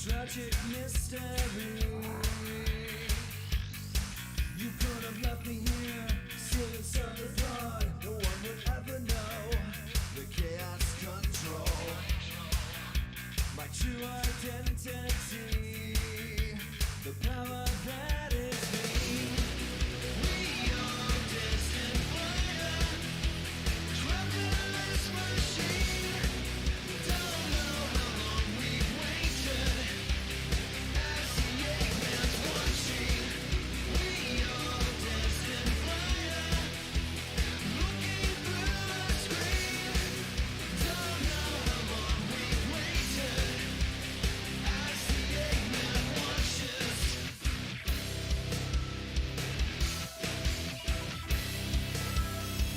tragic mystery. You could have left me here, still inside the blood. No one would ever know the chaos control. My true identity, the power that is me. We are destined fire, trapped in this machine. Don't know how long we've waited, as the Eggman's watching. We are destined fire, looking through the screen. Don't know how long we've waited, as the Eggman watches.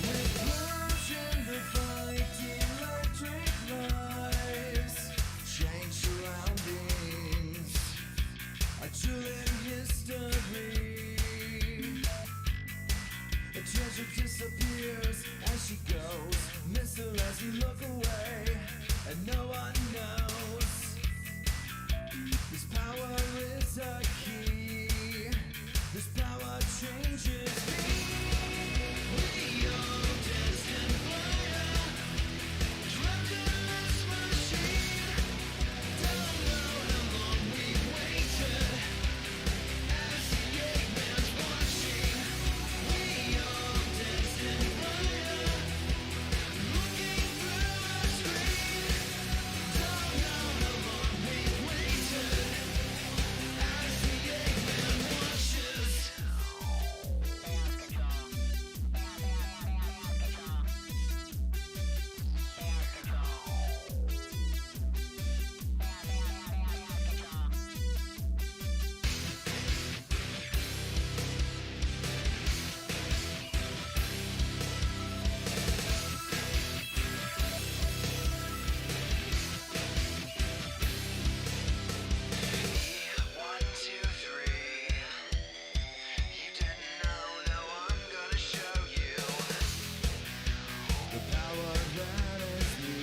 With version the fight, electric lives, change surroundings, a thrilling history. A treasure disappears as she goes, miss her as we look away, and no one knows. This power is a key, this power changes me. We are destined fire, trapped in this machine. Don't know how long we've waited, as the Eggman's watching. We are destined fire, looking through the screen. Don't know how long we've waited, as the Eggman watches. One, two, three. You didn't know, now I'm gonna show you the power that is me.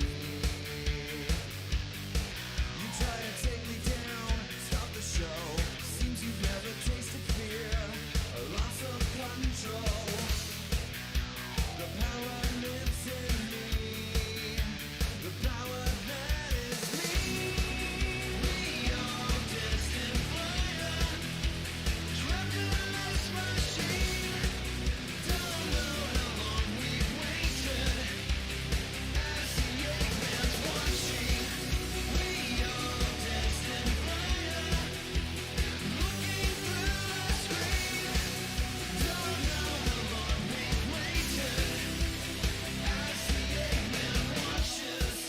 You try to take me down, stop the show. Seems you've never tasted fear, a loss of control. The power lives in me, the power that is me. We are destined fire, trapped in this machine. Don't know how long we've waited, as the Eggman's watching. We are destined fire, looking through the screen. Don't know how long we've waited, as the Eggman watches.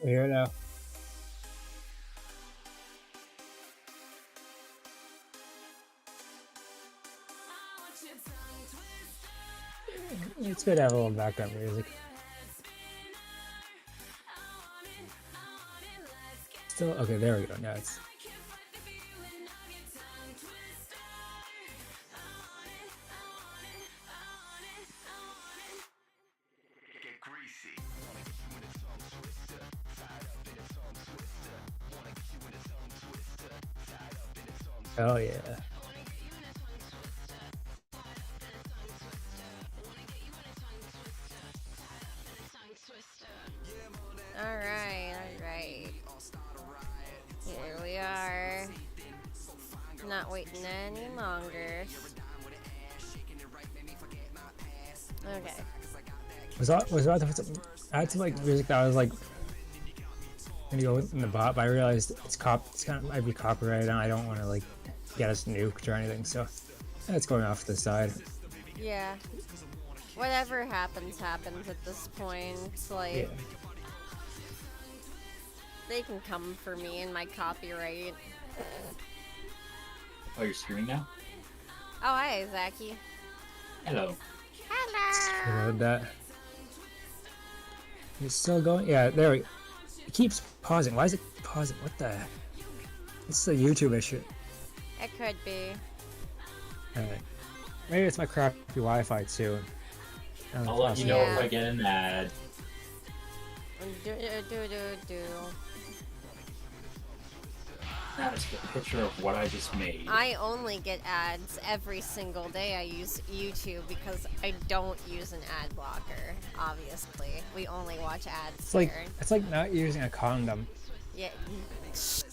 Weirdo. It's good to have a little background music. Still okay. There we go. Now it's. Oh yeah. Alright. Here we are. Not waiting any longer. Okay. I had some like music that I was like gonna go in the bot, but I realized it's kind of might be copyrighted, and I don't want to like get us nuked or anything, so that's going off to the side. Yeah. Whatever happens at this point. Like, Yeah. they can come for me and my copyright. Oh, you're streaming now? Oh, hi, Zachy. Hello. Hello! Reload that. It's still going? Yeah, there we go. It keeps pausing. Why is it pausing? What the heck? It's a YouTube issue. It could be. Alright. Maybe it's my crappy Wi-Fi too. I'll let you know if I get an ad. Do. That's the picture of what I just made. I only get ads every single day. I use YouTube because I don't use an ad blocker, obviously. We only watch ads here. It's like not using a condom. Yeah.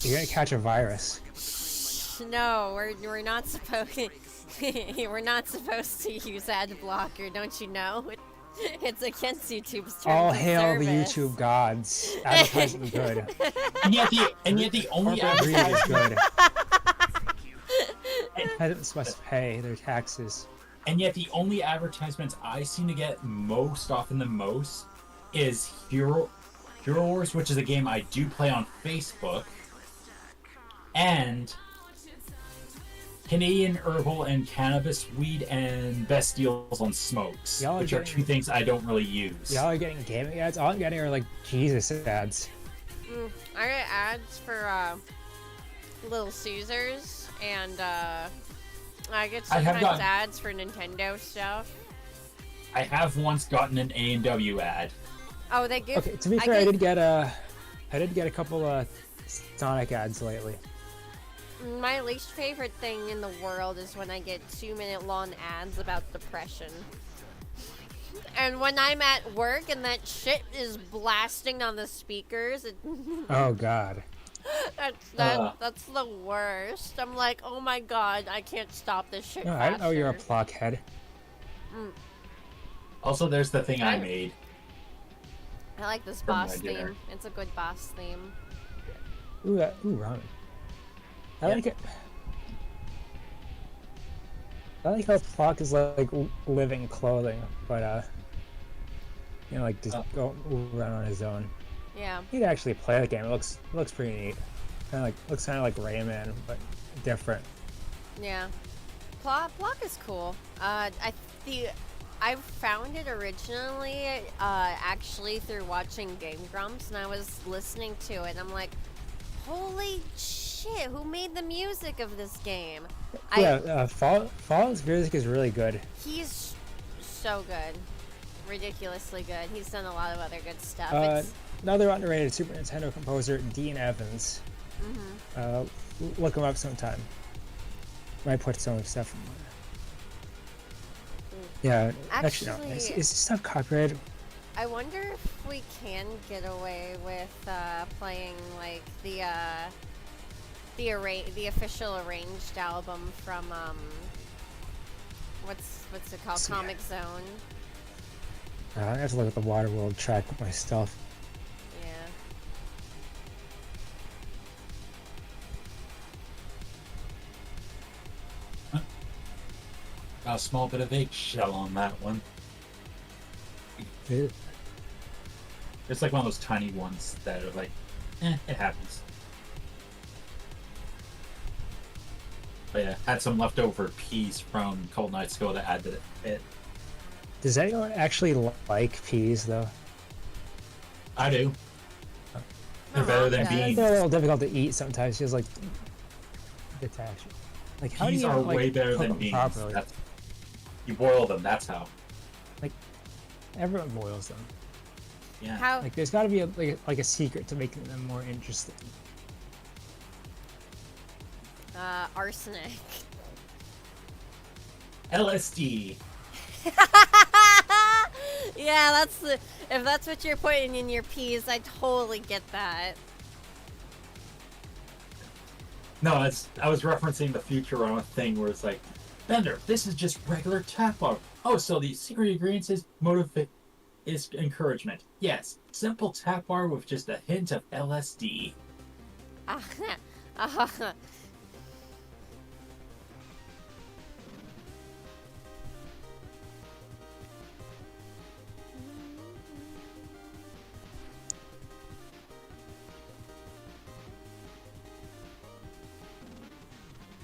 You're gonna catch a virus. No, we're not supposed we're not supposed to use ad blocker, don't you know? It's against YouTube's terms All of hail the service. YouTube gods. Advertising good. And yet the only Corporate greed ad is good. Peasants must pay their taxes. and yet the only advertisements I seem to get most often than most is Hero Wars, which is a game I do play on Facebook, and Canadian herbal and cannabis weed and best deals on smokes, Y'all are which are getting- two things I don't really use. Y'all are getting gaming ads? All I'm getting are like Jesus ads. I get ads for Little Caesars and I get I have sometimes gotten- ads for Nintendo stuff. I have once gotten an A&W ad. Oh, they give. Okay, to be fair, I did get a couple Sonic ads lately. My least favorite thing in the world is when I get 2-minute long ads about depression. And when I'm at work and that shit is blasting on the speakers, Oh God. that's the worst. I'm like, oh my god, I can't stop this shit. No, I didn't know you're a faster. blockhead. Also, there's the thing I made. I like this From my boss dinner. theme. It's a good boss theme. Ooh, ramen. I like it. I like how Flock is like living clothing, but like just go around on his own. Yeah. He'd actually play the game. It looks pretty neat. Looks kind of like Rayman, but different. Yeah. Block is cool. I found it originally actually through watching Game Grumps, and I was listening to it, and I'm like, holy shit, who made the music of this game? Yeah, Fallout's music is really good. He's so good. Ridiculously good. He's done a lot of other good stuff. Another underrated Super Nintendo composer, Dean Evans. Look him up sometime. Might put some stuff in there. Yeah, actually, no. Is this stuff copyrighted? I wonder if we can get away with playing like the official arranged album from what's it called? See. Comic Zone. I have to look at the Waterworld track myself. Yeah. A small bit of eggshell on that one. Ew. It's like one of those tiny ones that are like, it happens. But yeah, had some leftover peas from Cold Nights Ago to add to it. Does anyone actually like peas though? I do. They're My better mom than does. beans. They're a little difficult to eat sometimes. Just like detach. Like how Peas do you are like, way better cook than them beans. properly? That's, you boil them. That's how. Everyone boils them. Yeah. How Like there's got to be like a secret to making them more interesting. arsenic. LSD. Yeah, that's the if that's what you're putting in your peas, I totally get that. No, I was referencing the Futurama thing where it's like, Bender, this is just regular tap water. Oh, so the secret ingredients is encouragement. Yes, simple tap water with just a hint of LSD.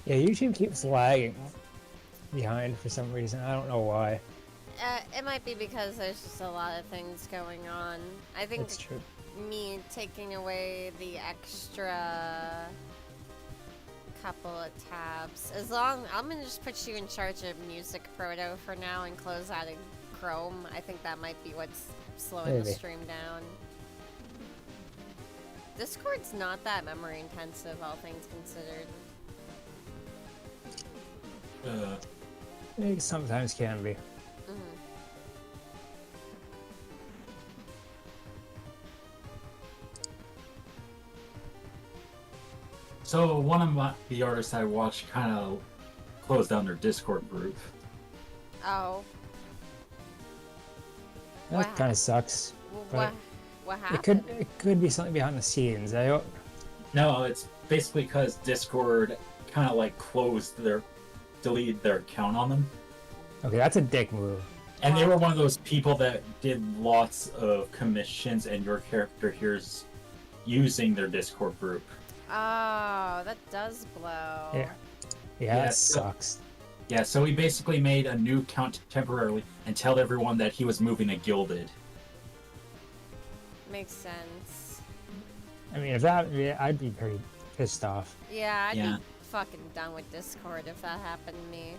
Yeah, YouTube keeps lagging behind for some reason. I don't know why. It might be because there's just a lot of things going on. I think That's true. me taking away the extra couple of tabs. I'm gonna just put you in charge of Music Proto for now and close out of Chrome. I think that might be what's slowing the Maybe. stream down. Discord's not that memory intensive, all things considered. It sometimes can be. Mhm. So one of the artists I watched kind of closed down their Discord group. Oh, That Wow. kind of sucks. what? But What It happened? could be something behind the scenes. I don't. No, it's basically because Discord kind of like deleted their account on them. Okay, that's a dick move. And they were one of those people that did lots of commissions, and your character here's using their Discord group. Oh, that does blow. Yeah. Yeah, Yeah, that so- sucks. Yeah, so he basically made a new account temporarily and told everyone that he was moving to Gilded. Makes sense. I mean, if that, yeah, I'd be pretty pissed off. Yeah, I'd Yeah. be fucking done with Discord if that happened to me.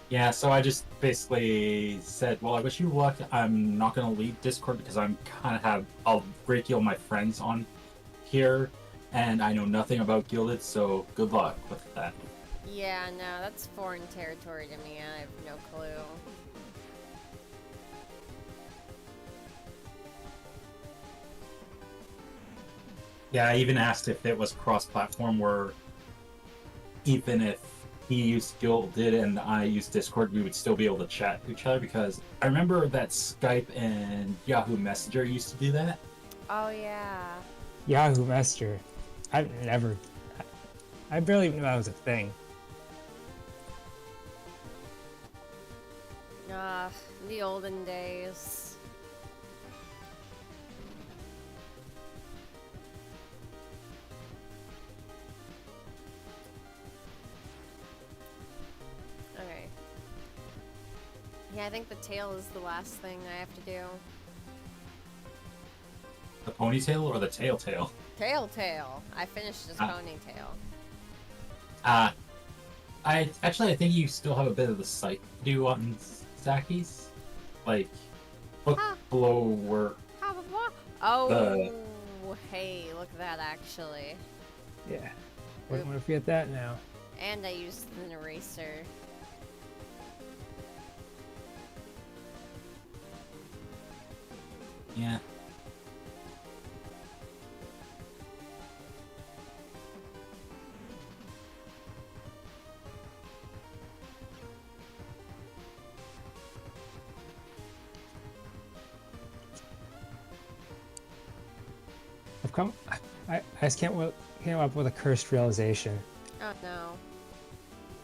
Yeah, so I just basically said, well, I wish you luck. I'm not going to leave Discord because I'm kind of have a great deal of my friends on here, and I know nothing about Gilded, so good luck with that. Yeah, no, that's foreign territory to me. I have no clue. Yeah, I even asked if it was cross-platform where even if he used Gilded and I used Discord, we would still be able to chat to each other, because I remember that Skype and Yahoo Messenger used to do that. Oh, yeah. Yahoo Messenger. I barely even knew that was a thing. The olden days. Okay. Yeah, I think the tail is the last thing I have to do. The ponytail or the tail? Tail. I finished his Ah. ponytail. I think you still have a bit of the site to do on Zaki's, like look Huh. below where. Oh, hey, look at that actually. Yeah. Wouldn't want to forget that now. And I used an eraser. Yeah. I just came up with a cursed realization. Oh no.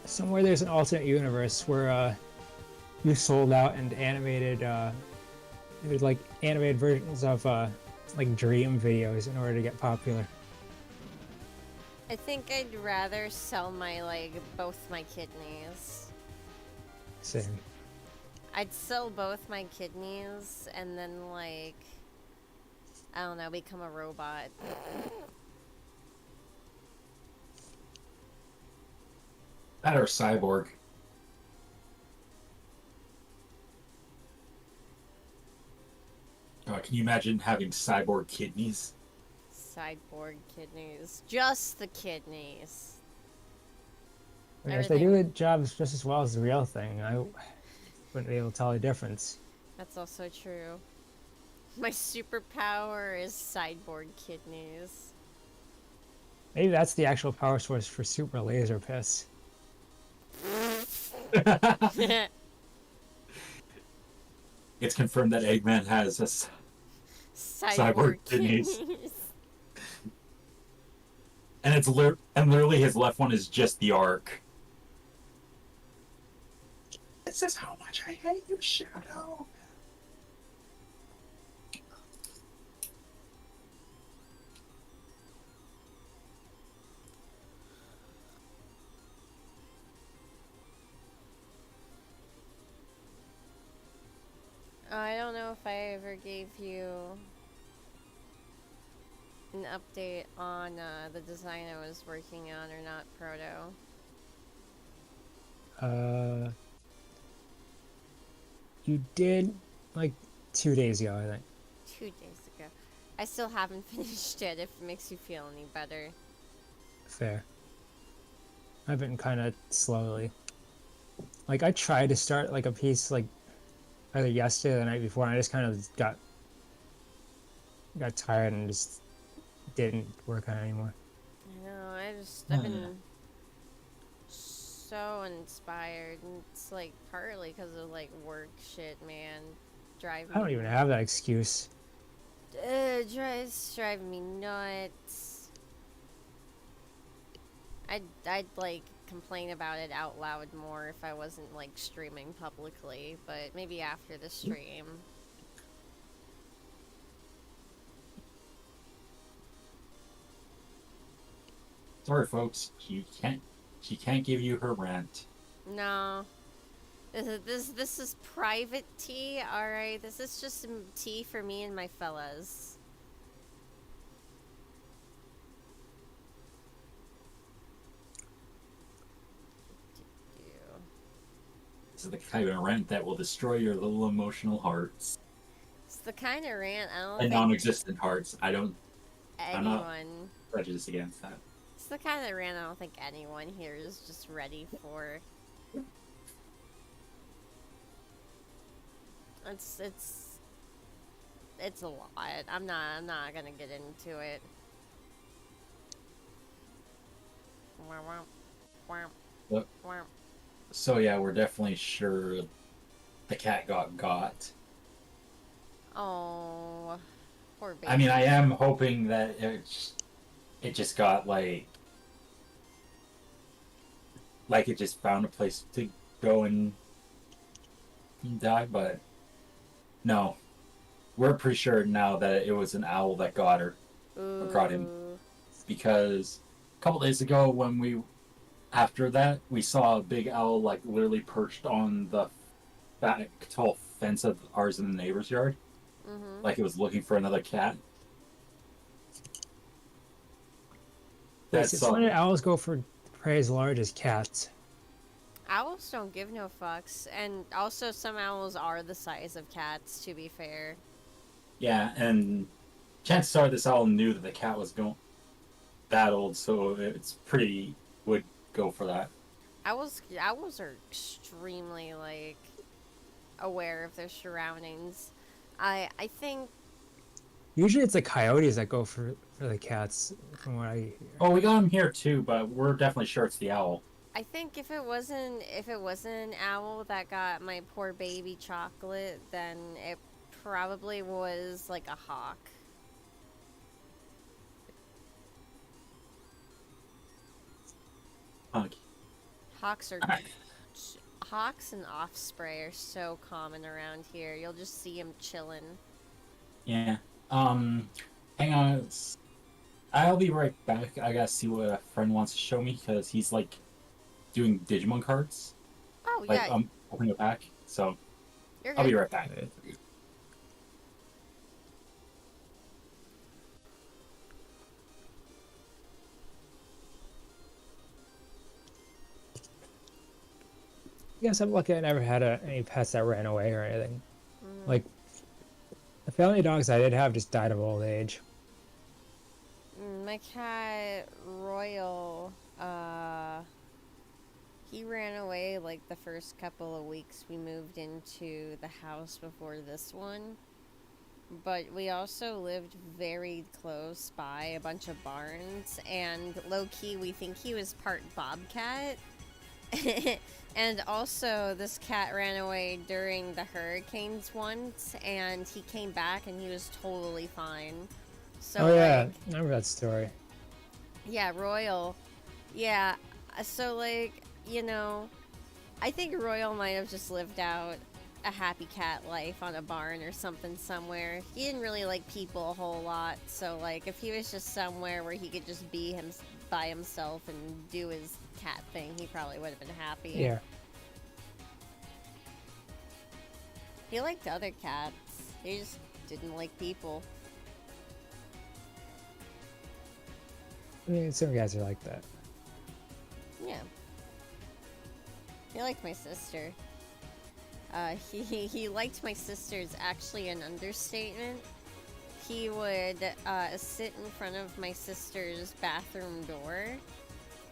Somewhere there's an alternate universe where you sold out and animated did like animated versions of like dream videos in order to get popular. I think I'd rather sell both my kidneys. Same. I'd sell both my kidneys and then I don't know, become a robot. That or cyborg. Oh, can you imagine having cyborg kidneys? Cyborg kidneys. Just the kidneys. I mean, if they do Everything. the jobs just as well as the real thing, I wouldn't be able to tell the difference. That's also true. My superpower is cyborg kidneys. Maybe that's the actual power source for super laser piss. It's confirmed that Eggman has Cyborg kidneys. kidneys. and and literally his left one is just the arc. This is how much I hate you, Shadow. I don't know if I ever gave you an update on the design I was working on or not, Proto. You did like 2 days ago, I think. 2 days ago. I still haven't finished it, if it makes you feel any better. Fair. I've been kind of slowly. Like I tried to start like a piece like either yesterday or the night before, and I just kind of got tired and just didn't work on it anymore. I know, I've been so inspired, and it's like partly because of like work shit, man. I don't even have that excuse. It's driving me nuts. I'd like complain about it out loud more if I wasn't like streaming publicly, but maybe after the stream. Sorry, folks. She can't give you her rent. No. This is private tea, alright? This is just some tea for me and my fellas. This is the kind of rent that will destroy your little emotional hearts. It's the kind of rant I don't And think non-existent hearts. I'm not anyone... prejudiced against that. It's the kind of rant I don't think anyone here is just ready for. It's a lot. I'm not gonna get into it. Look. So yeah, we're definitely sure the cat got. Oh, poor baby. I mean, I am hoping that it just got like it just found a place to go and die, but no. We're pretty sure now that it was an owl that got her. Got him. Ooh. Because a couple days ago after that, we saw a big owl like literally perched on the tall fence of ours in the neighbor's yard. Mhm. Like it was looking for another cat. Yes, it's when owls go for prey as large as cats. Owls don't give no fucks, and also some owls are the size of cats. To be fair. Yeah, and chances are this owl knew that the cat was that old, so it's pretty would go for that. Owls are extremely like aware of their surroundings. I think Usually it's the coyotes that go for the cats, from what I hear. Oh, we got him here too, but we're definitely sure it's the owl. if it wasn't an owl that got my poor baby chocolate, then it probably was like a hawk. Okay. Hawks are Hawks and Osprey are so common around here. You'll just see them chilling. Yeah. Hang on. I'll be right back. I gotta see what a friend wants to show me because he's like doing Digimon cards. Oh, Like yeah, opening a pack. So you're I'll be good. right back. Yes, I'm lucky I never had any pets that ran away or anything. Mm. Like, the family dogs I did have just died of old age. My cat, Royal, he ran away like the first couple of weeks we moved into the house before this one. But we also lived very close by a bunch of barns, and low-key we think he was part bobcat. And also, this cat ran away during the hurricanes once, and he came back and he was totally fine. So, Oh yeah, like, I remember that story. yeah, Royal. Yeah, so, like, you know, I think Royal might have just lived out a happy cat life on a barn or something somewhere. He didn't really like people a whole lot, so, like, if he was just somewhere where he could just be him by himself and do his cat thing, he probably would have been happy. Yeah. He liked other cats. He just didn't like people. I mean, some guys are like that. Yeah. He liked my sister. He liked my sister's actually an understatement. He would sit in front of my sister's bathroom door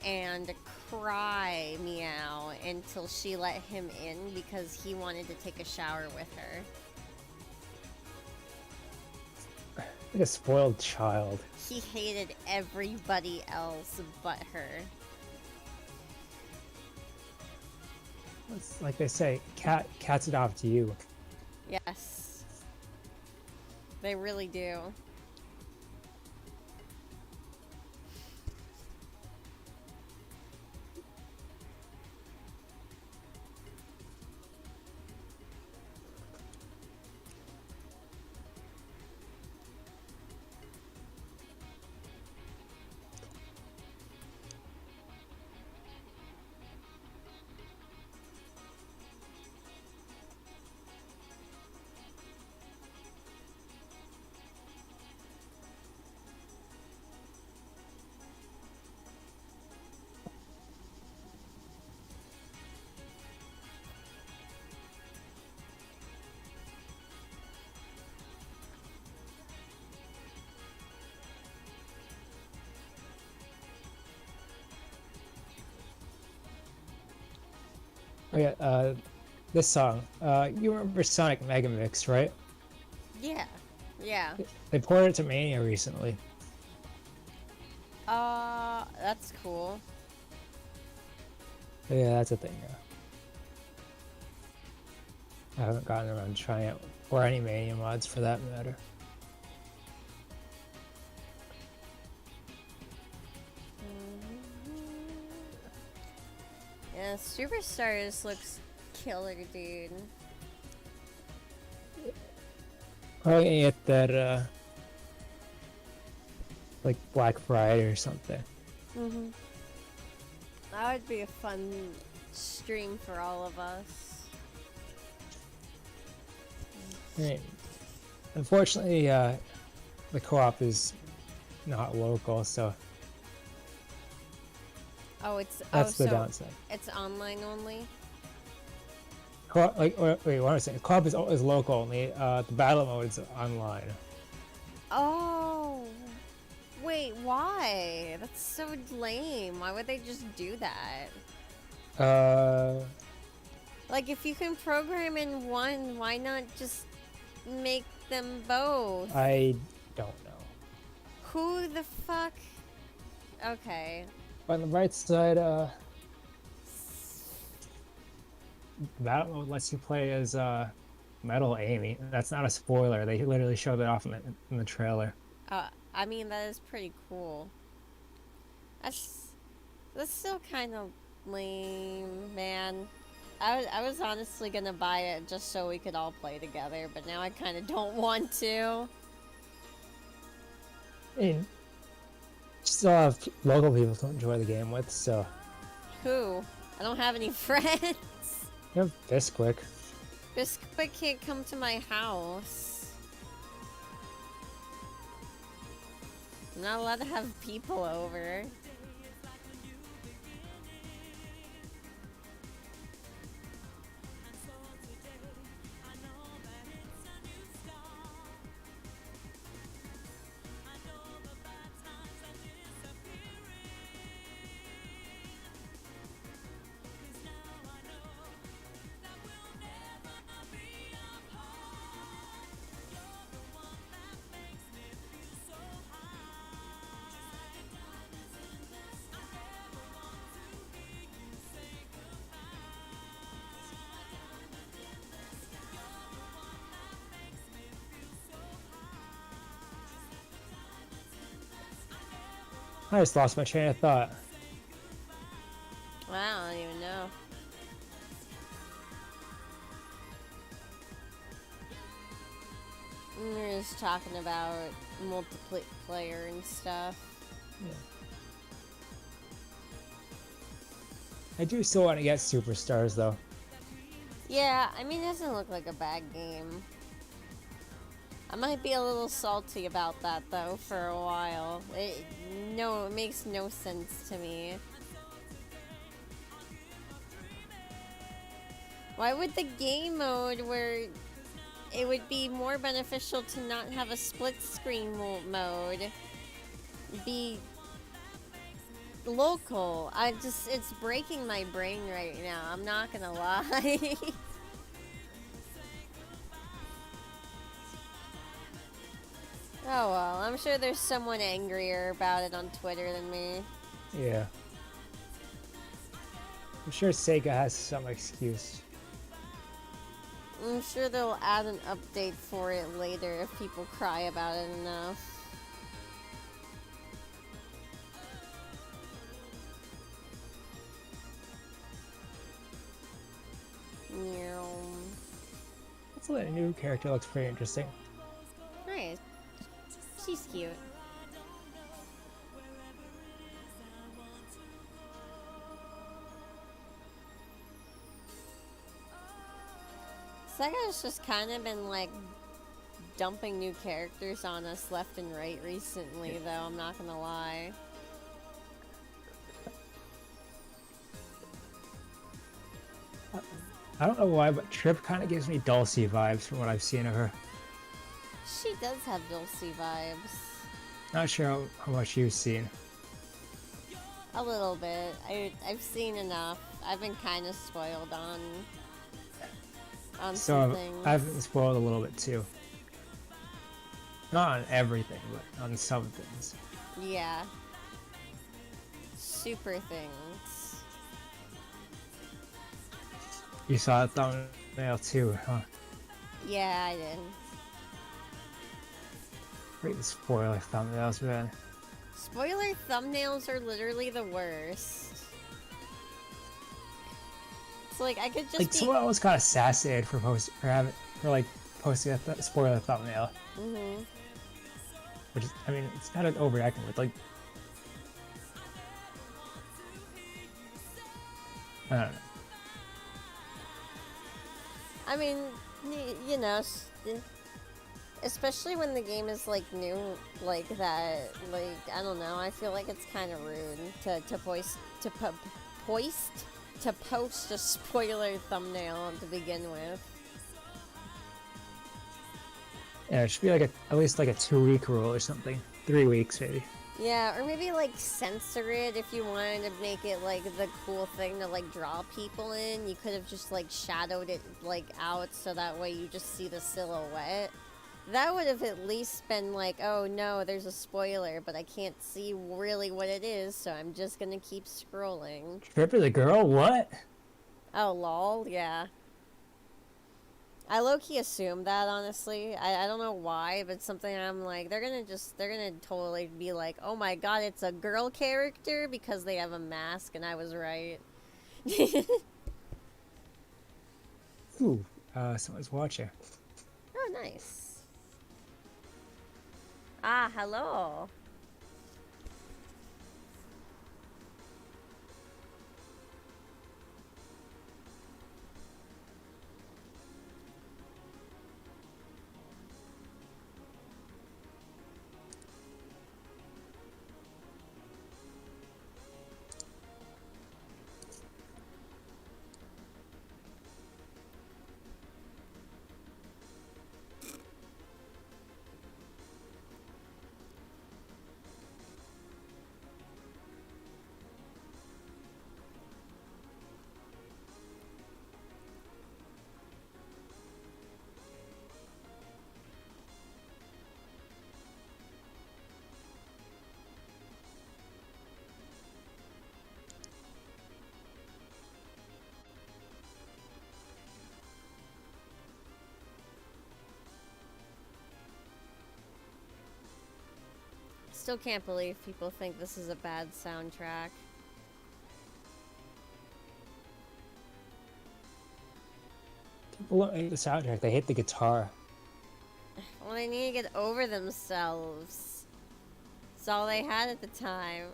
and cry meow until she let him in because he wanted to take a shower with her. Like a spoiled child. He hated everybody else but her. It's like they say, cats adopt you. Yes. They really do. Oh yeah, this song. You remember Sonic Mega Mix, right? Yeah. Yeah. They ported it to Mania recently. That's cool. Yeah, that's a thing. Yeah. I haven't gotten around to trying it, or any Mania mods for that matter. Yeah, Superstars looks killer, dude. Probably gonna get that, like Black Friday or something. Mm-hmm. That would be a fun stream for all of us. I mean, unfortunately, the co-op is not local, so Oh, it's that's the so downside. it's online only. Co-op, like, wait, what am I saying? Co-op is local only. The battle mode is online. Oh, wait, why? That's so lame. Why would they just do that? Like, if you can program in one, why not just make them both? I don't know. Who the fuck? Okay. But on the bright side, battle mode lets you play as Metal Amy. That's not a spoiler. They literally showed it off in the trailer. I mean, that is pretty cool. That's still kind of lame, man. I was honestly gonna buy it just so we could all play together, but now I kind of don't want to. I mean, still have local people to enjoy the game with, so Who? I don't have any friends. you have Bisquick. Bisquick can't come to my house. I'm not allowed to have people over. I just lost my train of thought. Wow, I don't even know. We were just talking about multiplayer and stuff. I do still want to get Superstars though. Yeah, I mean, it doesn't look like a bad game. I might be a little salty about that though for a while. It makes no sense to me. Why would the game mode where it would be more beneficial to not have a split screen mode be local? It's breaking my brain right now. I'm not gonna lie. Oh well, I'm sure there's someone angrier about it on Twitter than me. Yeah. I'm sure Sega has some excuse. I'm sure they'll add an update for it later if people cry about it enough. Meow. That's a new character looks pretty interesting. Nice. She's cute. Sega's just kind of been like dumping new characters on us left and right recently, though, I'm not gonna lie. I don't know why, but Trip kind of gives me Dulcie vibes from what I've seen of her. She does have Dulcie vibes. Not sure how much you've seen. A little bit. I've seen enough. I've been kind of spoiled on So some things. I've been spoiled a little bit too. Not on everything, but on some things. Yeah. Super things. You saw a thumbnail too, huh? Yeah, I did. Great spoiler thumbnails, man. Spoiler thumbnails are literally the worst. It's like I could just Like be. someone almost got assassinated for posting a spoiler thumbnail. Mm-hmm. Which is, I mean, it's kind of overacting with like. I don't know. I mean, you know, especially when the game is like new, like that. Like I don't know. I feel like it's kind of rude to post a spoiler thumbnail to begin with. Yeah, it should be like at least like a 2-week rule or something. 3 weeks maybe. Yeah, or maybe like censor it if you wanted to make it like the cool thing to like draw people in. You could have just like shadowed it like out so that way you just see the silhouette. That would have at least been like, oh no, there's a spoiler, but I can't see really what it is, so I'm just gonna keep scrolling. Trip is a girl? What? Oh lol, yeah. I low-key assumed that, honestly. I don't know why, but something I'm like, they're gonna totally be like, oh my god, it's a girl character because they have a mask, and I was right. Ooh, someone's watching. Oh, nice. Ah, hello. Still can't believe people think this is a bad soundtrack. People don't hate the soundtrack, they hate the guitar. Well, they need to get over themselves. It's all they had at the time.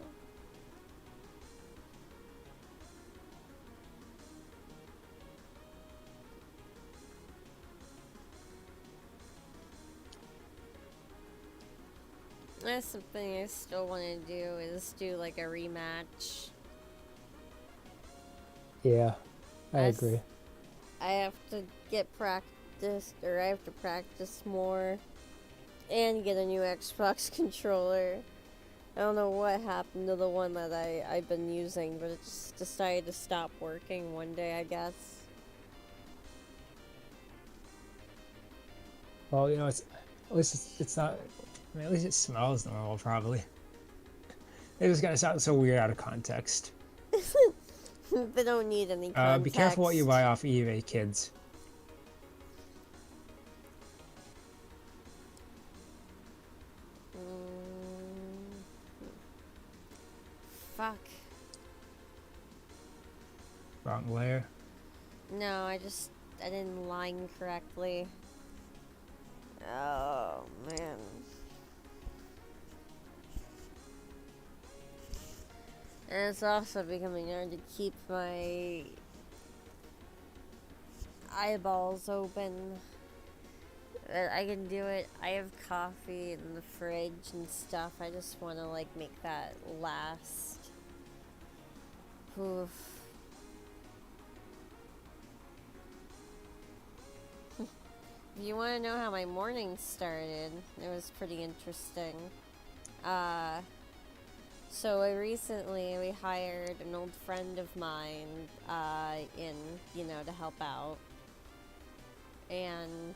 That's something I still want to do, is do like a rematch. Yeah, I That's- agree. I have to get practiced, or I have to practice more, and get a new Xbox controller. I don't know what happened to the one that I've been using, but it just decided to stop working one day, I guess. Well, you know, it's at least it's not. I mean, at least it smells normal, probably. It was gonna sound so weird out of context. They don't need any context. Be careful what you buy off eBay, kids. Fuck. Wrong layer. No, I didn't line correctly. Oh, man. And it's also becoming hard to keep my eyeballs open. I can do it. I have coffee in the fridge and stuff. I just want to, like, make that last. Oof. If you want to know how my morning started, it was pretty interesting. So we hired an old friend of mine, to help out. And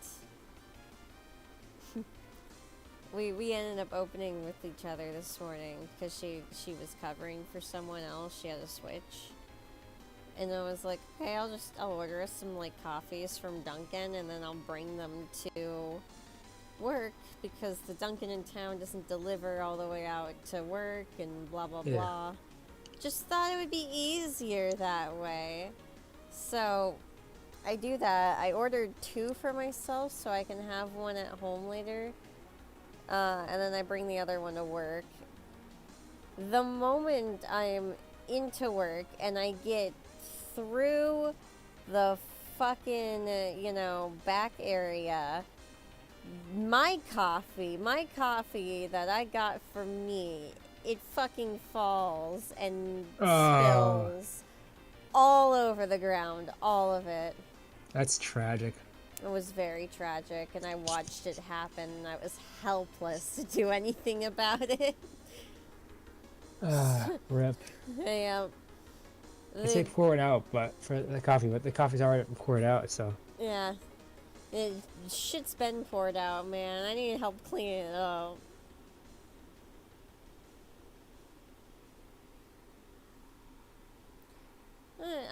we ended up opening with each other this morning because she was covering for someone else. She had a switch. And I was like, okay, I'll order us some, like, coffees from Dunkin', and then I'll bring them to work, because the Dunkin' in town doesn't deliver all the way out to work, and blah, blah, Yeah. blah. Just thought it would be easier that way. So, I do that. I ordered 2 for myself, so I can have one at home later. And then I bring the other one to work. The moment I'm into work, and I get through the fucking, back area, my coffee that I got for me, it fucking falls and spills all over the ground, all of it. That's tragic. It was very tragic, and I watched it happen, and I was helpless to do anything about it. Rip. Yeah. I say pour it out, but the coffee's already poured out, so. Yeah. Shit's been poured out, man. I need help cleaning it up.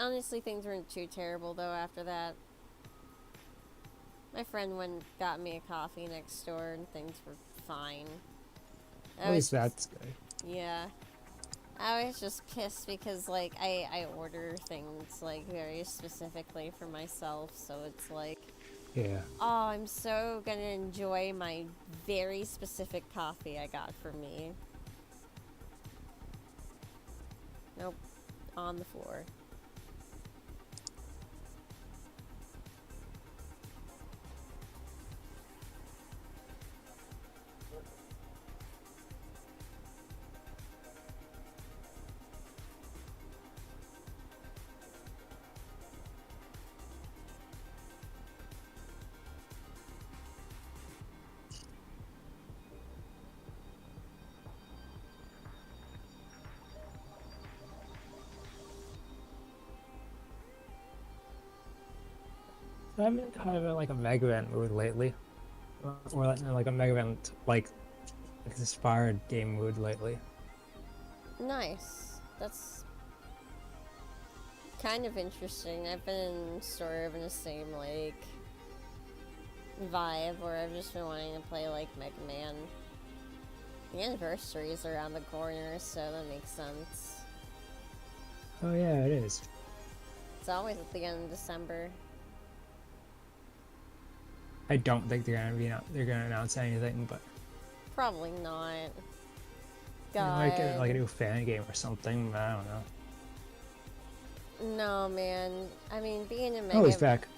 Honestly, things weren't too terrible, though, after that. My friend went and got me a coffee next door, and things were fine. At least that's good. Yeah. I was just pissed because like I order things like very specifically for myself, so it's like, Yeah. oh, I'm so gonna enjoy my very specific coffee I got for me. Nope, on the floor. I've been kind of in like a Mega Man mood lately, or like, in like a Mega Man like inspired game mood lately. Nice. That's kind of interesting. I've been sort of in the same like vibe where I've just been wanting to play like Mega Man. The anniversary is around the corner, so that makes sense. Oh yeah, it is. It's always at the end of December. I don't think they're gonna announce anything, but Probably not. they might get like a God. new fan game or something. I don't know. No, man. I mean, being a Oh, he's Mega... back.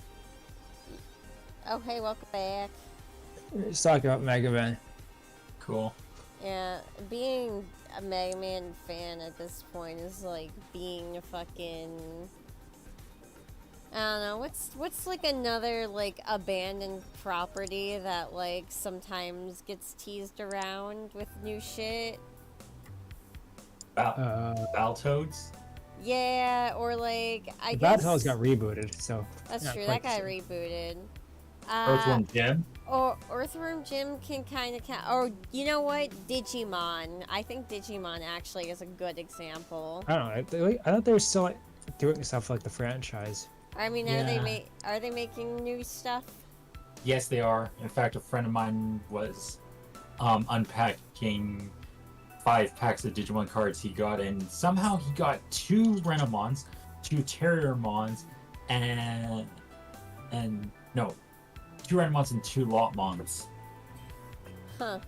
Oh, hey, welcome back. Just talking about Mega Man. Cool. Yeah, being a Mega Man fan at this point is like being a fucking... I don't know, what's like another like abandoned property that like sometimes gets teased around with new shit? Battletoads? Yeah, or like I The guess Battletoads got rebooted, so that's not true. quite That got the same. rebooted. Earthworm Jim? Or Earthworm Jim can kind of count. Or you know what, Digimon. I think Digimon actually is a good example. I don't know. I thought they were still like, doing stuff like the franchise. I mean, Yeah. are they making new stuff? Yes, they are. In fact, a friend of mine was unpacking 5 packs of Digimon cards he got, and somehow he got 2 Renamons, 2 Terriermons, and no, 2 Renamons and 2 Lotmons. Huh.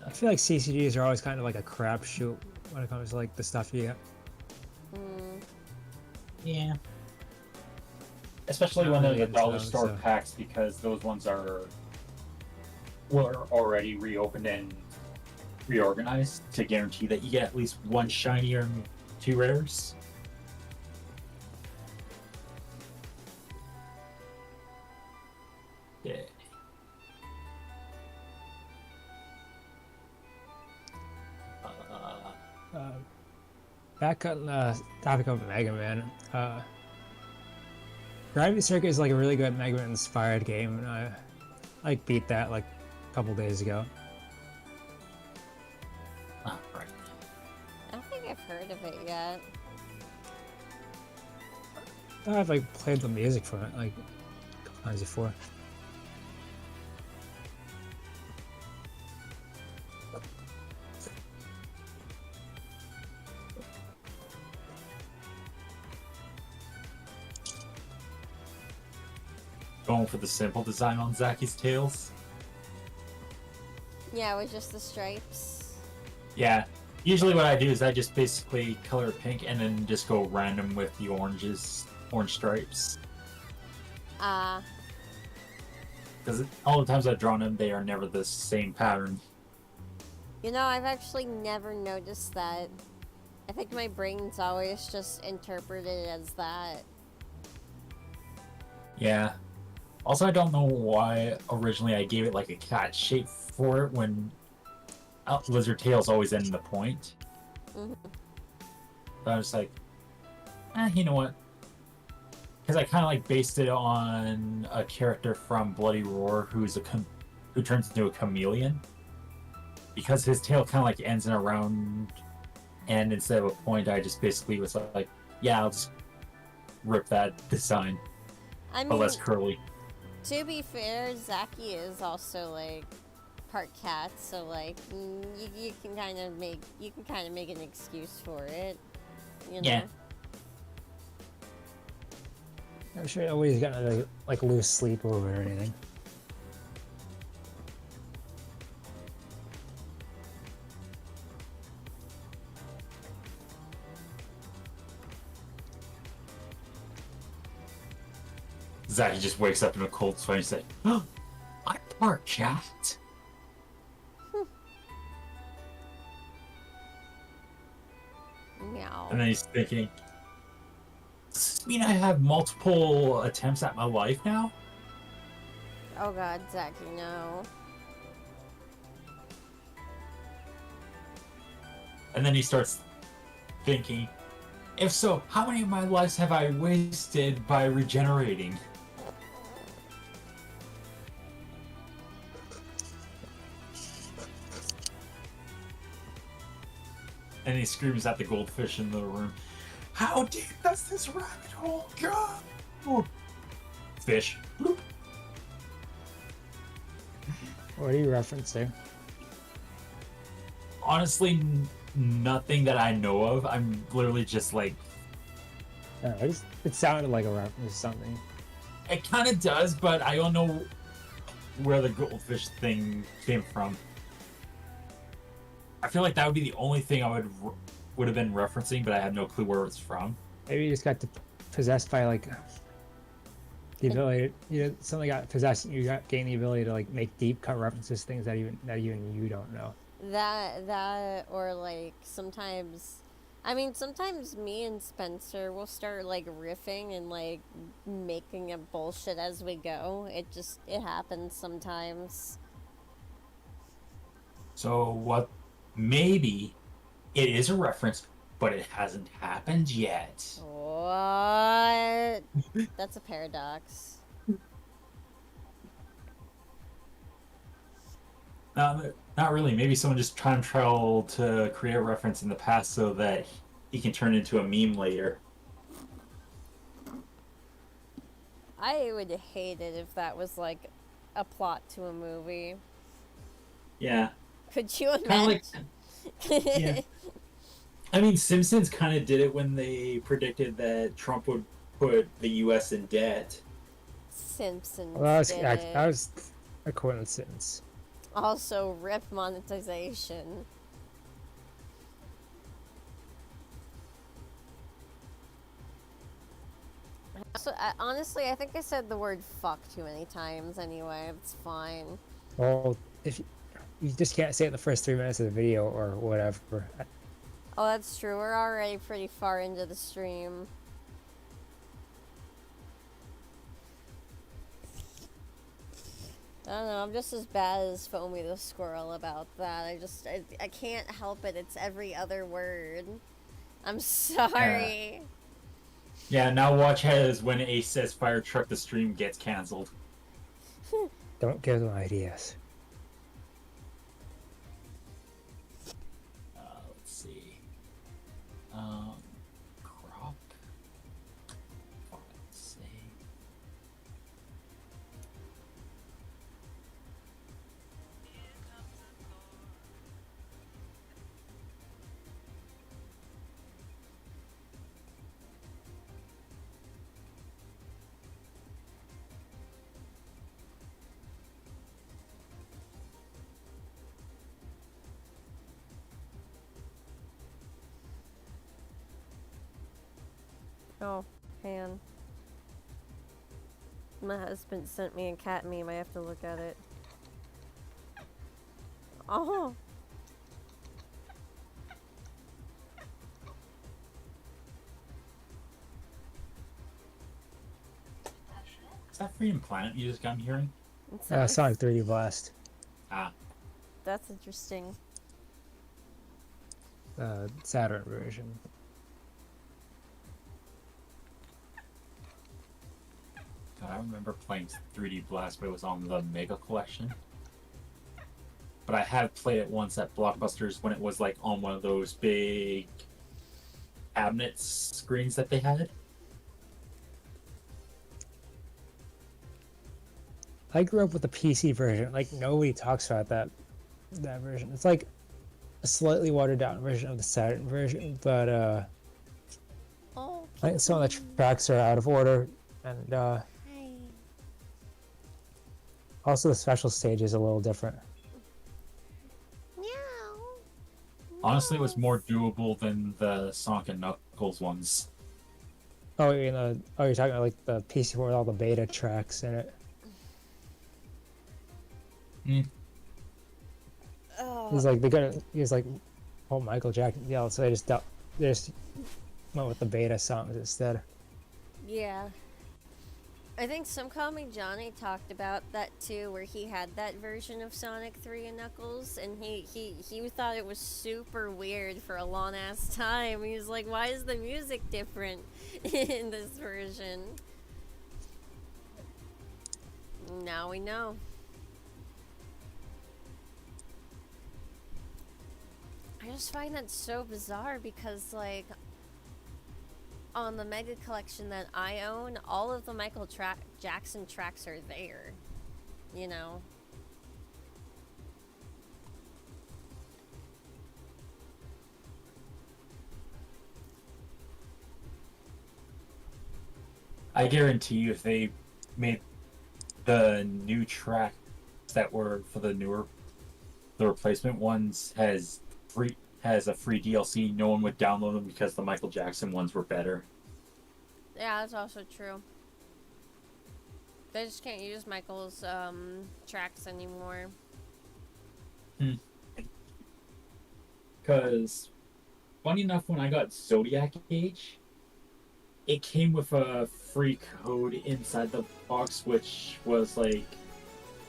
I feel like CCGs are always kind of like a crapshoot when it comes to like the stuff you get. Mm. Yeah. Especially when they're the Yeah, dollar so- store so- packs, because those ones were already reopened and reorganized to guarantee that you get at least 1 shiny or 2 rares. Yeah. Back on the topic of Mega Man, Gravity Circuit is like a really good Mega Man inspired game, and I like beat that like a couple days ago. Ah, right. I don't think I've heard of it yet. I've like played the music from it like a couple times before. Going for the simple design on Zaki's tails. Yeah, it was just the stripes. Yeah. Usually what I do is I just basically color it pink and then just go random with the orange stripes. Ah, Because all the times I've drawn them, they are never the same pattern. you know, I've actually never noticed that. I think my brain's always just interpreted it as that. Yeah. Also, I don't know why originally I gave it like a cat shape for it when lizard tails always end in the point. Mhm. But I was like, you know what? Because I kind of like based it on a character from Bloody Roar who turns into a chameleon. Because his tail kind of like ends in a round, and instead of a point, I just basically was like, yeah, I'll just rip that design, I but mean, less curly. To be fair, Zaki is also like part cat, so like you can kind of make an excuse for it, you know. Yeah. I'm sure nobody's gonna like lose sleep over it or anything. Zachy just wakes up in a cold sweat and he's like, "Oh, I'm part cat." Meow. And then he's thinking, does this mean I have multiple attempts at my life now? Oh god, Zaki, no. And then he starts thinking, if so, how many of my lives have I wasted by regenerating? And he screams at the goldfish in the room, how deep does this rabbit hole go? Fish. Bloop. What are you referencing? Honestly, nothing that I know of. I'm literally just like, It sounded like a reference to something. it kind of does, but I don't know where the goldfish thing came from. I feel like that would be the only thing I would have been referencing, but I have no clue where it's from. Maybe you just got possessed by like the ability. Something got possessed. And you gained the ability to like make deep cut references, to things that even you don't know. That or like sometimes me and Spencer will start like riffing and like making up bullshit as we go. It happens sometimes. So what? Maybe it is a reference, but it hasn't happened yet. What? That's a paradox. Not really. Maybe someone just time traveled to create a reference in the past so that he can turn into a meme later. I would hate it if that was like a plot to a movie. Yeah. Could you Kind of imagine? like. Yeah. I mean, Simpsons kind of did it when they predicted that Trump would put the U.S. in debt. Simpsons Well, did that it. was a coincidence. Also, rip monetization. So, honestly, I think I said the word fuck too many times anyway. It's fine. Well, if you just can't say it the first 3 minutes of the video or whatever. Oh, that's true. We're already pretty far into the stream. I don't know, I'm just as bad as Foamy the Squirrel about that. I can't help it. It's every other word. I'm sorry. Yeah, now watch as when Ace says fire truck, the stream gets canceled. Don't give them ideas. Let's see. Crop. Let's see. Oh, man. My husband sent me a cat meme. I have to look at it. Oh. Is that Freedom Planet music I'm hearing? Sonic 3D Blast. Ah, That's interesting. Saturn version. God, I remember playing 3D Blast, but it was on the Mega Collection. But I have played it once at Blockbusters when it was like on one of those big cabinet screens that they had. I grew up with the PC version. Like nobody talks about that version. It's like a slightly watered down version of the Saturn version, but Oh, I think some of the tracks are out of order, and hey. also the special stage is a little different. Meow. Honestly, it was more doable than the Sonic and Knuckles ones. Oh, you're talking about like the PC with all the beta tracks in it. Oh, He's like, oh, Michael Jackson. Yeah, so they just went with the beta songs instead. yeah. I think Some Call Me Johnny talked about that too, where he had that version of Sonic 3 and Knuckles, and he thought it was super weird for a long ass time. He was like, why is the music different in this version? Now we know. I just find that so bizarre because, like, on the Mega Collection that I own, all of the Michael Jackson tracks are there. You know? I guarantee you, if they made the new tracks that were for the replacement ones has a free DLC, no one would download them because the Michael Jackson ones were better. Yeah, that's also true. They just can't use Michael's tracks anymore. Because, funny enough, when I got Zodiac Age, it came with a free code inside the box, which was like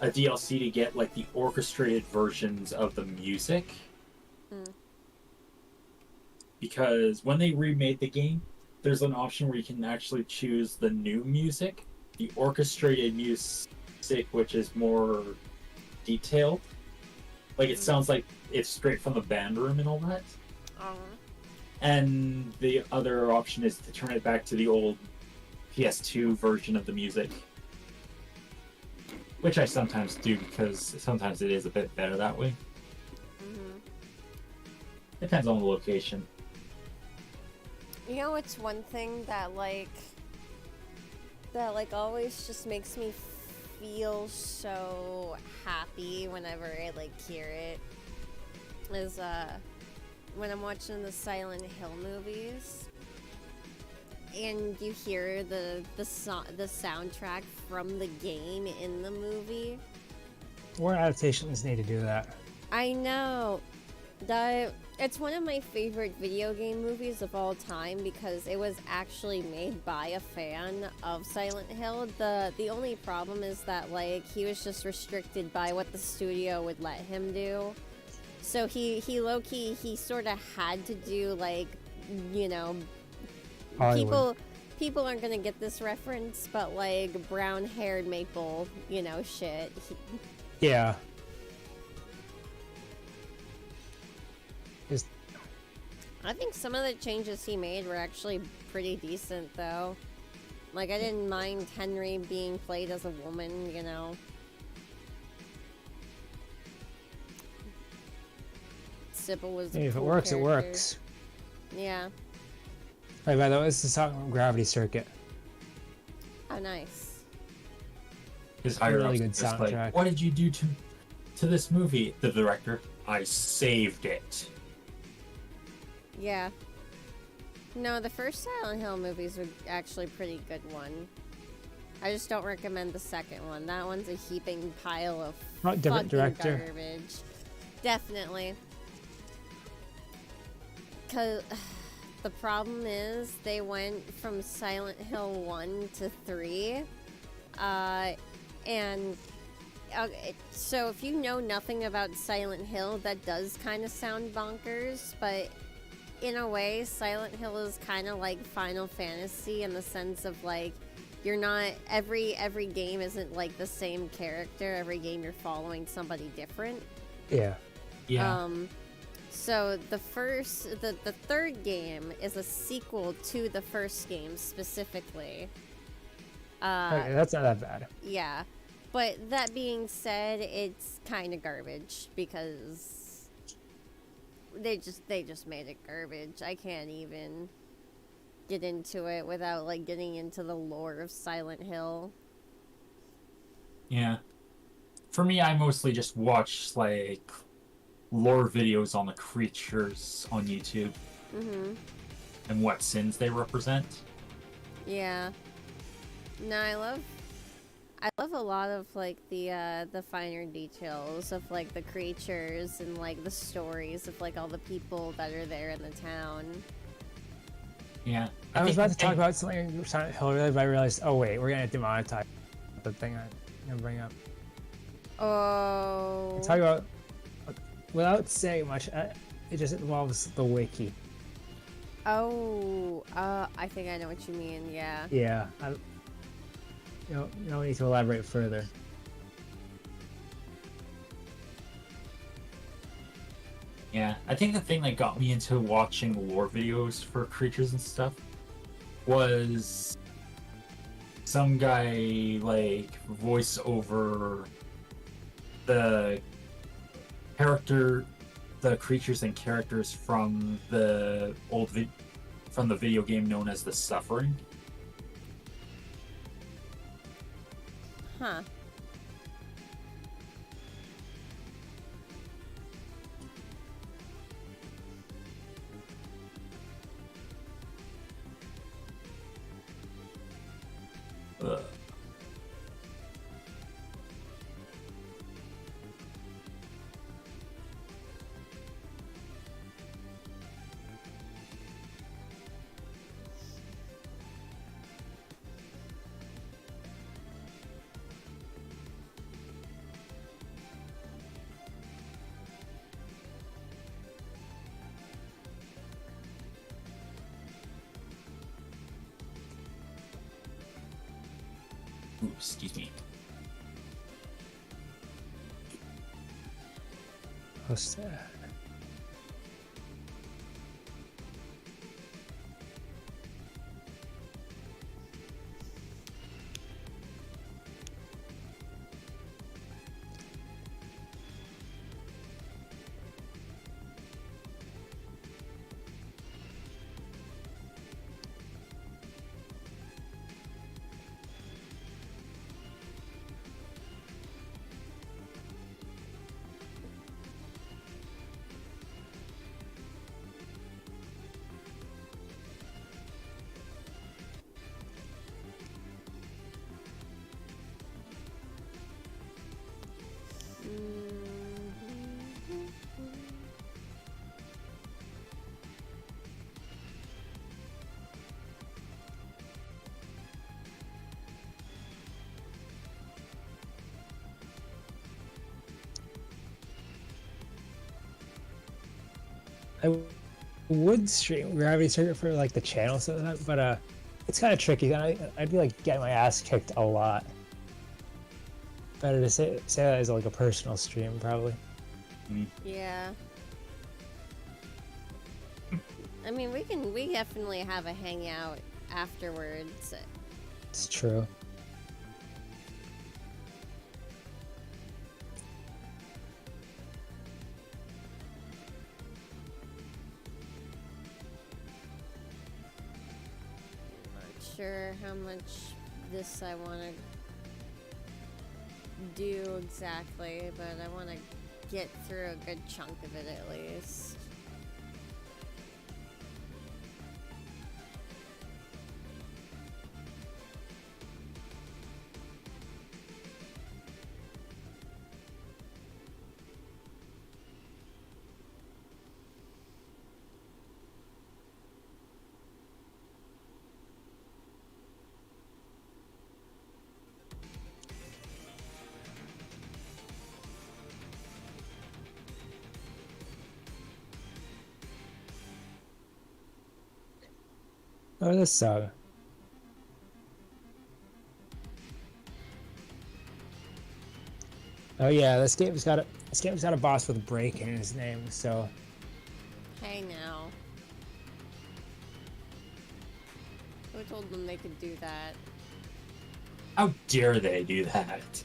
a DLC to get like the orchestrated versions of the music. Because when they remade the game, there's an option where you can actually choose the new music, the orchestrated music, which is more detailed. Like it sounds like it's straight from the band room and all that. And the other option is to turn it back to the old PS2 version of the music. Which I sometimes do because sometimes it is a bit better that way. Depends on the location. You know, it's one thing that like always just makes me feel so happy whenever I like hear it is when I'm watching the Silent Hill movies and you hear the soundtrack from the game in the movie. More adaptations need to do that. I know. It's one of my favorite video game movies of all time because it was actually made by a fan of Silent Hill. The only problem is that like he was just restricted by what the studio would let him do. So he low-key he sort of had to do like, you know, Hollywood. people aren't gonna get this reference, but like brown-haired maple, you know, shit. Yeah. I think some of the changes he made were actually pretty decent, though. Like, I didn't mind Henry being played as a woman, you know. Sybil was a Hey, if it cool works, character. it works. Yeah. Hey, by the way, this is talking about Gravity Circuit. Oh, nice. His higher Really ups good just like, soundtrack. what did you do to this movie? The director, I saved it. Yeah. No, the first Silent Hill movies are actually a pretty good one. I just don't recommend the second one. That one's a heaping pile of Not different fucking director. garbage. Definitely. Cause the problem is they went from Silent Hill 1 to 3. And so if you know nothing about Silent Hill, that does kind of sound bonkers, but in a way, Silent Hill is kind of like Final Fantasy in the sense of like you're not every game isn't like the same character. Every game you're following somebody different. Yeah. Yeah. So the third game is a sequel to the first game specifically. Okay, that's not that bad. Yeah. But that being said, it's kind of garbage because they just made it garbage. I can't even get into it without like getting into the lore of Silent Hill. Yeah. For me, I mostly just watch like lore videos on the creatures on YouTube Mhm. and what sins they represent. Yeah. No, I love a lot of like the finer details of like the creatures and like the stories of like all the people that are there in the town. Yeah. I was think about the to talk thing- about something in Silent Hill earlier, but I realized, oh wait, we're gonna demonetize the thing I'm gonna bring up. Oh. Talk about without saying much. It just involves the wiki. Oh. I think I know what you mean. Yeah. Yeah, you don't need to elaborate further. Yeah, I think the thing that got me into watching lore videos for creatures and stuff was some guy like voice over the creatures and characters from the from the video game known as The Suffering. Huh. Ugh. Ooh, excuse me. What's I would stream Gravity Circuit for like the channel, so that, but it's kind of tricky. Then I'd be like getting my ass kicked a lot. Better to say that as like a personal stream, probably. Yeah. I mean, we definitely have a hangout afterwards. It's true. Not sure how much this I want to do exactly, but I want to get through a good chunk of it at least. Oh, this song. Oh yeah, this game's got a boss with break in his name, so Hey now. Who told them they could do that? How dare they do that?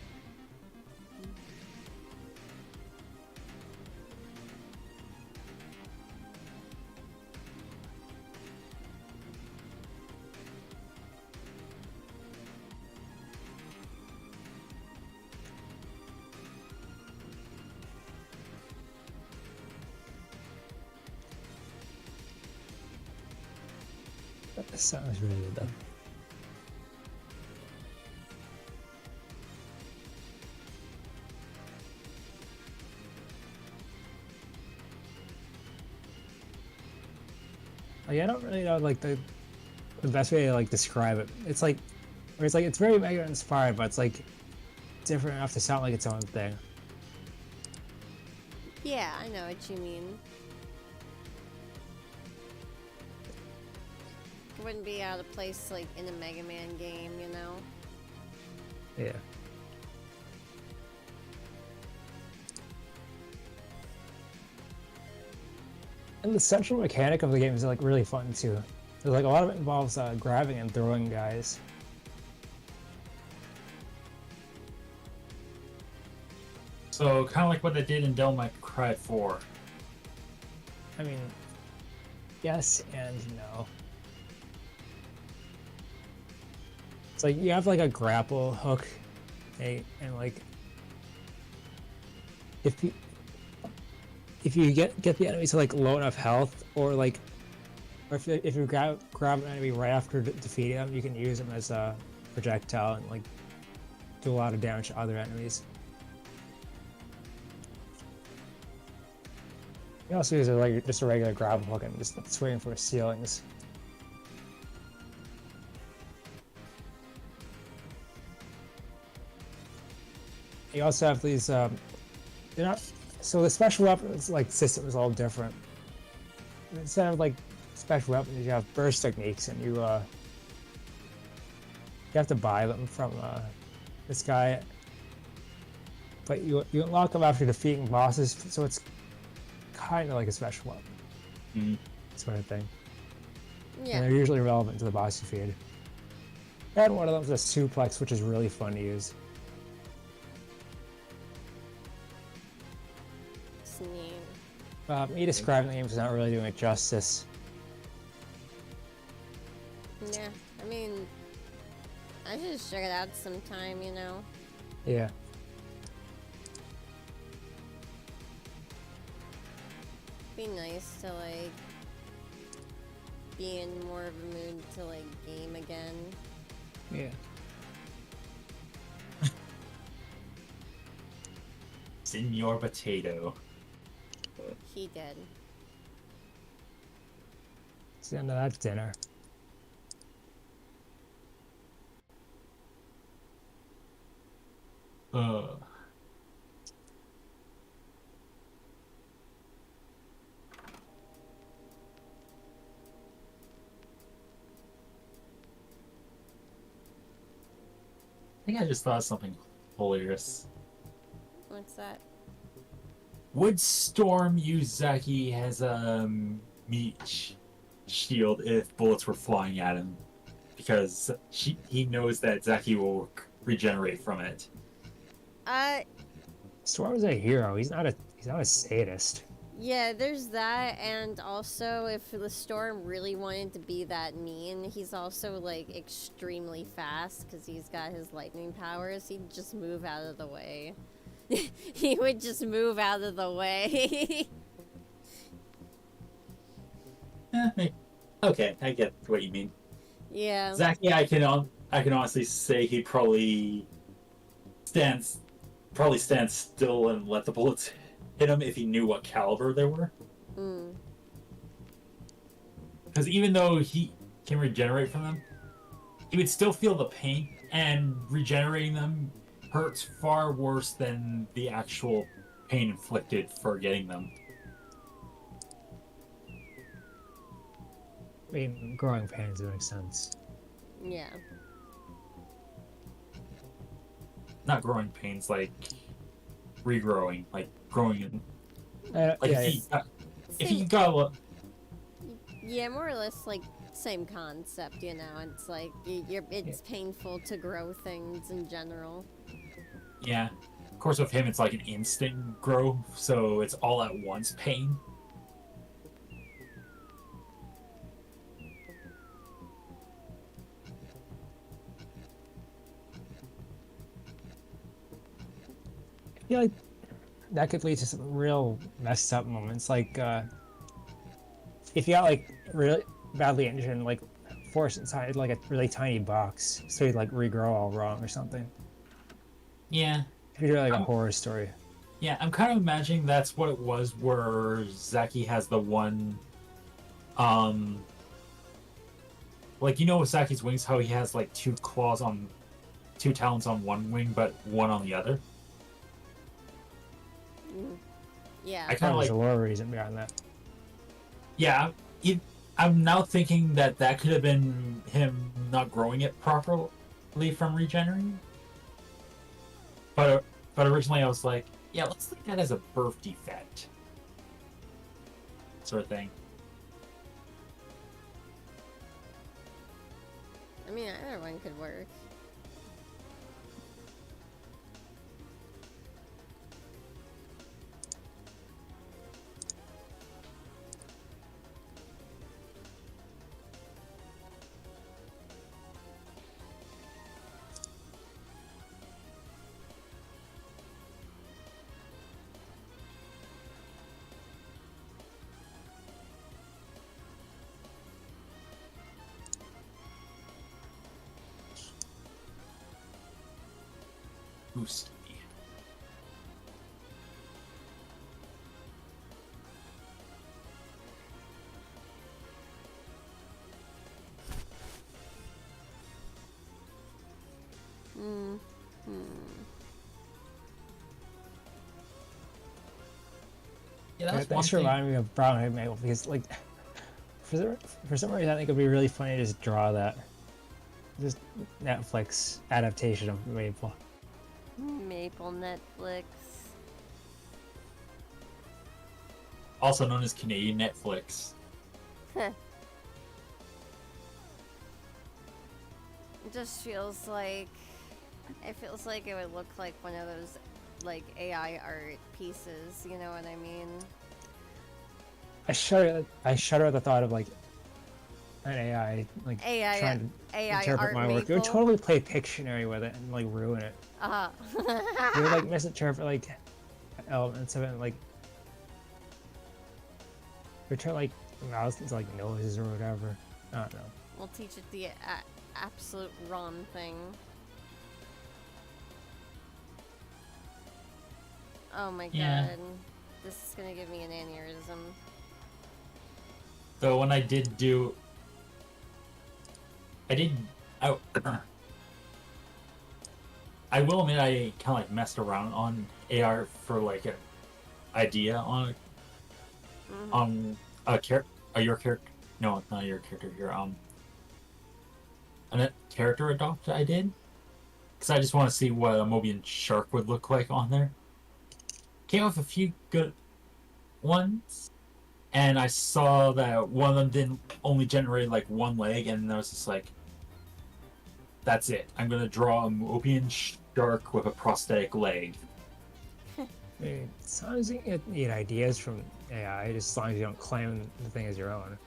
This sounds really good though. Like, I don't really know like the best way to like describe it. It's like, where it's like it's very Mega Man inspired, but it's like different enough to sound like its own thing. Yeah, I know what you mean. It wouldn't be out of place like in a Mega Man game, you know? Yeah. And the central mechanic of the game is like really fun too. There's like a lot of it involves grabbing and throwing guys. So kind of like what they did in Devil May Cry 4. I mean, yes and no. It's like you have like a grapple hook, and like if you get the enemy to like low enough health, or like, or if you grab an enemy right after defeating them, you can use them as a projectile and like do a lot of damage to other enemies. You also use it like just a regular grapple hook and just swing for ceilings. You also have these, they're not, so the special weapons like system is all different. Instead of like special weapons, you have burst techniques, and you have to buy them from this guy. But you unlock them after defeating bosses, so it's kind of like a special weapon. Mm. Sort of thing. Yeah. And they're usually relevant to the boss you feed. And one of them is a suplex, which is really fun to use. It's neat. Me describing the game is not really doing it justice. Yeah, I mean, I should check it out sometime, you know? Yeah. Be nice to, like, be in more of a mood to, like, game again. Yeah. Senor Potato. He did. It's the end of that dinner. I think I just thought of something hilarious. What's that? Would Storm use Zaki as a meat shield if bullets were flying at him? Because he knows that Zaki will regenerate from it. Storm's a hero. He's not a sadist. Yeah, there's that, and also if the Storm really wanted to be that mean, he's also, like, extremely fast, because he's got his lightning powers. He'd just move out of the way. He would just move out of the way. Okay, I get what you mean. Yeah. Zaki, I can honestly say he probably stands still and let the bullets hit him if he knew what caliber they were. Mm. Because even though he can regenerate from them, he would still feel the pain, and regenerating them hurts far worse than the actual pain inflicted for getting them. I mean, growing pains make sense. Yeah. Not growing pains, like regrowing, like growing in. Like Yeah, if he got a Yeah, more or less, like, same concept, you know? It's like, it's painful to grow things in general. yeah. Of course, with him, it's like an instant grow, so it's all at once pain. I feel like that could lead to some real messed up moments. Like, if you got like really badly injured and like forced inside like a really tiny box, so he'd like regrow all wrong or something. Yeah. If you do like a horror story. Yeah, I'm kind of imagining that's what it was where Zaki has the one like, you know, with Zaki's wings, how he has like two talons on one wing but one on the other. Yeah. I kind of There's like, a lore reason behind that. yeah, I'm now thinking that could have been him not growing it properly from regenerating. But originally I was like, yeah, let's think that as a birth defect sort of thing. I mean, either one could work. Boost. Yeah, Yeah, that's one thanks for thing. reminding me of Brown-Eyed Maple because, like, for some reason, I think it'd be really funny to just draw that. Just Netflix adaptation of Maple. Maple Netflix. Also known as Canadian Netflix. It just feels like it would look like one of those like AI art pieces, you know what I mean? I shudder at the thought of like an AI like AI trying to AI interpret art my work. It would Maple. totally play Pictionary with it and like ruin it. It would like misinterpret like elements of it and like return like mouse into like noises or whatever. I don't know. We'll teach it the absolute wrong thing. Oh my Yeah. god. This is gonna give me an aneurysm. So when I I will admit I kind of like messed around on AR for like an idea on your character. No, not your character. A character adopt I did because I just want to see what a Mobian shark would look like on there. Came up with a few good ones, and I saw that one of them didn't only generate like one leg, and I was just like, that's it. I'm gonna draw a Mobian shark with a prosthetic leg. I mean, as long as you get ideas from AI, just as long as you don't claim the thing as your own.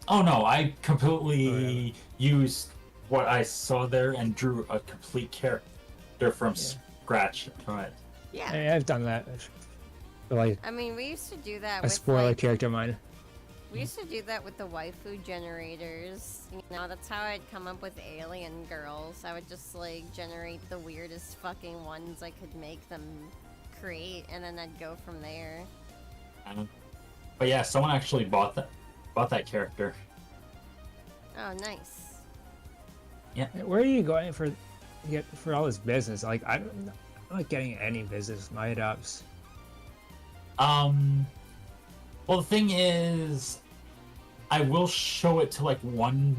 Oh no, I completely Oh, used what I saw there and drew a complete character from scratch from it. Yeah. I mean, I've done that. But, like I mean, we used to do that a with spoiler like, character of mine. we used to do that with the waifu generators. You know, that's how I'd come up with alien girls. I would just like generate the weirdest fucking ones I could make them create, and then I'd go from there. But yeah, someone actually bought that character. Oh, nice. Where are you going for all this business? Like I'm not getting any business with my adopts. Well, the thing is, I will show it to like one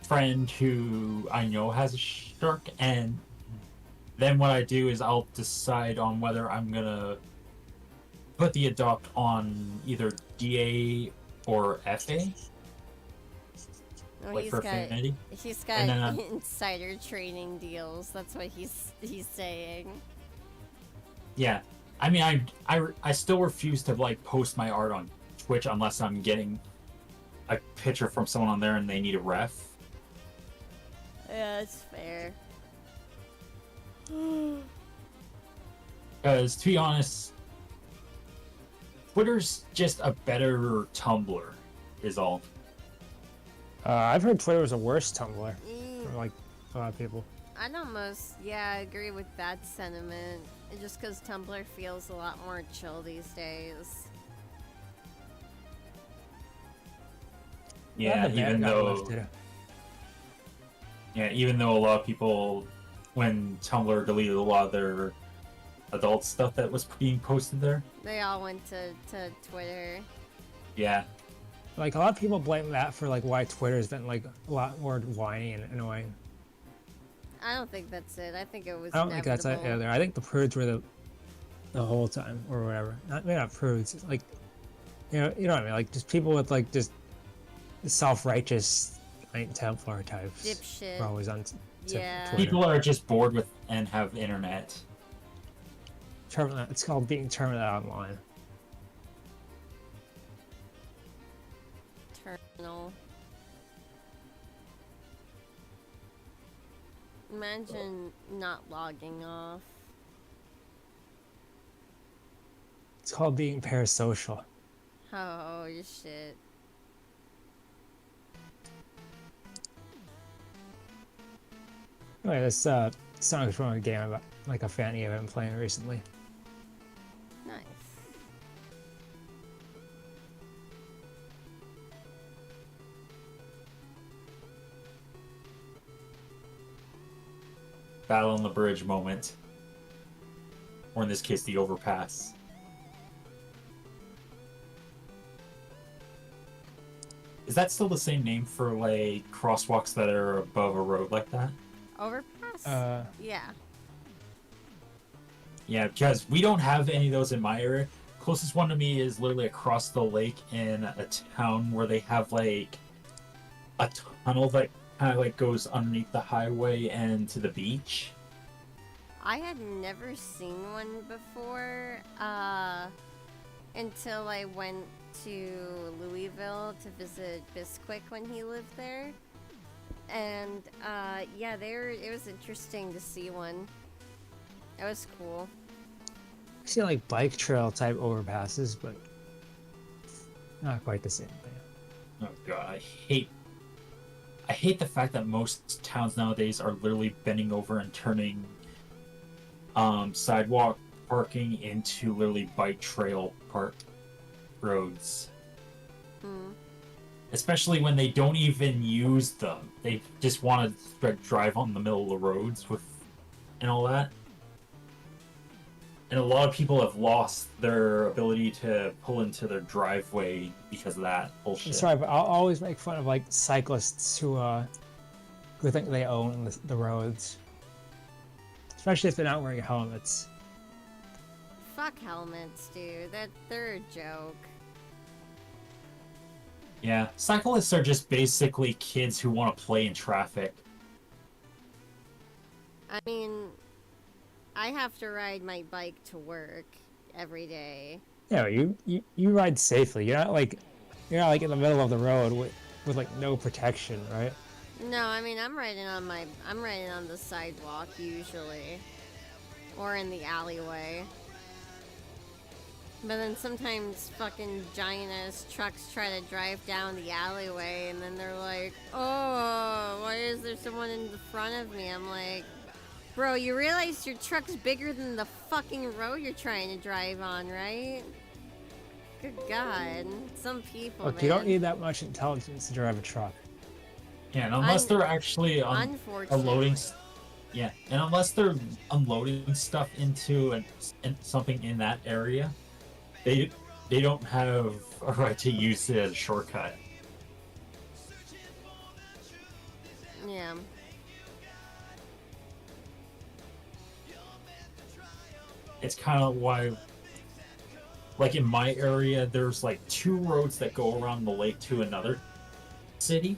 friend who I know has a shark, and then what I do is I'll decide on whether I'm gonna put the adopt on either DA or FA, Oh, like for Affinity. he's got And then, insider trading deals. That's what he's saying. Yeah, I mean, I still refuse to like post my art on Twitch unless I'm getting a picture from someone on there and they need a ref. Yeah, that's fair. Because to be honest, Twitter's just a better Tumblr, is all. I've heard Twitter was a worse Tumblr Mm, for like a lot of people. I'd almost, yeah, agree with that sentiment. Just because Tumblr feels a lot more chill these days. Yeah, The even band got though lifted. even though a lot of people, when Tumblr deleted a lot of their adult stuff that was being posted there. They all went to Twitter. Yeah, Like a lot of people blame that for like why Twitter's been like a lot more whiny and annoying. I don't think that's it. I think it was I don't think that's it inevitable. either. I think the prudes were the whole time or whatever. Maybe not prudes. Like you know what I mean. Like just people with like just self-righteous Knight Templar types. Dipshit. Are always on Yeah. Twitter. people are just bored with and have internet. It's called being terminated online. Terminal. Imagine not logging off. It's called being parasocial. Oh shit. Anyway, this song is from a game about like a Fanny I've been playing recently. Nice. Battle on the bridge moment, or in this case, the overpass. Is that still the same name for like crosswalks that are above a road like that? Overpass? Yeah. Yeah, because we don't have any of those in my area. Closest one to me is literally across the lake in a town where they have like a tunnel that kind of like goes underneath the highway and to the beach. I had never seen one before, until I went to Louisville to visit Bisquick when he lived there. And, yeah, it was interesting to see one. It was cool. I see like bike trail type overpasses, but not quite the same thing. Oh god, I hate the fact that most towns nowadays are literally bending over and turning sidewalk parking into literally bike trail park roads. Hmm. Especially when they don't even use them. They just want to drive on the middle of the roads with and all that. And a lot of people have lost their ability to pull into their driveway because of that bullshit. Sorry, but I'll always make fun of like cyclists who think they own the roads, especially if they're not wearing helmets. Fuck helmets, dude. They're a joke. Yeah, cyclists are just basically kids who want to play in traffic. I mean, I have to ride my bike to work every day. Yeah, you ride safely. You're not like in the middle of the road with like no protection, right? No, I mean I'm riding on the sidewalk usually, or in the alleyway. But then sometimes fucking giant ass trucks try to drive down the alleyway, and then they're like, "Oh, why is there someone in the front of me?" I'm like, "Bro, you realize your truck's bigger than the fucking road you're trying to drive on, right?" Good God, some people. Look, man. you don't need that much intelligence to drive a truck. Yeah, and unless they're actually Unfortunately. unloading, yeah, and unless they're unloading stuff into something in that area, they don't have a right to use it as a shortcut. Yeah. It's kind of why, like in my area, there's like 2 roads that go around the lake to another city.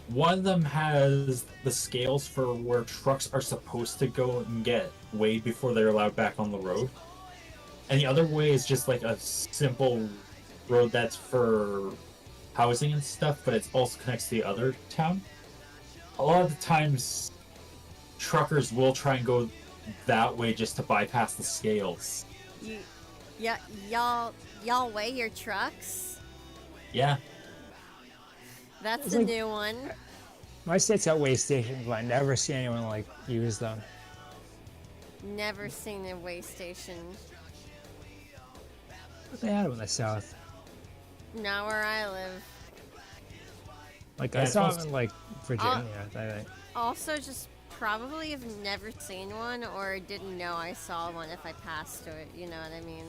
One of them has the scales for where trucks are supposed to go and get weighed before they're allowed back on the road. And the other way is just like a simple road that's for housing and stuff, but it also connects to the other town. A lot of the times, truckers will try and go that way just to bypass the scales. Y'all weigh your trucks? Yeah. That's It's a like- new one. My state's got way stations, but I never see anyone like use them. Never seen a way station. But they had them in the south. Not where I live. Like Yeah, I it's saw also- them in like Virginia. I think. Also, just probably have never seen one or didn't know I saw one if I passed it. You know what I mean?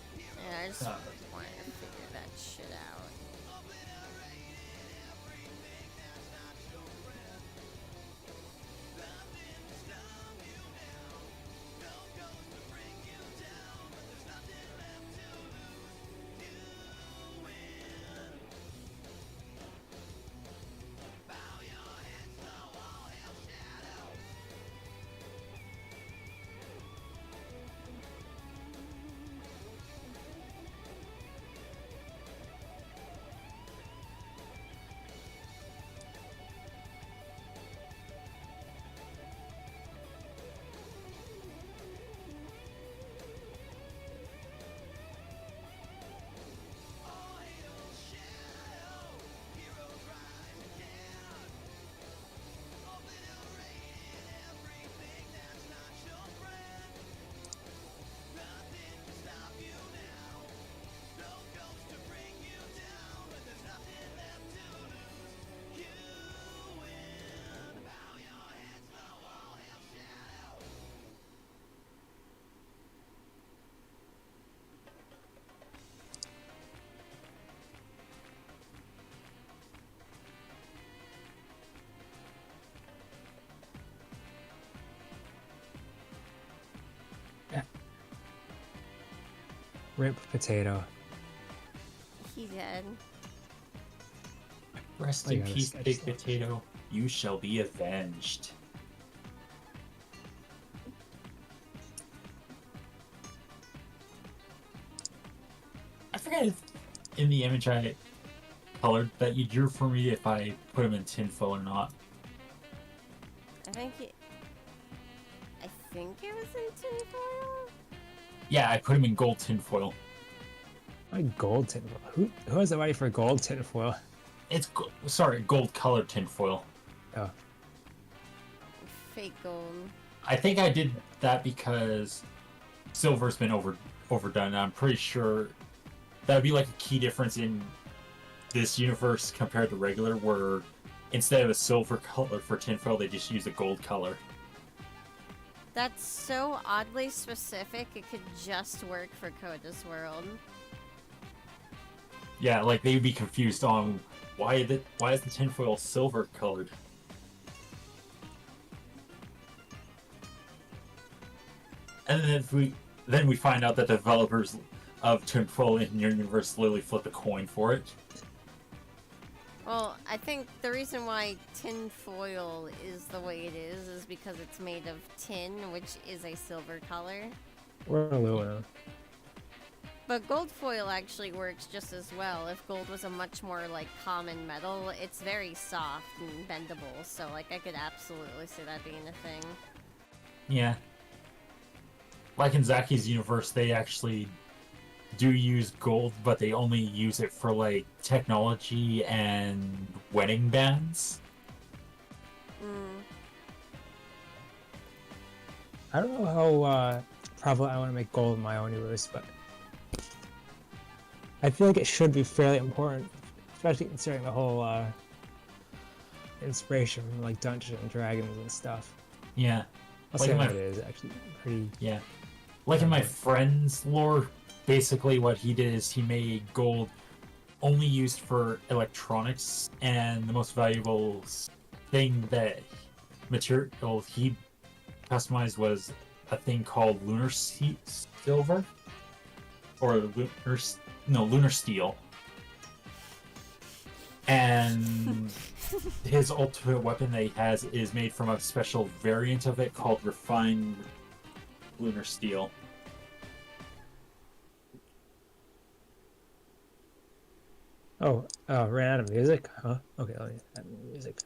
Yeah, I just Uh, wanted to figure that shit out. Rip potato. He did. Rest I in gotta peace, sketch Big that. Potato. You shall be avenged. I forget if in the image I colored that you drew for me if I put him in tinfoil or not. I think it was in tinfoil. Yeah, I put him in gold tinfoil. Like gold tinfoil. Who has the money for gold tinfoil? It's gold colored tinfoil. Oh, Fake gold. I think I did that because silver's been overdone. I'm pretty sure that would be like a key difference in this universe compared to regular, where instead of a silver color for tinfoil, they just use a gold color. That's so oddly specific. It could just work for Coda's World. Yeah, like they'd be confused on why is the tinfoil silver colored. And then we find out that the developers of tinfoil in your universe literally flipped a coin for it. Well, I think the reason why tin foil is the way it is because it's made of tin, which is a silver color. or aluminum. But gold foil actually works just as well. If gold was a much more like common metal, it's very soft and bendable. So like I could absolutely see that being a thing. Yeah. Like in Zaki's universe, they actually do use gold, but they only use it for like technology and wedding bands. Mm. I don't know how prevalent I want to make gold in my own universe, but I feel like it should be fairly important, especially considering the whole inspiration from like Dungeons and Dragons and stuff. Yeah. I'll Like say my- what it is actually pretty. Yeah. Like in my friend's lore, basically what he did is he made gold only used for electronics, and the most valuable thing that material he customized was a thing called silver, or lunar steel. And his ultimate weapon that he has is made from a special variant of it called refined lunar steel. Oh, ran out of music? Huh? Okay, let me add music.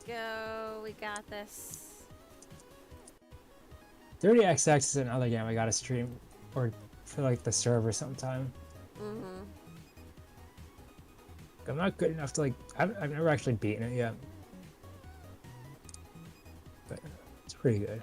go. We got this. 30XX is another game I gotta stream or for like the server sometime. Mm-hmm. I'm not good enough to like. I've never actually beaten it yet, but it's pretty good.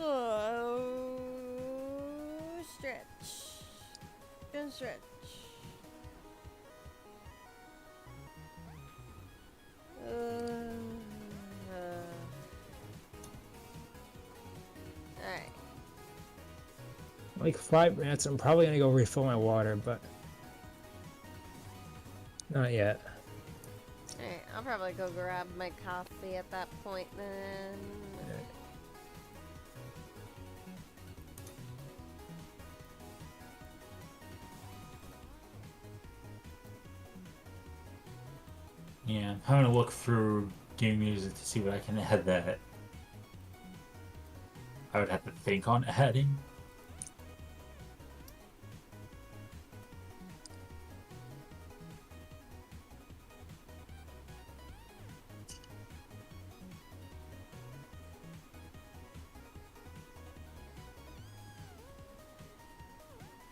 Oh, stretch. Gonna stretch. Alright. Like 5 minutes. I'm probably gonna go refill my water, but not yet. Alright, I'll probably go grab my coffee at that point then. Yeah, I'm having to look through game music to see what I can add that I would have to think on adding.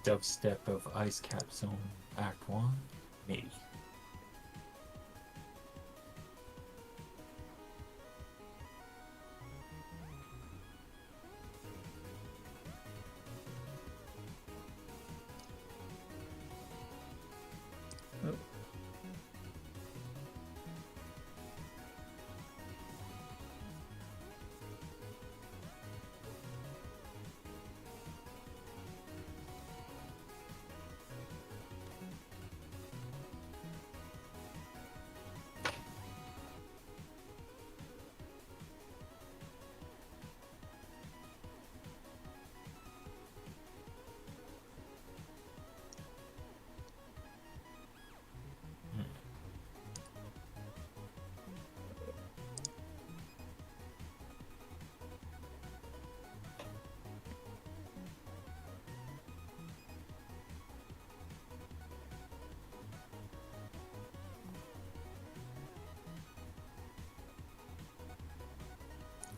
Dubstep of Ice Cap Zone Act 1? Maybe.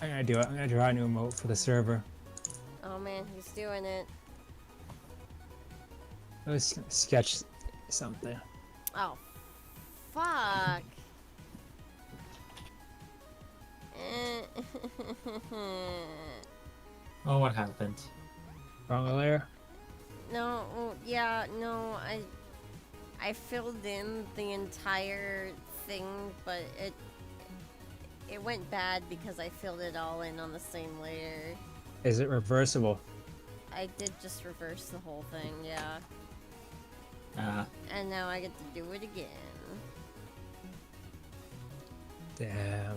I'm gonna do it. I'm gonna draw a new emote for the server. Oh man, he's doing it. Let's sketch something. Oh, fuck. Eh. Oh, what happened? Wrong layer. No, yeah, no, I filled in the entire thing, but it went bad because I filled it all in on the same layer. Is it reversible? I did just reverse the whole thing, yeah. Uh, And now I get to do it again. Damn.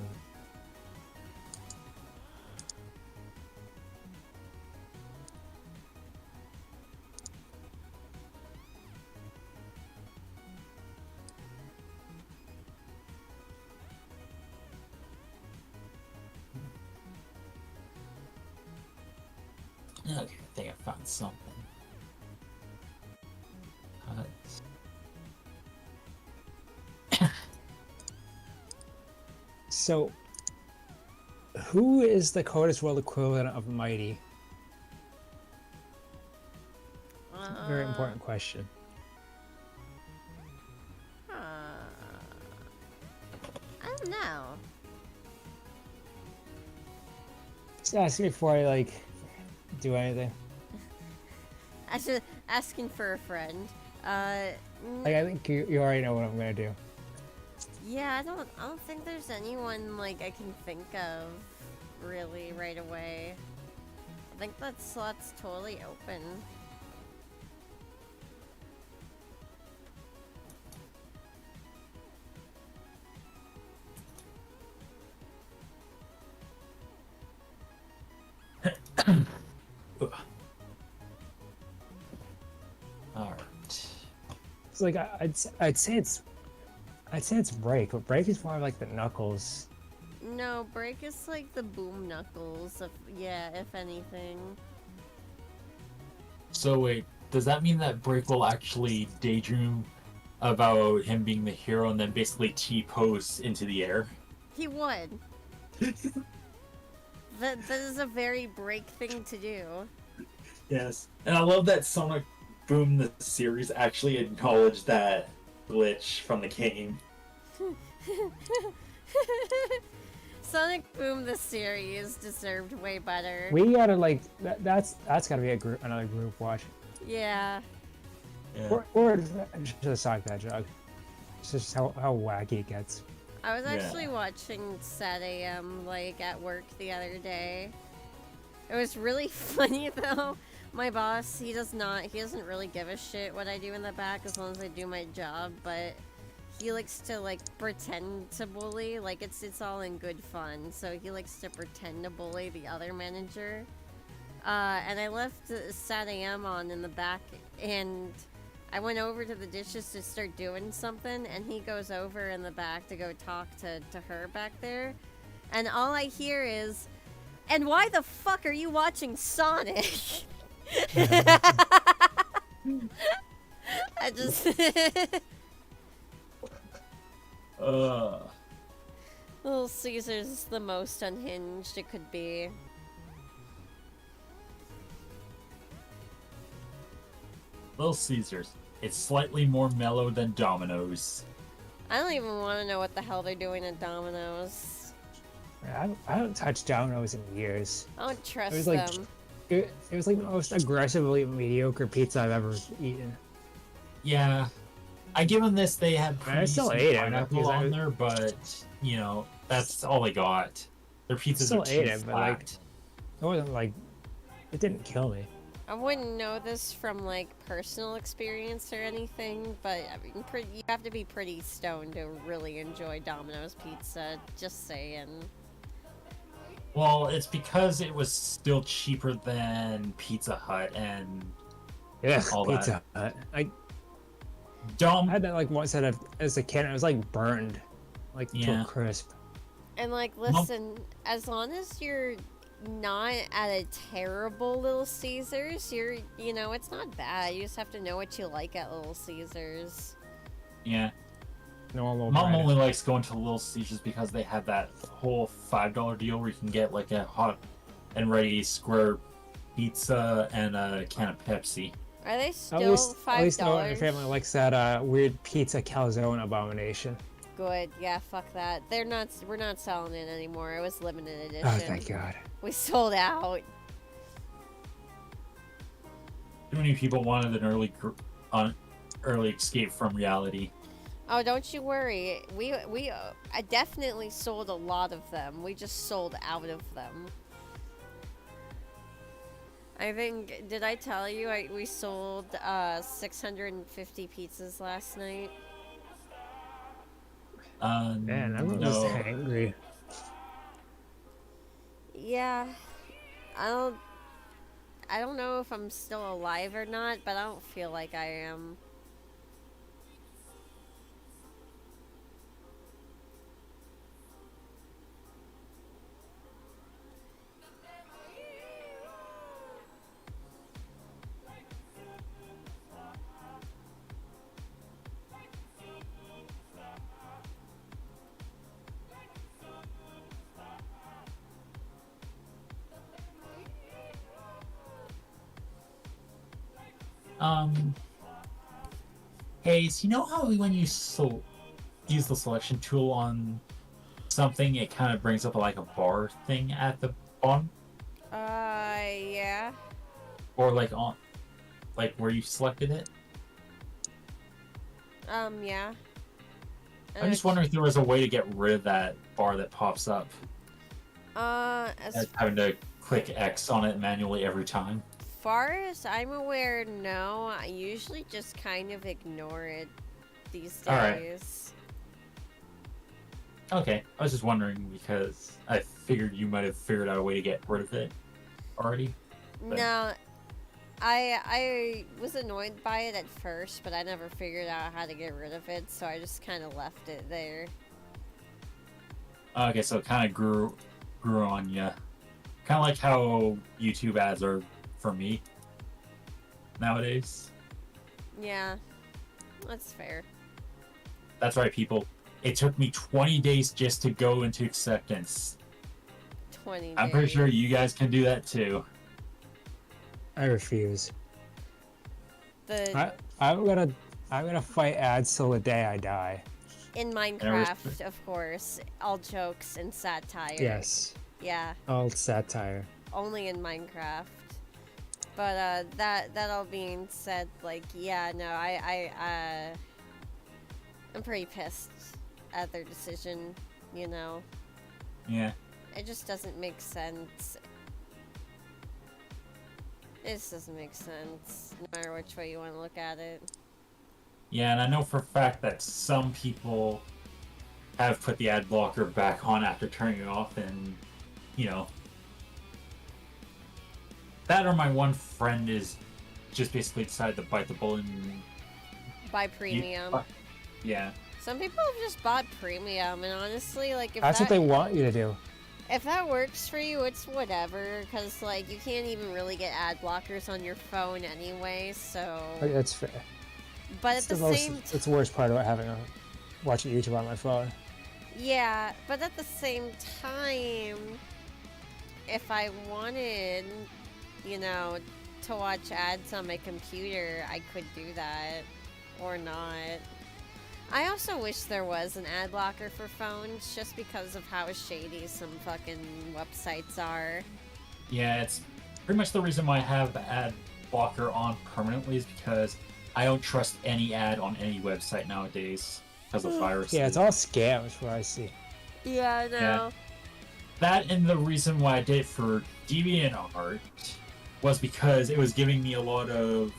okay, I think I found something. So, who is the Coders World equivalent of Mighty? Very important question. I don't know. Just ask me before I like do anything. Asking for a friend. Like I think you already know what I'm gonna do. Yeah, I don't think there's anyone like I can think of really right away. I think that slot's totally open. Alright. It's like I'd say it's I'd say it's Break, but Break is more like the Knuckles. No, Break is like the Boom Knuckles. If anything. So wait, does that mean that Break will actually daydream about him being the hero and then basically T-pose into the air? He would. That is a very Break thing to do. Yes. And I love that Sonic Boom the series actually acknowledged that glitch from the game. Sonic Boom the series deserved way better. We gotta like that's gotta be another group watch. Yeah. Yeah. Or just a Sonic the Hedgehog. It's just how wacky it gets. I was Yeah. actually watching Sad AM like at work the other day. It was really funny though. My boss, he doesn't really give a shit what I do in the back as long as I do my job, but he likes to like pretend to bully, like it's all in good fun. So he likes to pretend to bully the other manager. And I left Sad AM on in the back, and I went over to the dishes to start doing something, and he goes over in the back to go talk to her back there. And all I hear is, "And why the fuck are you watching Sonic?" I just... Little Caesar's is the most unhinged it could be. Little Caesars. It's slightly more mellow than Domino's. I don't even want to know what the hell they're doing at Domino's. I haven't touched Domino's in years. I don't trust It was like them. it was like the most aggressively mediocre pizza I've ever eaten. Yeah. I give them this, they had I still some ate it, pineapple because on there, but, you know, that's all they got. Their pizzas Still are too ate it, but, like, flat. It wasn't like it didn't kill me. I wouldn't know this from like personal experience or anything, but I mean, you have to be pretty stoned to really enjoy Domino's pizza. Just saying. Well, it's because it was still cheaper than Pizza Hut and Yeah, all that. Pizza Hut. I Dom. had that like once as a kid. It was like burned, like to Yeah. a crisp. And like, listen, as long as you're not at a terrible Little Caesars, you know, it's not bad. You just have to know what you like at Little Caesars. Yeah. Normal. Mom bread. only likes going to Little Caesars because they have that whole $5 deal where you can get like a hot and ready square pizza and a can of Pepsi. Are they At still least $5? no one in your family likes that weird pizza calzone abomination. Good. Yeah, fuck that. We're not selling it anymore. It was limited edition. Oh, thank God. We sold out. Too many people wanted an early escape from reality. Oh, don't you worry. I definitely sold a lot of them. We just sold out of them. I think, did I tell you we sold 650 pizzas last night? Man, I'm no. just angry. Yeah. I don't know if I'm still alive or not, but I don't feel like I am. Hayes, you know how when you use the selection tool on something, it kind of brings up like a bar thing at the bottom, Yeah. or like on, like where you selected it. Yeah. I'm just wondering if there was a way to get rid of that bar that pops up, As having to click X on it manually every time. far as I'm aware, no. I usually just kind of ignore it these Alright. days. Okay, I was just wondering because I figured you might have figured out a way to get rid of it already. But- No, I was annoyed by it at first, but I never figured out how to get rid of it, so I just kind of left it there. Okay, so it kind of grew on you. Kind of like how YouTube ads are for me nowadays. Yeah, that's fair. That's right, people. It took me 20 days just to go into acceptance. 20 I'm pretty days. sure you guys can do that too. I refuse. The I'm gonna fight ads till the day I die. in Minecraft, of course, all jokes and satire. Yes. Yeah, All satire. only in Minecraft. But that all being said, like, yeah, no, I'm pretty pissed at their decision. You know, Yeah. it just doesn't make sense. It just doesn't make sense, no matter which way you want to look at it. Yeah, and I know for a fact that some people have put the ad blocker back on after turning it off, and you know, that or my one friend is just basically decided to bite the bullet and Buy premium. yeah. Some people have just bought premium, and honestly, like, if That's that, what they want you to do. if that works for you, it's whatever. Because like, you can't even really get ad blockers on your phone anyway. So, Like, that's fair. but It's at the same, it's the worst part about having watching YouTube on my phone. yeah. But at the same time, if I wanted, you know, to watch ads on my computer, I could do that, or not. I also wish there was an ad blocker for phones, just because of how shady some fucking websites are. Yeah, it's pretty much the reason why I have the ad blocker on permanently is because I don't trust any ad on any website nowadays because of viruses. Yeah, it's all scams. What I see. Yeah, I know. Yeah. That, and the reason why I did it for DeviantArt was because it was giving me a lot of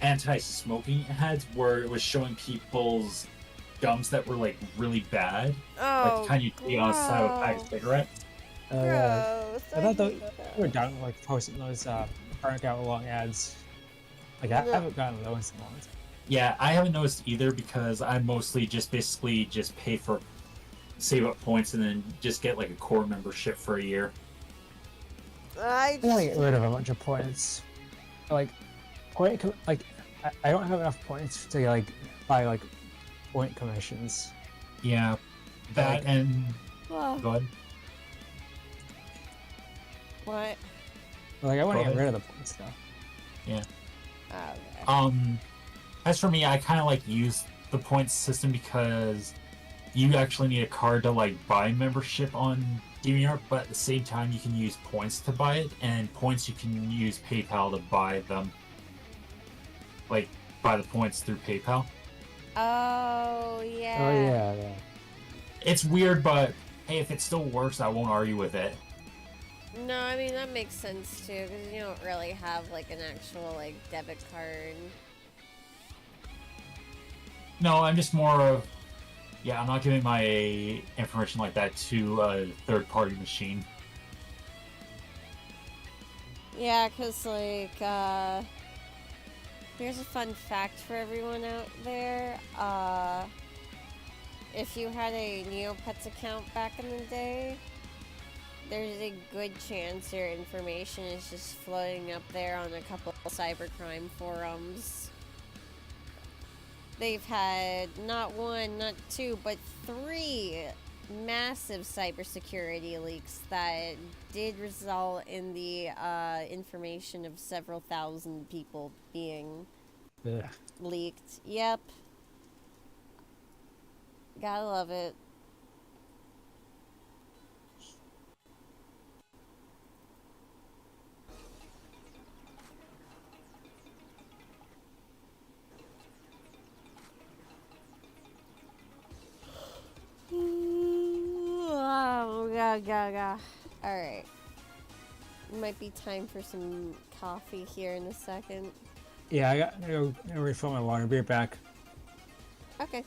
anti-smoking ads where it was showing people's gums that were like really bad, like Oh, the kind you see on the side of a pack of gross. cigarettes. Gross. I thought hate we were done like posting those burnt out long ads. Like I Yeah. haven't gotten those in a long time. Yeah, I haven't noticed either because I mostly just basically just pay for save up points and then just get like a core membership for a year. I I gotta just, get rid of a bunch of points. Like I don't have enough points to like buy like point commissions. Yeah, that Like- and oh, go ahead. what? Like I want Go to get ahead. rid of the points though. Yeah. Okay. As for me, I kind of like use the points system because you actually need a card to like buy membership on DeviantArt, but at the same time you can use points to buy it, and points you can use PayPal to buy them. Like buy the points through PayPal. Oh yeah. Oh yeah. It's weird, but hey, if it still works, I won't argue with it. No, I mean that makes sense too, because you don't really have like an actual like debit card. No, I'm just more of, yeah, I'm not giving my information like that to a third-party machine. Yeah, because, like, here's a fun fact for everyone out there. If you had a Neopets account back in the day, there's a good chance your information is just floating up there on a couple of cybercrime forums. They've had not one, not two, but 3 massive cybersecurity leaks that did result in the information of several thousand people being Ugh. leaked. Yep. Gotta love it. Oh, God. Alright. Might be time for some coffee here in a second. Yeah, I gotta go refill my water. Be right back. Okay.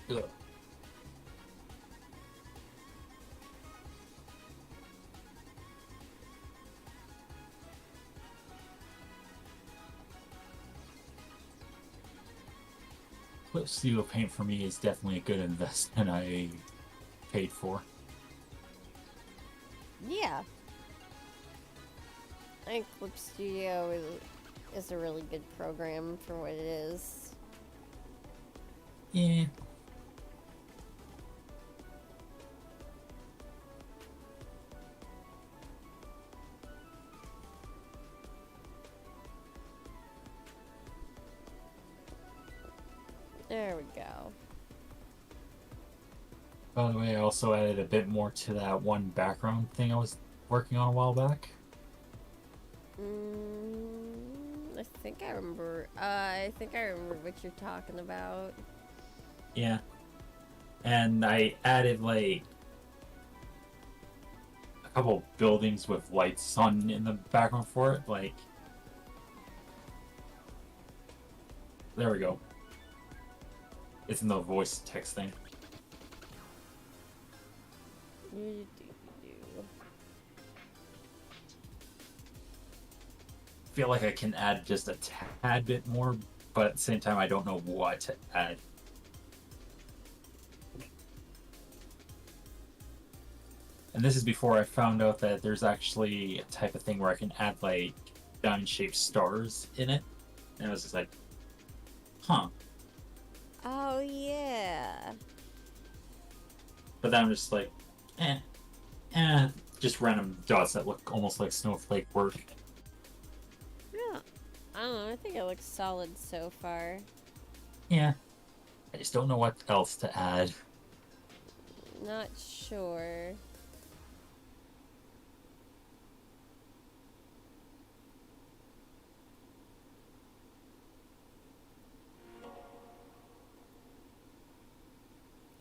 Ugh. Clip Studio Paint for me is definitely a good investment I paid for. Yeah. I think Clip Studio is a really good program for what it is. Yeah. There we go. By the way, I also added a bit more to that one background thing I was working on a while back. I think I remember. I think I remember what you're talking about. Yeah. And I added like a couple buildings with lights on in the background for it. Like, there we go. It's in the voice text thing. Feel like I can add just a tad bit more, but at the same time, I don't know what to add. And this is before I found out that there's actually a type of thing where I can add like diamond-shaped stars in it, and I was just like, huh. Oh yeah. But then I'm just like, just random dots that look almost like snowflake work. Yeah. I don't know. I think it looks solid so far. Yeah. I just don't know what else to add. Not sure.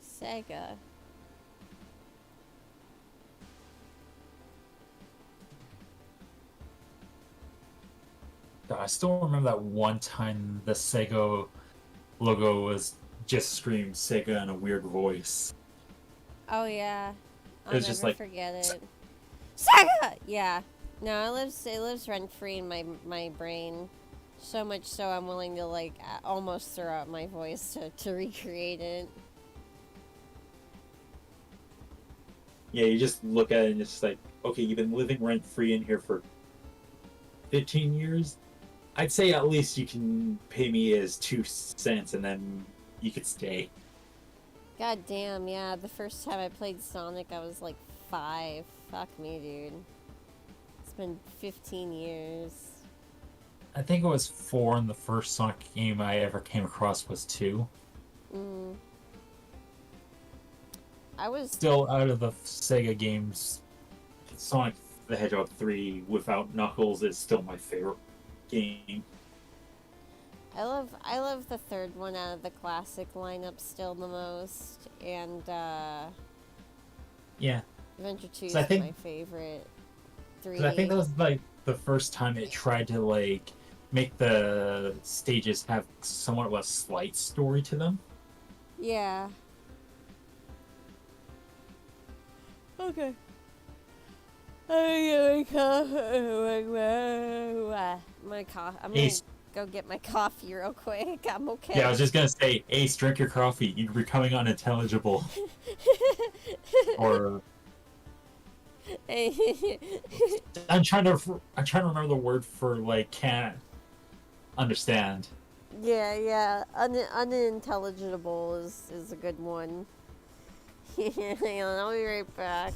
Sega. I still remember that one time the Sega logo was just screamed Sega in a weird voice. Oh yeah. I'll was never just like- forget it. Sega. Yeah. No, it lives rent free in my brain. So much so I'm willing to like almost throw out my voice to recreate it. Yeah, you just look at it and it's just like, okay, you've been living rent free in here for 15 years. I'd say at least you can pay me as 2 cents and then you could stay. God damn, yeah. The first time I played Sonic, I was like 5. Fuck me, dude. It's been 15 years. I think it was 4 and the first Sonic game I ever came across was 2. I was Still out of the Sega games, Sonic the Hedgehog 3 without Knuckles is still my favorite game. I love the third one out of the classic lineup still the most, and Yeah. Adventure 2 is So I think- my favorite. 3. 'Cause I think that was like the first time it tried to like make the stages have somewhat of a slight story to them. Yeah. Okay. I'm gonna Ace. go get my coffee real quick. I'm okay. Yeah, I was just gonna say, Ace, drink your coffee. You're becoming unintelligible. Or I'm trying to remember the word for like can't understand. yeah. Unintelligible is a good one. Hang on, I'll be right back.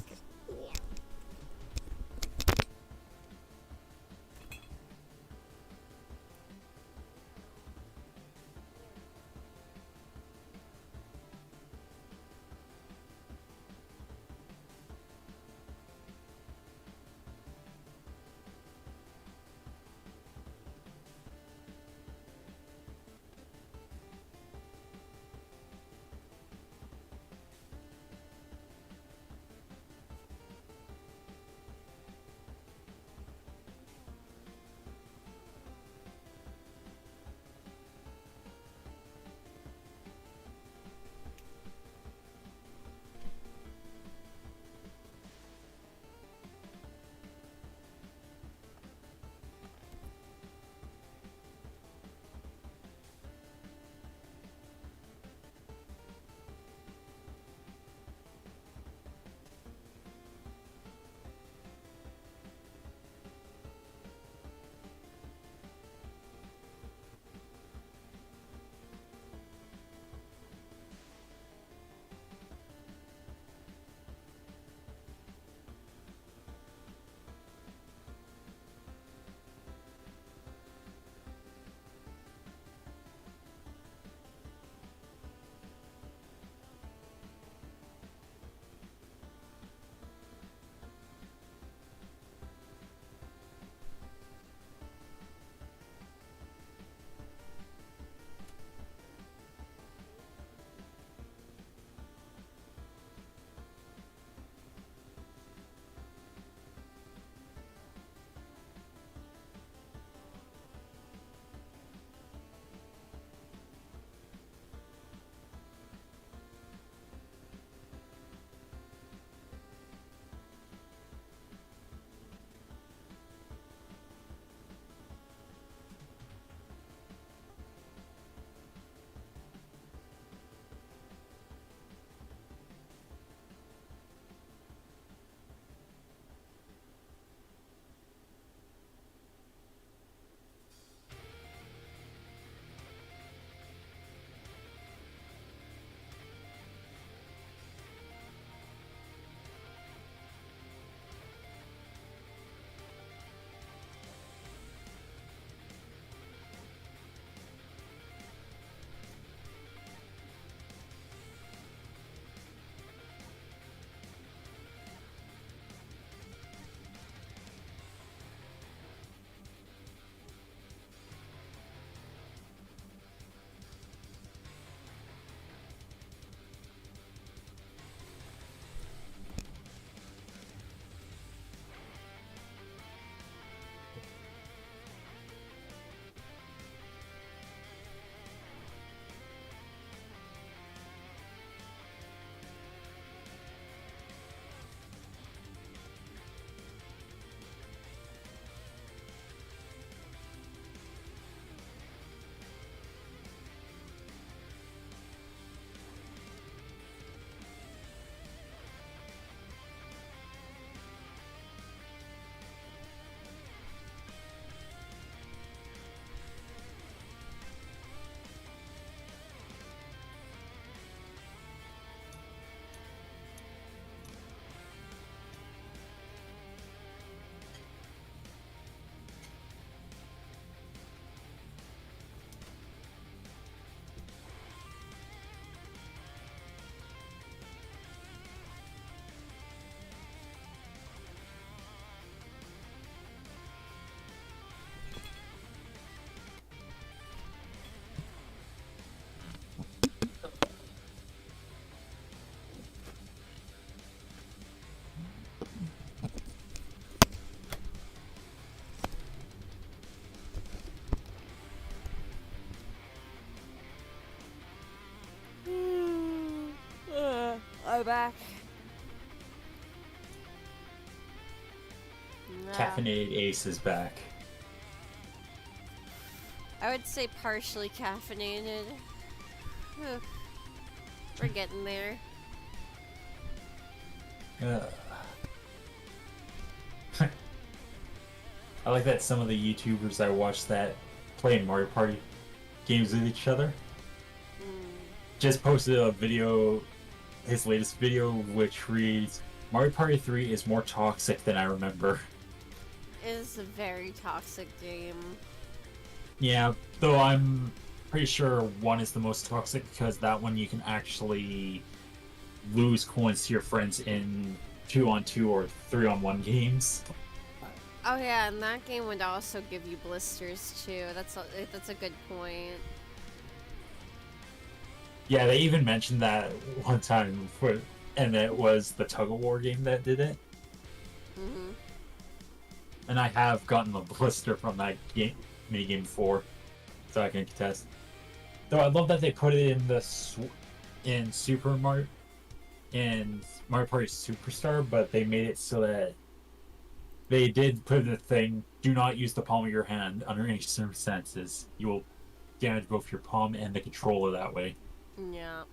go back. Nah, Caffeinated Ace is back. I would say partially caffeinated. Whew. We're getting there. Ugh. I like that some of the YouTubers I watch that play Mario Party games with each other just posted a video, his latest video, which reads, Mario Party 3 is more toxic than I remember. It is a very toxic game. Yeah, though I'm pretty sure 1 is the most toxic because that one you can actually lose coins to your friends in 2-on-2 or 3-on-1 games. Oh yeah, and that game would also give you blisters too. That's a good point. Yeah, they even mentioned that one time, and it was the Tug of War game that did it. Mhm. And I have gotten a blister from that game minigame before, so I can contest. Though I love that they put it in in Super Mario, in Mario Party Superstar, but they made it so that they did put in the thing: do not use the palm of your hand under any circumstances. You will damage both your palm and the controller that way. Yeah.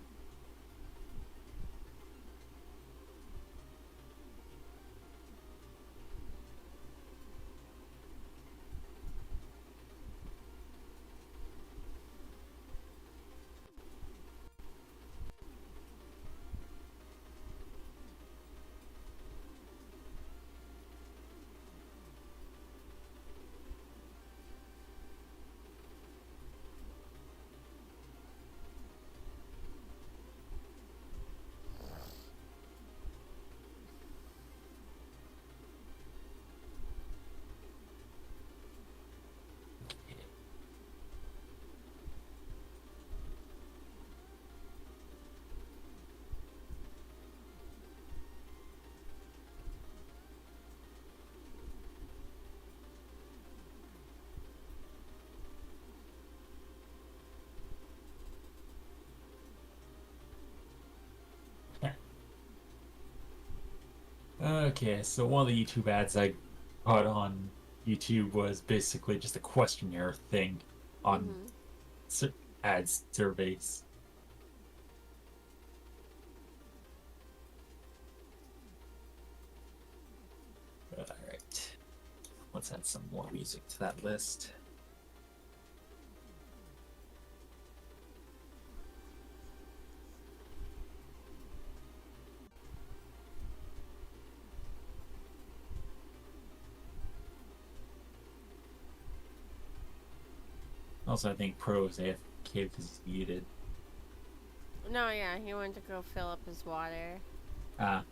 Okay, so one of the YouTube ads I caught on YouTube was basically just a questionnaire thing on ads surveys. Alright. Let's add some more music to that list. Also, I think Pro's AFK because he's muted. No, yeah, he went to go fill up his water. Ah.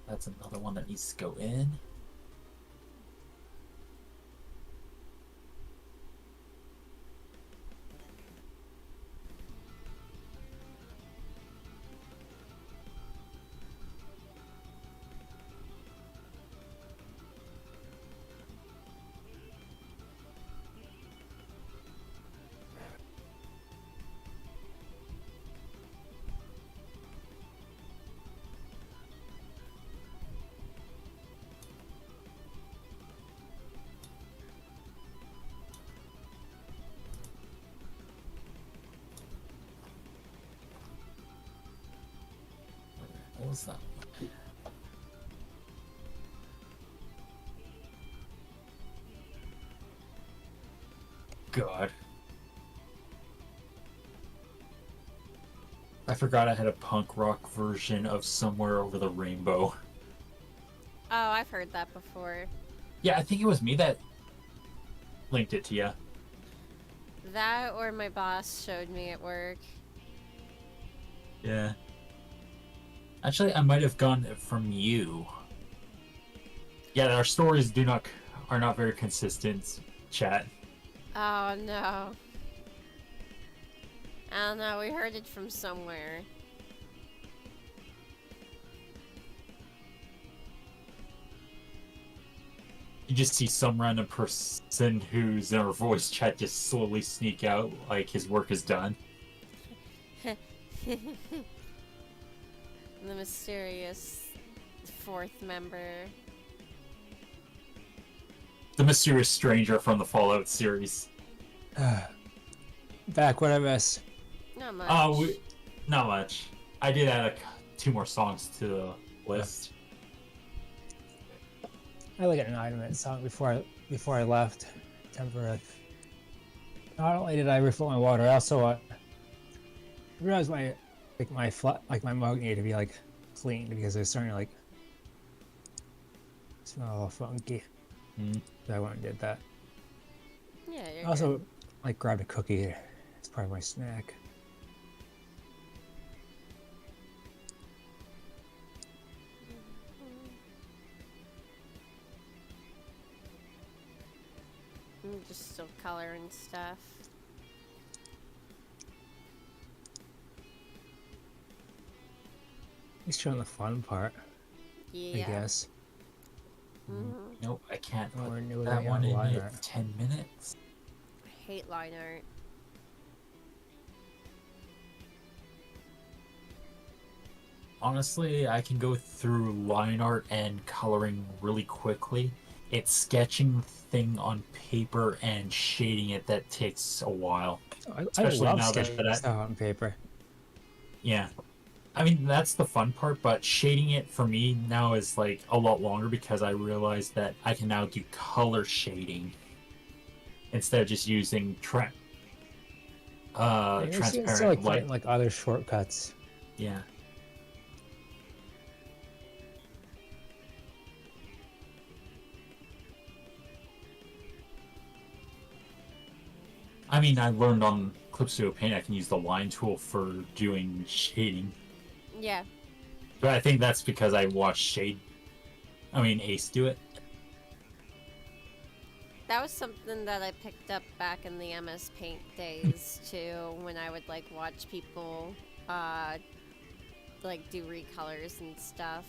That's another one that needs to go in. What was that? God. I forgot I had a punk rock version of Somewhere Over the Rainbow. Oh, I've heard that before. Yeah, I think it was me that linked it to you. That or my boss showed me at work. Yeah. Actually, I might have gotten it from you. Yeah, our stories are not very consistent, chat. Oh no. I don't know, we heard it from somewhere. You just see some random person who's in our voice chat just slowly sneak out like his work is done. The mysterious fourth member. The mysterious stranger from the Fallout series. Back, what I miss? Not much. Not much. I did add 2 more songs to the list. I like an 9-minute song before I left. Temporary. Not only did I refill my water, I also realized my mug needed to be like cleaned because it was starting to like smell a little funky. So I went and did that. Yeah, I you're also good. like grabbed a cookie as part of my snack. I'm just still coloring stuff. He's showing the fun part, Yeah. I guess. Mhm. Nope, I can't Oh, put we're new that again, one in line at art. 10 minutes. I hate line art. Honestly, I can go through line art and coloring really quickly. It's sketching the thing on paper and shading it that takes a while. I Especially love now sketching that stuff on paper. yeah. I mean, that's the fun part, but shading it for me now is like a lot longer because I realized that I can now do color shading instead of just using You're still transparent like light. finding like other shortcuts. Yeah. I mean, I learned on Clip Studio Paint I can use the line tool for doing shading. Yeah. But I think that's because I watched Ace do it. That was something that I picked up back in the MS Paint days too, when I would like watch people like do recolors and stuff.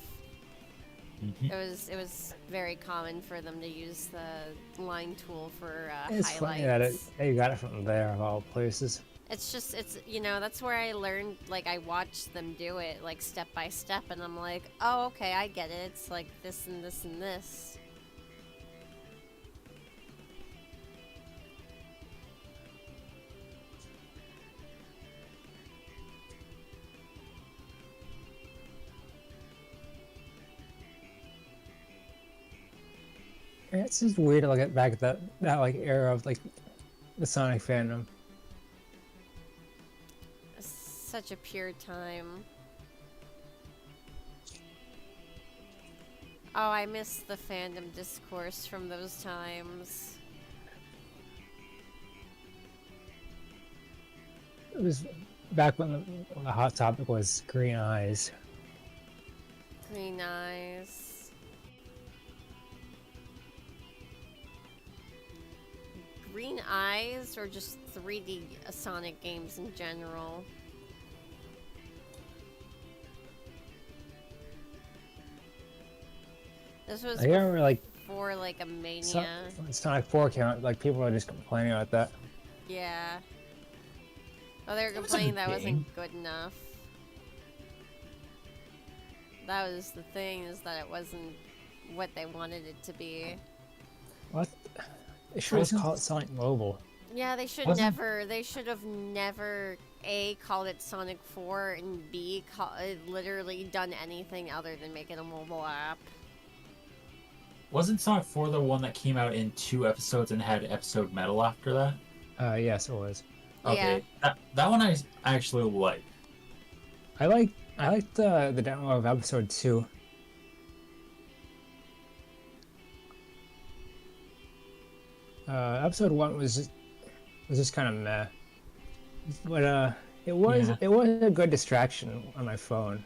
Mhm. It was very common for them to use the line tool for It's funny that highlights. you got it from there of all places. It's that's where I learned, like I watched them do it like step by step, and I'm like, oh okay, I get it. It's like this and this and this. Yeah, it's just weird to look at back at that like era of like the Sonic fandom. It's such a pure time. Oh, I miss the fandom discourse from those times. It was back when the hot topic was green eyes. Green eyes. Green eyes, or just 3D Sonic games in general? This was I remember like before like a mania. Sonic 4 came out, like people were just complaining about that. Yeah. Oh, they were That was a complaining good that game. wasn't good enough. That was the thing, is that it wasn't what they wanted it to be. What? They should just Wasn't- call it Sonic Mobile. Yeah, they should Wasn't- never. They should have never A, called it Sonic 4, and B, literally done anything other than make it a mobile app. Wasn't Sonic 4 the one that came out in 2 episodes and had episode metal after that? Yes, it was. Okay. That one I actually like. I liked the demo of episode 2. Episode 1 was just kind of meh, but it was a good distraction on my phone.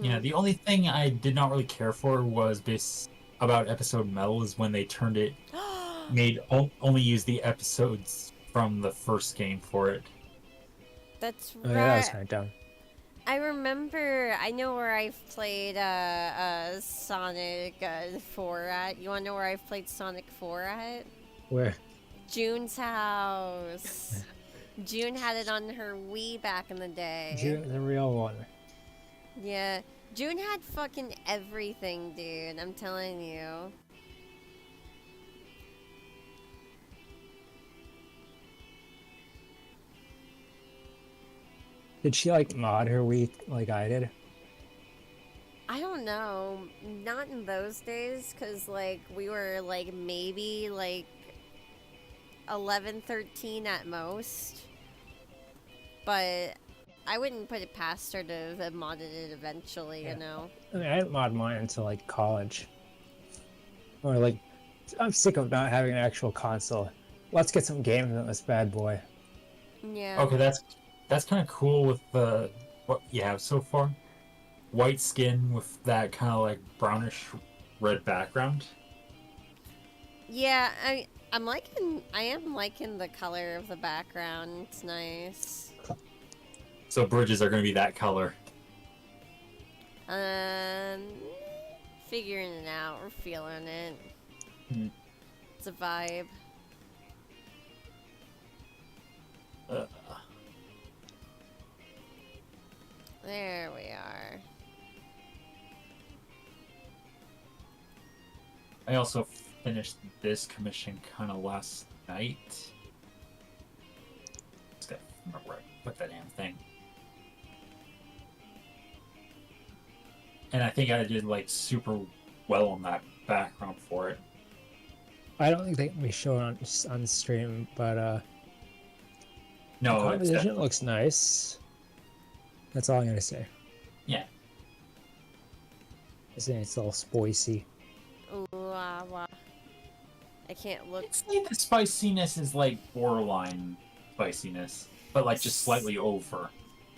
Yeah, the only thing I did not really care for was about episode metal is when they turned it, only use the episodes from the first game for it. That's Oh, yeah, that was right. kind of dumb. I remember. I know where I've played Sonic 4 at. You wanna know where I've played Sonic 4 at? Where? June's house. June had it on her Wii back in the day. June, the real one. Yeah. June had fucking everything, dude. I'm telling you. Did she like mod her week like I did? I don't know. Not in those days, because, like, we were, like, maybe, like, 11, 13 at most. But I wouldn't put it past her to have modded it eventually, Yeah. you know? I mean, I didn't mod mine until like college. Or like, I'm sick of not having an actual console. Let's get some games on this bad boy. Yeah. Okay, that's kind of cool with the what you have so far. White skin with that kind of like brownish red background. Yeah, I am liking the color of the background. It's nice. So bridges are going to be that color. Figuring it out. We're feeling it. Hmm. It's a vibe. Uh, There we are. I also finished this commission kind of last night. Just gotta remember where I put that damn thing. And I think I did like super well on that background for it. I don't think they can be shown on stream, but the No, it's composition definitely, looks nice. That's all I'm gonna say. yeah. It's a little spicy. Ooh, wah. I can't look. It's like the spiciness is like borderline spiciness, but like just slightly over.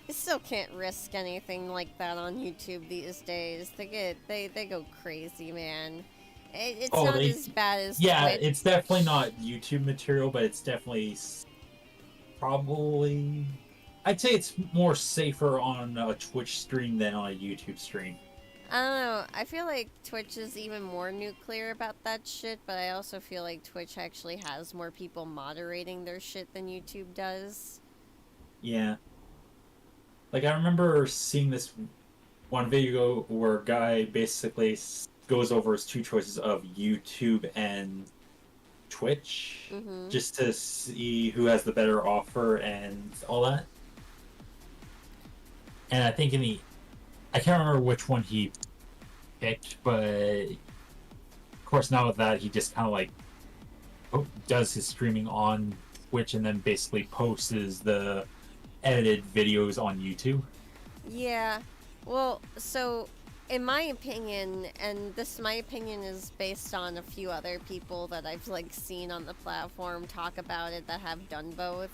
I still can't risk anything like that on YouTube these days. They go crazy, man. It's Oh, not they- as bad as Yeah, Twitch. it's definitely not YouTube material, but it's definitely probably. I'd say it's more safer on a Twitch stream than on a YouTube stream. I don't know. I feel like Twitch is even more nuclear about that shit, but I also feel like Twitch actually has more people moderating their shit than YouTube does. Yeah. Like, I remember seeing this one video where a guy basically goes over his two choices of YouTube and Twitch Mm-hmm. just to see who has the better offer and all that. And I think I can't remember which one he picked, but of course now with that he just kind of like does his streaming on Twitch and then basically posts the edited videos on YouTube. Yeah. Well, so in my opinion, and my opinion is based on a few other people that I've like seen on the platform talk about it that have done both.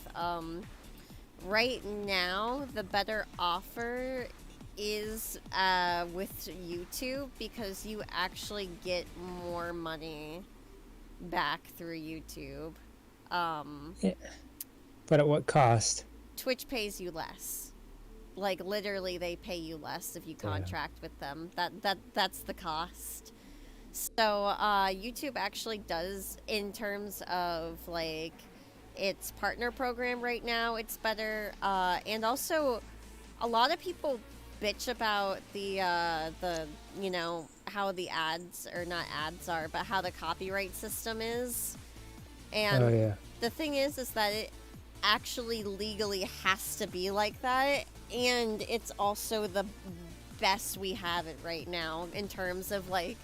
Right now, the better offer is with YouTube because you actually get more money back through YouTube. But at what cost? Twitch pays you less. Like literally, they pay you less if you contract with them. That's the cost. So YouTube actually does, in terms of like its partner program right now, it's better. And also, a lot of people bitch about the you know how the ads or not ads are, but how the copyright system is. And Oh yeah. the thing is that it actually legally has to be like that, and it's also the best we have it right now in terms of like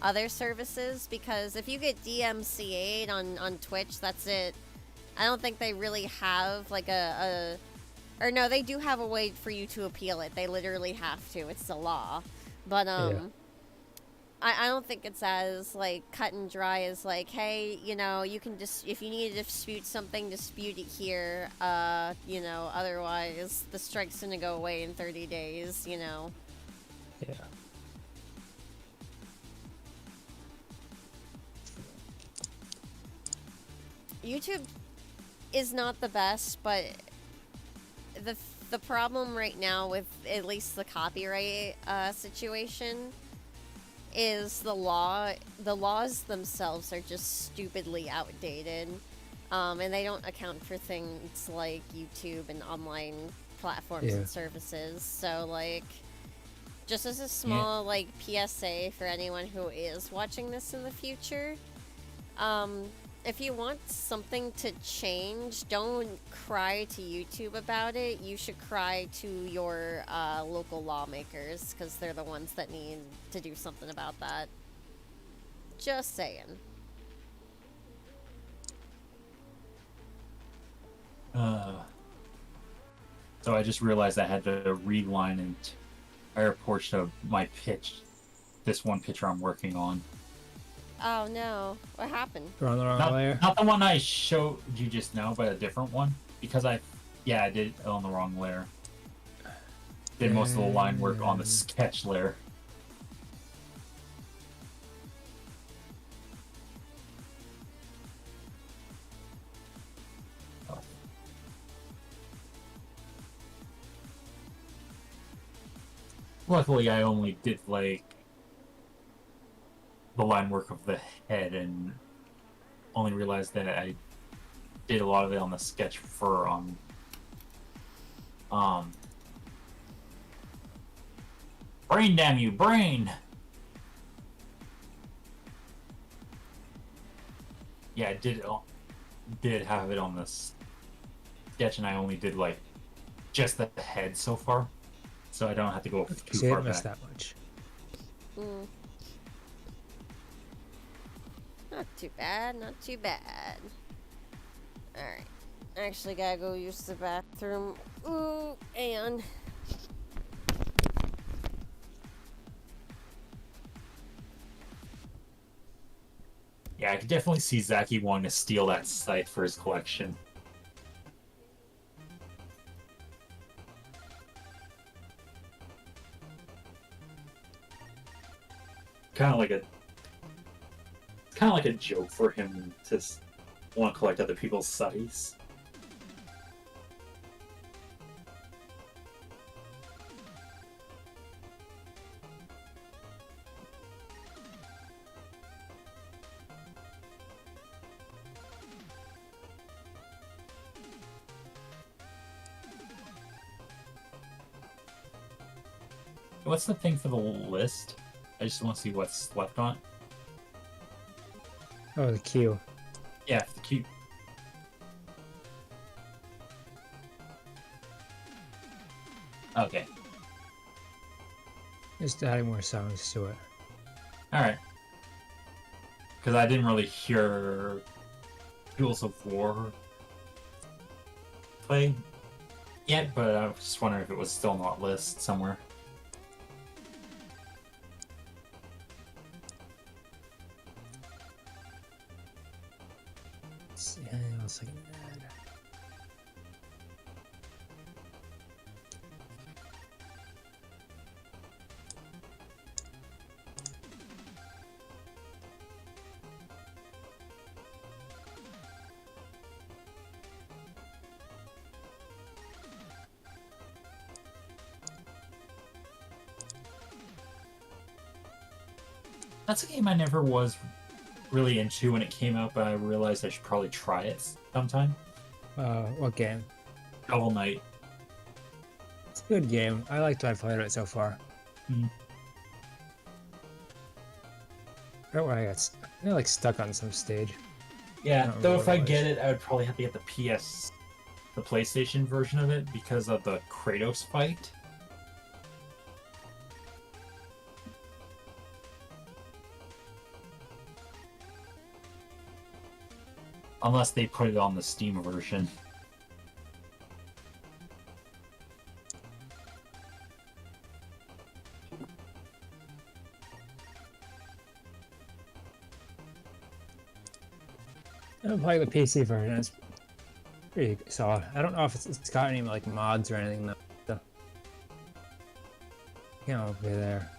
other services, because if you get DMCA'd on Twitch, that's it. I don't think they really have like or no, they do have a way for you to appeal it. They literally have to. It's the law. But I don't think it's as like cut and dry as like, hey, you know, you can just, if you need to dispute something, dispute it here. You know, otherwise the strike's gonna go away in 30 days, you know. Yeah. YouTube is not the best, but the the problem right now with at least the copyright situation is the law. The laws themselves are just stupidly outdated, and they don't account for things like YouTube and online platforms Yeah. and services. So like, just as a small like PSA for anyone who is watching this in the future, if you want something to change, don't cry to YouTube about it. You should cry to your local lawmakers, because they're the ones that need to do something about that. Just saying. So I just realized I had to reline an entire portion of my pitch. This one picture I'm working on. Oh no, what happened? We're on the wrong layer. Not the one I showed you just now, but a different one. Because I did it on the wrong layer. Did most of the line work on the sketch layer. Oh. Luckily, I only did like the line work of the head, and only realized that I did a lot of it on the sketch for brain, damn you, brain. Yeah, I did have it on the sketch, and I only did like just the head so far, so I don't have to go too See, I far didn't miss back. that much. Not too bad, not too bad. Alright. I actually gotta go use the bathroom. Ooh, and... Yeah, I could definitely see Zaki wanting to steal that site for his collection. Kind of like a joke for him to want to collect other people's sites. What's the thing for the list? I just want to see what's left on it. Oh, the queue. Yeah, the queue. Okay. Just adding more songs to it. Alright. Because I didn't really hear Jewels of War play yet, but I was just wondering if it was still on that list somewhere. Let's see anything else I can add. That's a game I never was really into when it came out, but I realized I should probably try it sometime. What game? Shovel Knight. It's a good game. I liked what I played it so far. Mhm. I forgot where I got like stuck on some stage. Yeah, don't though remember if what I it get was. it, I would probably have to get the PlayStation version of it because of the Kratos fight. Unless they put it on the Steam version. I'm playing the PC version. It's pretty solid. I don't know if it's got any like mods or anything though. So, you know, over there.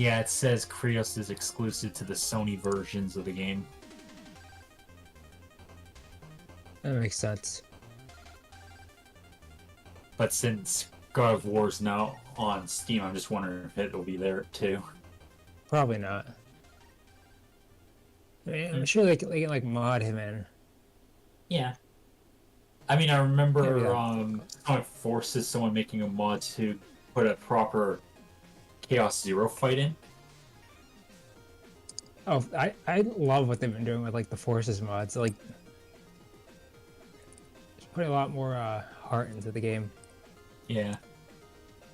Yeah, it says Kratos is exclusive to the Sony versions of the game. That makes sense. But since God of War's now on Steam, I'm just wondering if it'll be there too. Probably not. I mean, I'm sure they can like mod him in. Yeah. I mean, I remember Yeah. Sonic Forces someone making a mod to put a proper Chaos Zero fight in. Oh, I love what they've been doing with like the Forces mods. Like, putting a lot more heart into the game, Yeah.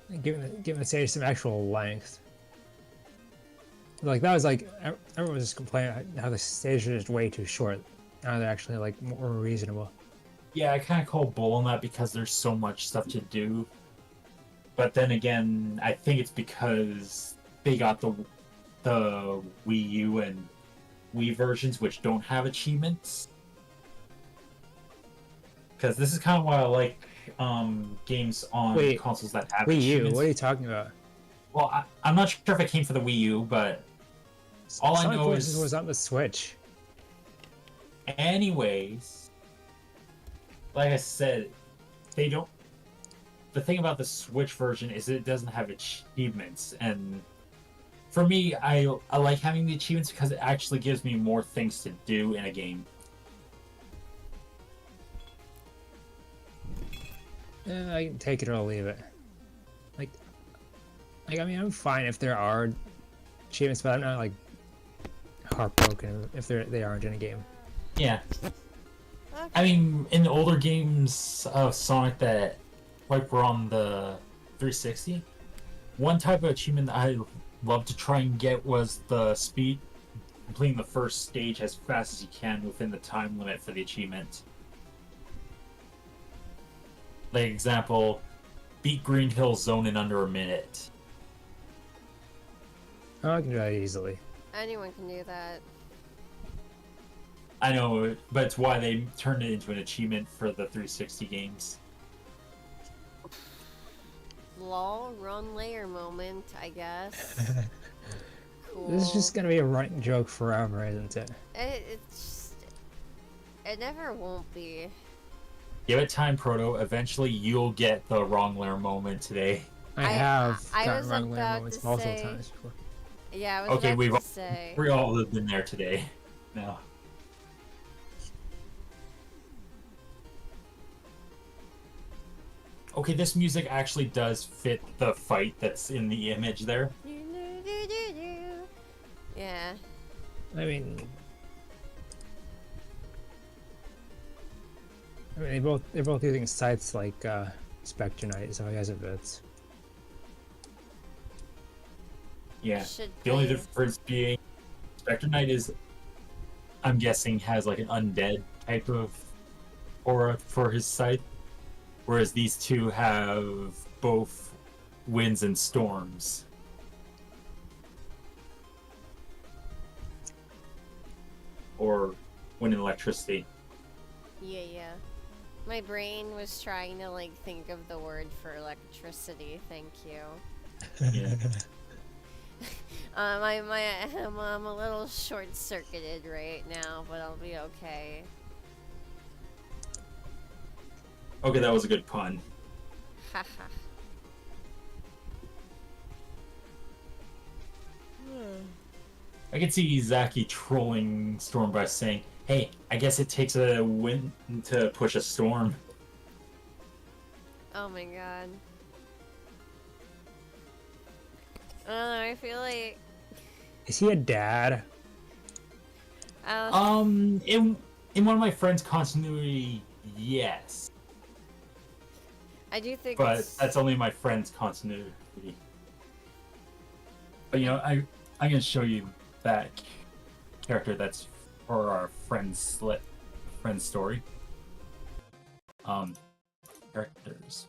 and giving the stage some actual length. Like that was like everyone was just complaining how the stage is just way too short. Now they're actually like more reasonable. Yeah, I kind of call bull on that because there's so much stuff to do. But then again, I think it's because they got the Wii U and Wii versions, which don't have achievements. Because this is kind of why I like games on Wait, consoles that have Wii U? achievements. What are you talking about? Well, I'm not sure if it came for the Wii U, but all I Sonic know Forces is, was on the Switch. anyways, like I said, they don't. The thing about the Switch version is it doesn't have achievements, and for me, I like having the achievements because it actually gives me more things to do in a game. I can take it or leave it. Like I mean, I'm fine if there are achievements, but I'm not like heartbroken if they aren't in a game. Yeah. Okay. I mean, in the older games of Sonic that like were on the 360, one type of achievement that I love to try and get was the speed, completing the first stage as fast as you can within the time limit for the achievement. Like example, beat Green Hill Zone in under a minute. Oh, I can do that easily. Anyone can do that. I know, but it's why they turned it into an achievement for the 360 games. Lol, run layer moment, I guess. Cool. This is just gonna be a running joke forever, isn't it? It never won't be. Give it time, Proto. Eventually, you'll get the wrong layer moment today. I have I gotten was wrong layer about moments to multiple say- times before. Yeah, I was Okay, about to say. We all have been there today. No. Okay, this music actually does fit the fight that's in the image there. Yeah. I mean, they're both using sites like Spectronite, so I guess it fits. Yeah. Should The only play- difference being Spectre Knight is, I'm guessing, has like an undead type of aura for his site, whereas these two have both winds and storms. Or wind and electricity. Yeah, yeah. My brain was trying to like think of the word for electricity. Thank you. Yeah. I'm a little short-circuited right now, but I'll be okay. Okay, that was a good pun. Haha. I can see Zaki trolling Storm by saying, "Hey, I guess it takes a wind to push a storm." Oh my god. I don't know, I feel like Is he a dad? In one of my friends' continuity, yes, I do think but it's, that's only my friend's continuity. But you know, I'm gonna show you that character that's for our friend's story. Characters,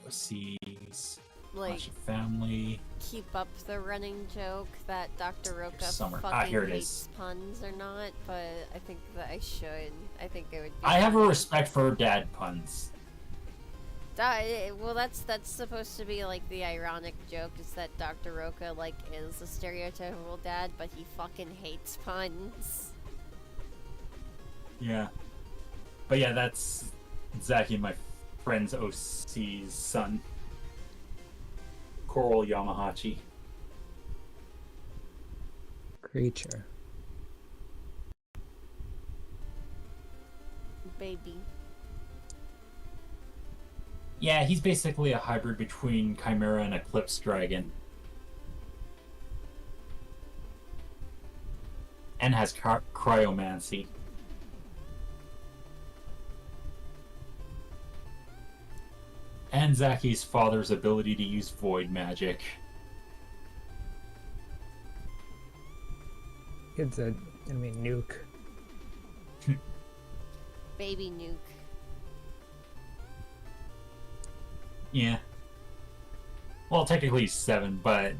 IOCs, like Flashy Family. keep up the running joke that Dr. Roka Summer. fucking Here it hates is. puns or not, but I think that I should. I think it would be I have a funny. respect for dad puns. Well, that's supposed to be like the ironic joke is that Dr. Roka like is a stereotypical dad, but he fucking hates puns. Yeah. But yeah, that's Zaki, my friend's OC's son. Coral Yamahachi. Creature. Baby. Yeah, he's basically a hybrid between Chimera and Eclipse Dragon. And has cryomancy. And Zaki's father's ability to use void magic. Kid's a enemy nuke. Baby nuke. Yeah. Well, technically he's 7, but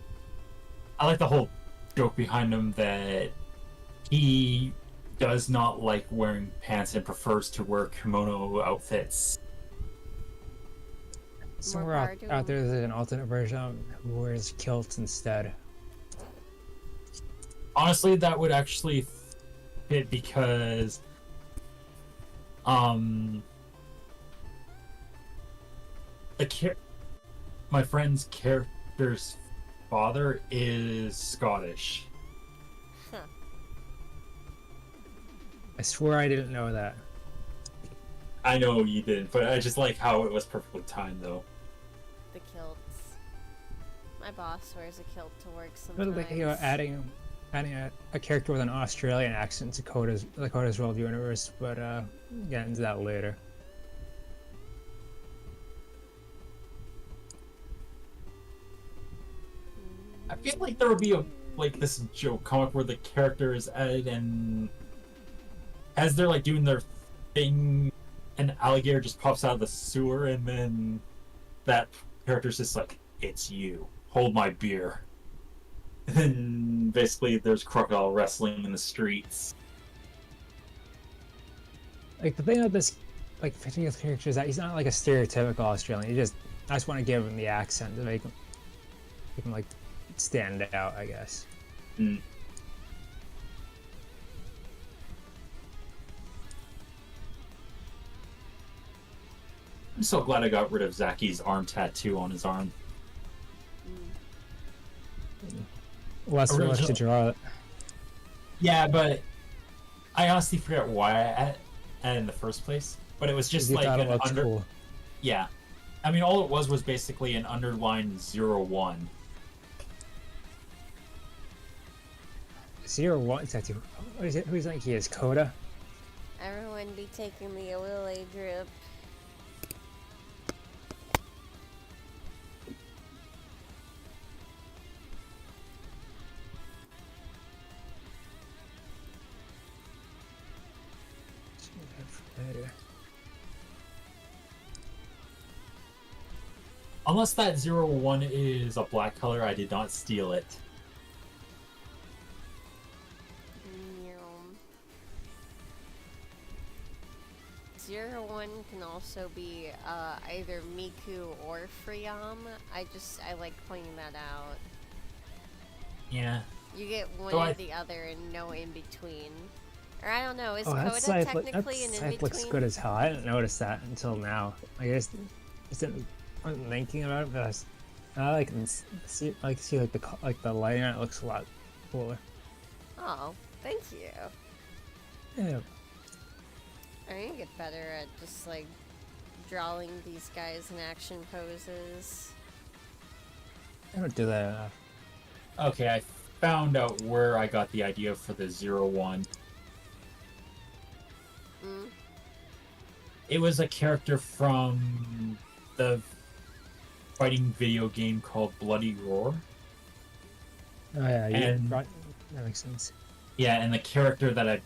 I like the whole joke behind him that he does not like wearing pants and prefers to wear kimono outfits. Somewhere power to out him. there, there's an alternate version who wears kilts instead. Honestly, that would actually fit because my friend's character's father is Scottish. Huh. I swear I didn't know that. I know you didn't, but I just like how it was perfectly timed though. The kilts. My boss wears a kilt to work But sometimes. like, you know, adding a character with an Australian accent to Dakota's World Universe, but get into that later. I feel like there would be a this joke comic where the character is added and as they're like doing their thing, an alligator just pops out of the sewer and then that character's just like, "It's you. Hold my beer." And then basically there's crocodile wrestling in the streets. Like, the thing about this, like, particular character is that he's not like a stereotypical Australian. I just want to give him the accent to make him like stand out, I guess. Mm. I'm so glad I got rid of Zaki's arm tattoo on his arm. Less than much to Original- draw it. Yeah, but I honestly forget why I added it in the first place. But it was just You like thought it an looked cool. Yeah. I mean, all it was basically an underlined 01. 01 tattoo. What is it? Who's like he is? Coda? Everyone be taking the OLA drip. Unless that 01 is a black color, I did not steal it. Zero One can also be either Miku or Freon. I like pointing that out. Yeah. You get one So or the other and no in between. Or I don't know, is Oh, Coda that scythe, technically an in scythe looks between? good as hell. I didn't notice that until now. I guess wasn't thinking about it, but I like see like the lighting on it looks a lot cooler. Oh, thank you. Yeah. I need to get better at just like drawing these guys in action poses. I don't do that enough. Okay, I found out where I got the idea for the 01. Mm. It was a character from the fighting video game called Bloody Roar. Oh yeah, And- that makes sense. Yeah, and the character that I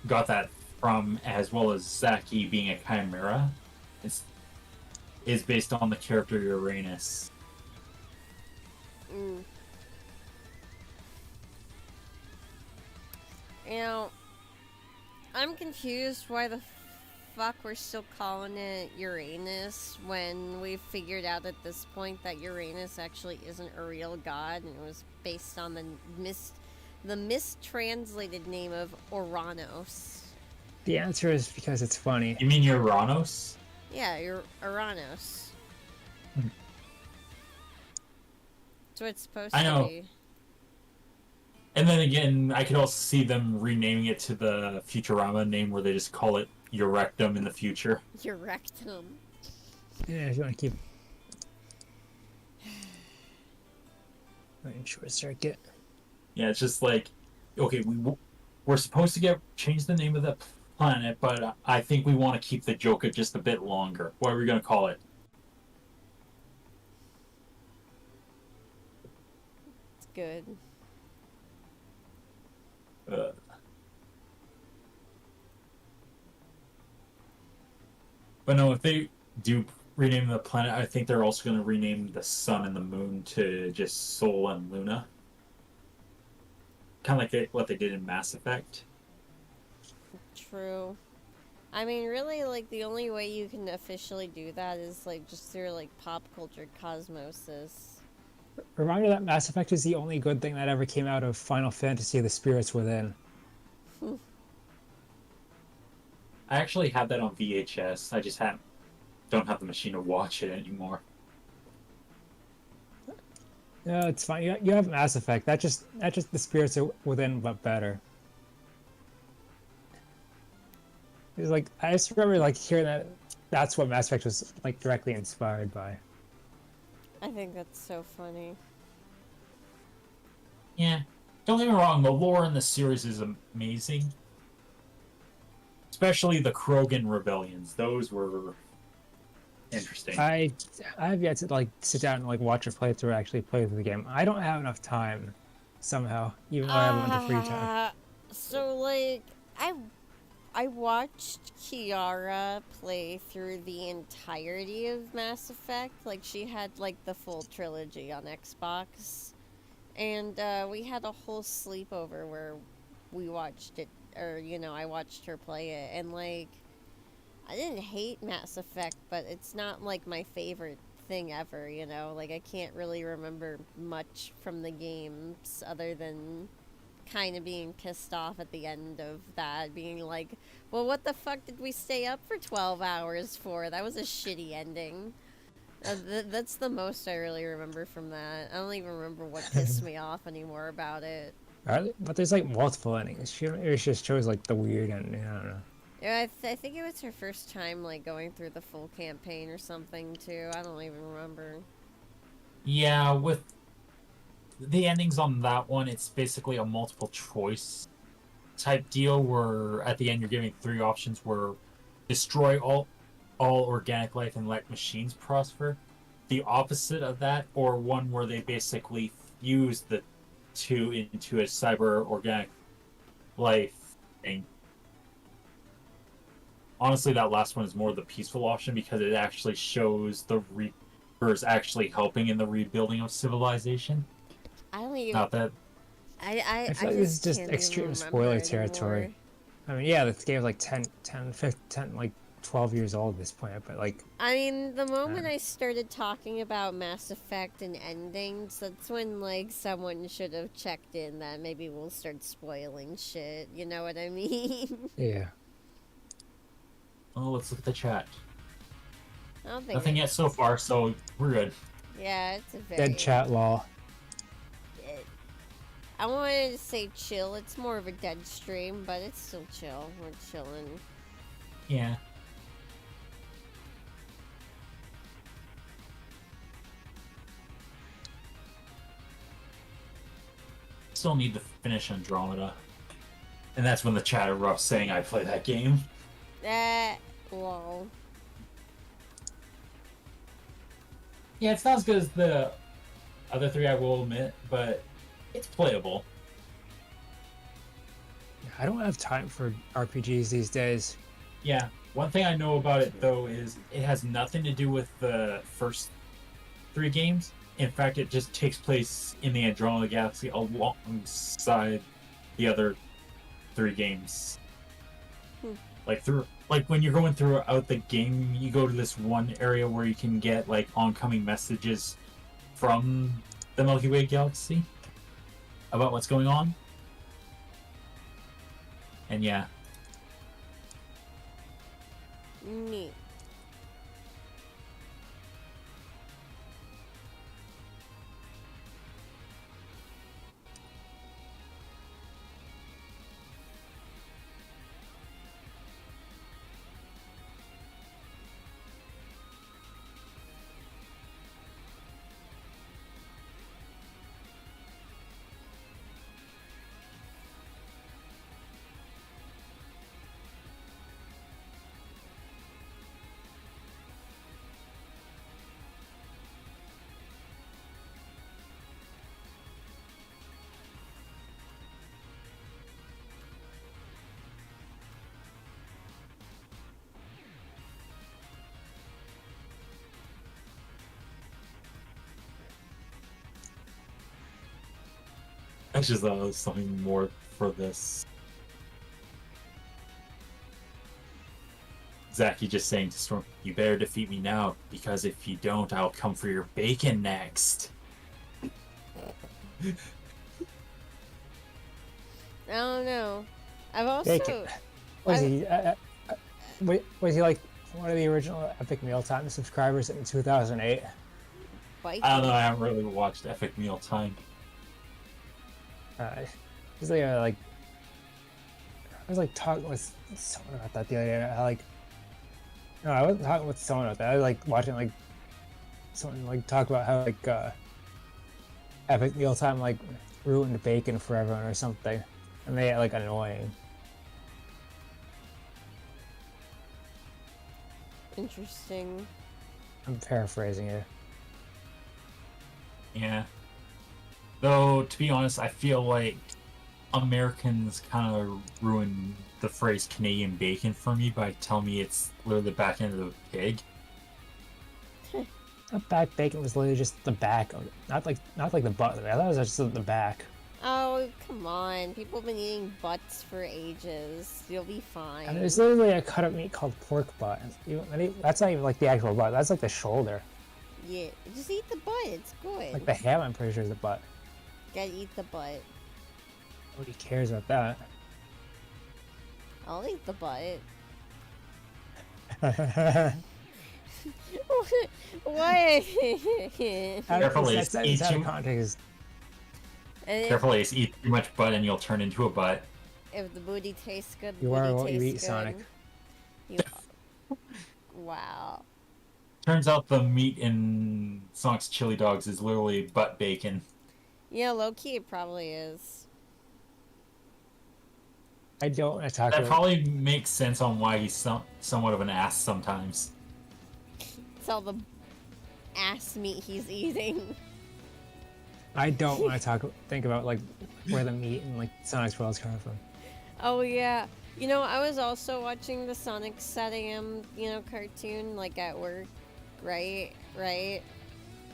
got that from, as well as Zaki being a chimera, is based on the character Uranus. Mm. You know, I'm confused why the fuck we're still calling it Uranus when we figured out at this point that Uranus actually isn't a real god and it was based on the mistranslated name of Oranos. The answer is because it's funny. You mean Uranus? Yeah, Uranus. Hmm. That's what it's supposed I know. to be. And then again, I could also see them renaming it to the Futurama name where they just call it Eurectum in the future. Your rectum. Yeah, if you want to keep. Short circuit. Yeah, it's just like, okay, we're supposed to change the name of the planet, but I think we want to keep the Joker just a bit longer. What are we gonna call it? It's good. But no, if they do rename the planet, I think they're also going to rename the sun and the moon to just Sol and Luna. Kind of like what they did in Mass Effect. True. I mean, really, like, the only way you can officially do that is, like, just through, like, pop culture cosmosis. Reminder that Mass Effect is the only good thing that ever came out of Final Fantasy: The Spirits Within. I actually have that on VHS. I just don't have the machine to watch it anymore. No, it's fine. You have Mass Effect. That's just The Spirits Within, but better. It's like I just remember like hearing that. That's what Mass Effect was like directly inspired by. I think that's so funny. Yeah. Don't get me wrong, the lore in the series is amazing. Especially the Krogan rebellions. Those were interesting. I have yet to like sit down and like watch a playthrough actually play through the game. I don't have enough time somehow, even though I have a bunch of free time. So, like, I watched Kiara play through the entirety of Mass Effect. Like, she had, like, the full trilogy on Xbox. And we had a whole sleepover where we watched it, or, you know, I watched her play it. And, like, I didn't hate Mass Effect, but it's not, like, my favorite thing ever, you know? Like, I can't really remember much from the games other than kind of being pissed off at the end of that, being like, well, what the fuck did we stay up for 12 hours for? That was a shitty ending. That's the most I really remember from that. I don't even remember what pissed me off anymore about it. But there's like multiple endings. She just chose like the weird ending. I don't know. Yeah, I think it was her first time like going through the full campaign or something too. I don't even remember. Yeah, with the endings on that one, it's basically a multiple choice type deal where at the end you're giving 3 options where destroy all organic life and let machines prosper. The opposite of that, or one where they basically fuse the 2 into a cyber organic life thing. Honestly, that last one is more the peaceful option because it actually shows the Reapers actually helping in the rebuilding of civilization. I don't even. Not that. I feel like this is just can't even extreme remember spoiler territory. anymore. I mean, yeah, this game's like 10, 15, like 12 years old at this point, but like, I mean, the moment I started talking about Mass Effect and endings, that's when, like, someone should have checked in that maybe we'll start spoiling shit. You know what I mean? yeah. Oh, let's look at the chat. I don't think. Nothing yet so far, so we're good. Yeah, it's a very. Dead chat law. I wanted to say chill. It's more of a dead stream, but it's still chill. We're chilling. Yeah. Still need to finish Andromeda. And that's when the chat erupts saying I play that game. Lol. Yeah, it's not as good as the other 3, I will admit, but it's playable. I don't have time for RPGs these days. Yeah, one thing I know about it though is it has nothing to do with the first 3 games. In fact, it just takes place in the Andromeda Galaxy alongside the other 3 games. Like like when you're going throughout the game, you go to this one area where you can get like oncoming messages from the Milky Way galaxy about what's going on. And yeah, Neat. I just thought there was something more for this. Zaki just saying to Storm, "You better defeat me now, because if you don't, I'll come for your bacon next." I don't know. I've also. Bacon. Was he? Was he like one of the original Epic Mealtime subscribers in 2008? Bike. I don't know. I haven't really watched Epic Mealtime. He's like I was like talking with someone about that the other day. No, I wasn't talking with someone about that. I was like watching like someone like talk about how like Epic Mealtime like ruined bacon for everyone or something, and they like annoying. Interesting. I'm paraphrasing it. Yeah. Though, to be honest, I feel like Americans kind of ruined the phrase Canadian bacon for me by telling me it's literally the back end of the pig. That back bacon was literally just the back of it. Not like the butt of it. I thought it was just the back. Oh, come on. People have been eating butts for ages. You'll be fine. And there's literally a cut of meat called pork butt. That's not even like the actual butt. That's like the shoulder. Yeah, just eat the butt. It's good. Like the ham, I'm pretty sure is the butt. Gotta eat the butt. Nobody cares about that. I'll eat the butt. What? Careful, Ace. That's Eat out of too- context. And Careful, Ace. Eat too much butt and you'll turn into a butt. if the booty tastes good, You booty are what you tastes eat, good. Sonic. You... Wow. Turns out the meat in Sonic's chili dogs is literally butt bacon. Yeah, low-key it probably is. I don't want to talk That about. probably makes sense on why he's somewhat of an ass sometimes. It's all the ass meat he's eating. I don't want to think about like where the meat and like Sonic's World is coming from. Oh yeah. You know, I was also watching the Sonic 7am, cartoon, like at work, right?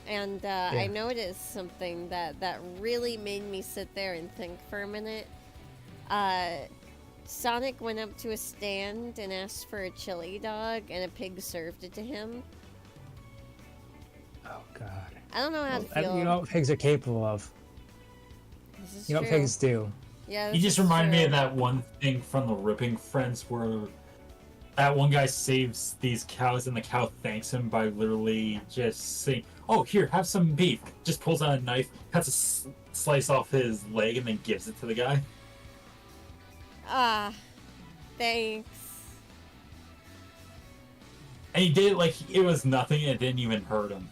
And I noticed something that really made me sit there and think for a minute. Sonic went up to a stand and asked for a chili dog, and a pig served it to him. Oh God. I don't know how to feel. You know what pigs are capable of. This is You know what true. pigs do. Yeah, You this just is reminded me true. of that one thing from the Ripping Friends where that one guy saves these cows and the cow thanks him by literally just saying, "Oh, here, have some beef." Just pulls out a knife, cuts a slice off his leg, and then gives it to the guy. Ah, thanks. And he did it like it was nothing and it didn't even hurt him.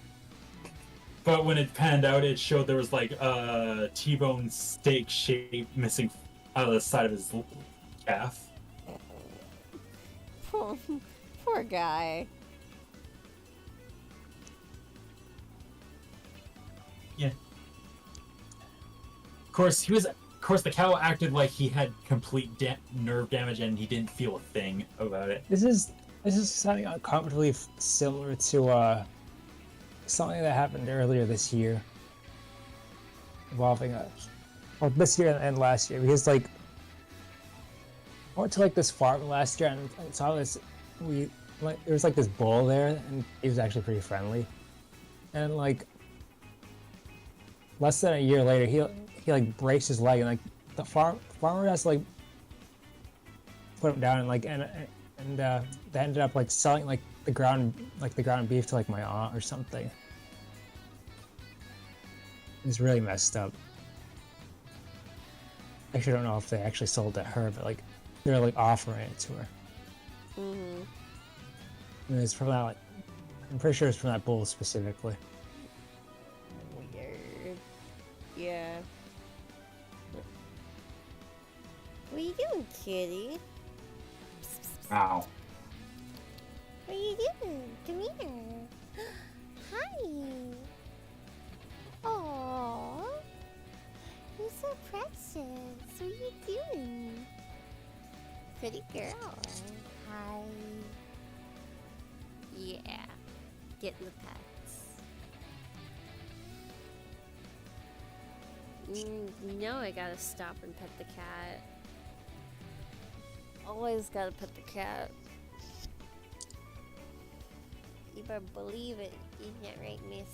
But when it panned out, it showed there was like a T-bone steak shape missing out of the side of his calf. Poor guy. Yeah. Of course, the cow acted like he had complete nerve damage and he didn't feel a thing about it. This is sounding uncomfortably similar to something that happened earlier this year, involving this year and last year, because like I went to like this farm last year and I saw this. There was like this bull there, and he was actually pretty friendly. And like less than a year later, he like breaks his leg, and like the farmer has to like put him down, and they ended up like selling like the ground beef to like my aunt or something. It's really messed up. I actually don't know if they actually sold it to her, but like they're like offering it to her. Mm-hmm. And it's from that, like, I'm pretty sure it's from that bull specifically. Weird. Yeah. What are you doing, kitty? Wow. What are you doing? Come here. Hi. Aww. You're so precious. What are you doing? Pretty girl. Hi. Yeah. Getting the pets. You know I gotta stop and pet the cat. Always gotta pet the cat. You better believe it. Isn't that right, miss?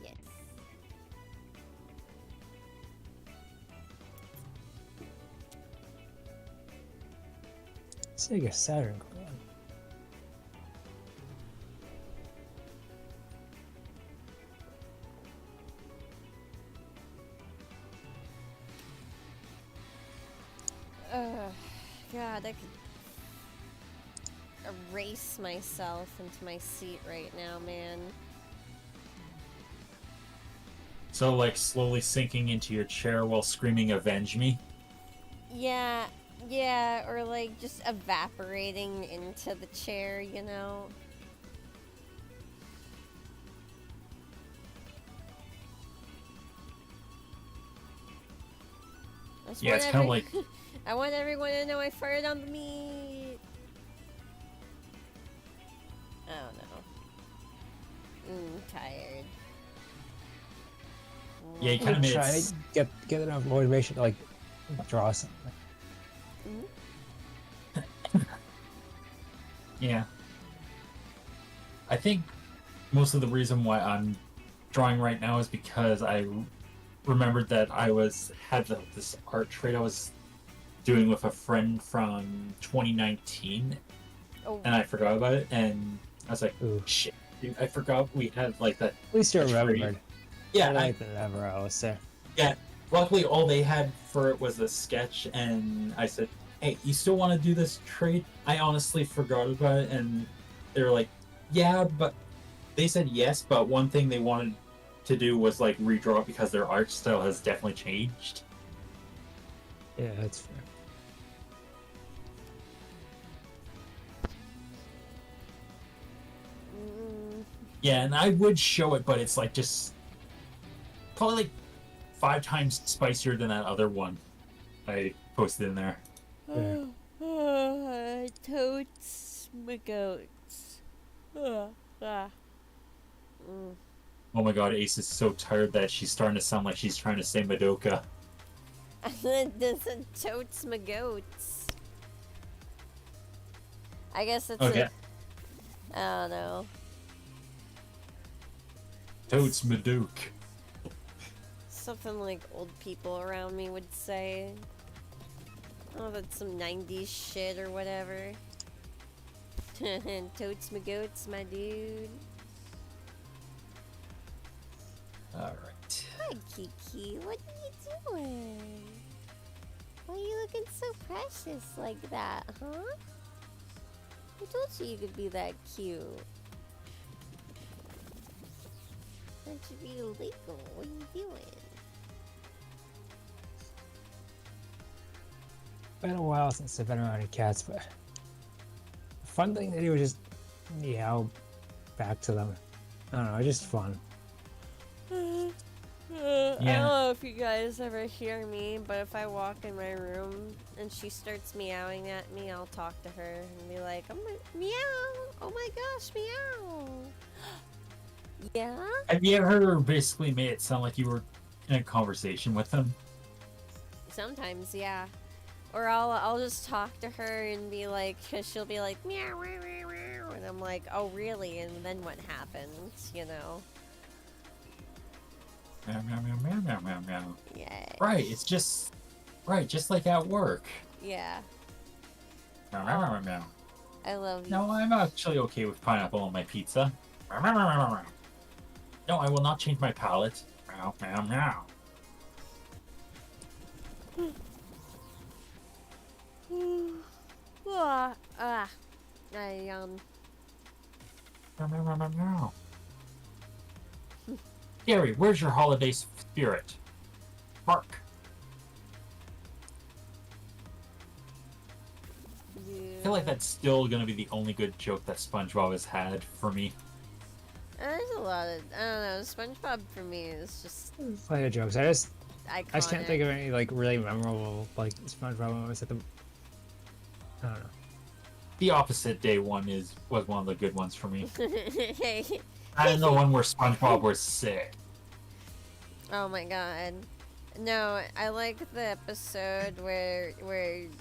Yes. Sega Saturn going on. God, I could erase myself into my seat right now, man. So, like, slowly sinking into your chair while screaming, "Avenge me"? Yeah, or like just evaporating into the chair, you know? Yeah, it's kind of like... I want everyone to know I farted on the meat. I don't know. Tired. Yeah, you kind of made Trying it... to get enough motivation to like draw something. Yeah. I think most of the reason why I'm drawing right now is because I remembered that I had this art trade I was doing with a friend from 2019, Oh, and I forgot about it, and I was like, Ooh. shit, dude, I forgot we had like that. At least you a trade. remembered. Yeah, Better late than never, I would say. yeah. Luckily, all they had for it was the sketch, and I said, hey, you still want to do this trade? I honestly forgot about it, and they were like, yeah, but they said yes, but one thing they wanted to do was like redraw it because their art style has definitely changed. Yeah, that's fair. Yeah, and I would show it, but it's like just probably like 5 times spicier than that other one I posted in there. Yeah. Totes my goats. Oh my god, Ace is so tired that she's starting to sound like she's trying to say Madoka. This is totes my goats. I guess it's Okay. I don't know. Toads Madoka. Something like old people around me would say. Oh, that's some 90s shit or whatever. Totes my goats, my dude. Alright. Hi, Kiki. What are you doing? Why are you looking so precious like that, huh? Who told you could be that cute? That should be illegal. What are you doing? Been a while since I've been around any cats, but the fun thing to do is just meow back to them. I don't know, it's just fun. I don't know if you guys ever hear me, but if I walk in my room and she starts meowing at me, I'll talk to her and be like, "Oh my, meow! Oh my gosh, meow!" Yeah? Have you ever basically made it sound like you were in a conversation with them? Sometimes, yeah. Or I'll just talk to her and be like, cause she'll be like meow, meow, meow, meow, and I'm like, oh really? And then what happens? You know? Meow, meow, meow, meow, meow, meow, meow. Yeah. Right, it's just right, just like at work. Yeah. Meow, meow, meow, meow, meow. I love you. No, I'm actually okay with pineapple on my pizza. Meow, meow, meow, meow, meow. No, I will not change my palate. Meow, meow, meow. Ah, I Meow, meow, meow, meow, meow. Gary, where's your holiday spirit? Bark. I feel like that's still gonna be the only good joke that SpongeBob has had for me. There's a lot of I don't know. SpongeBob for me is just Plenty of jokes. iconic. I just can't think of any like really memorable like SpongeBob moments at the. I don't know. The opposite day one was one of the good ones for me. of. And the one where SpongeBob was sick. Oh my god. No, I like the episode where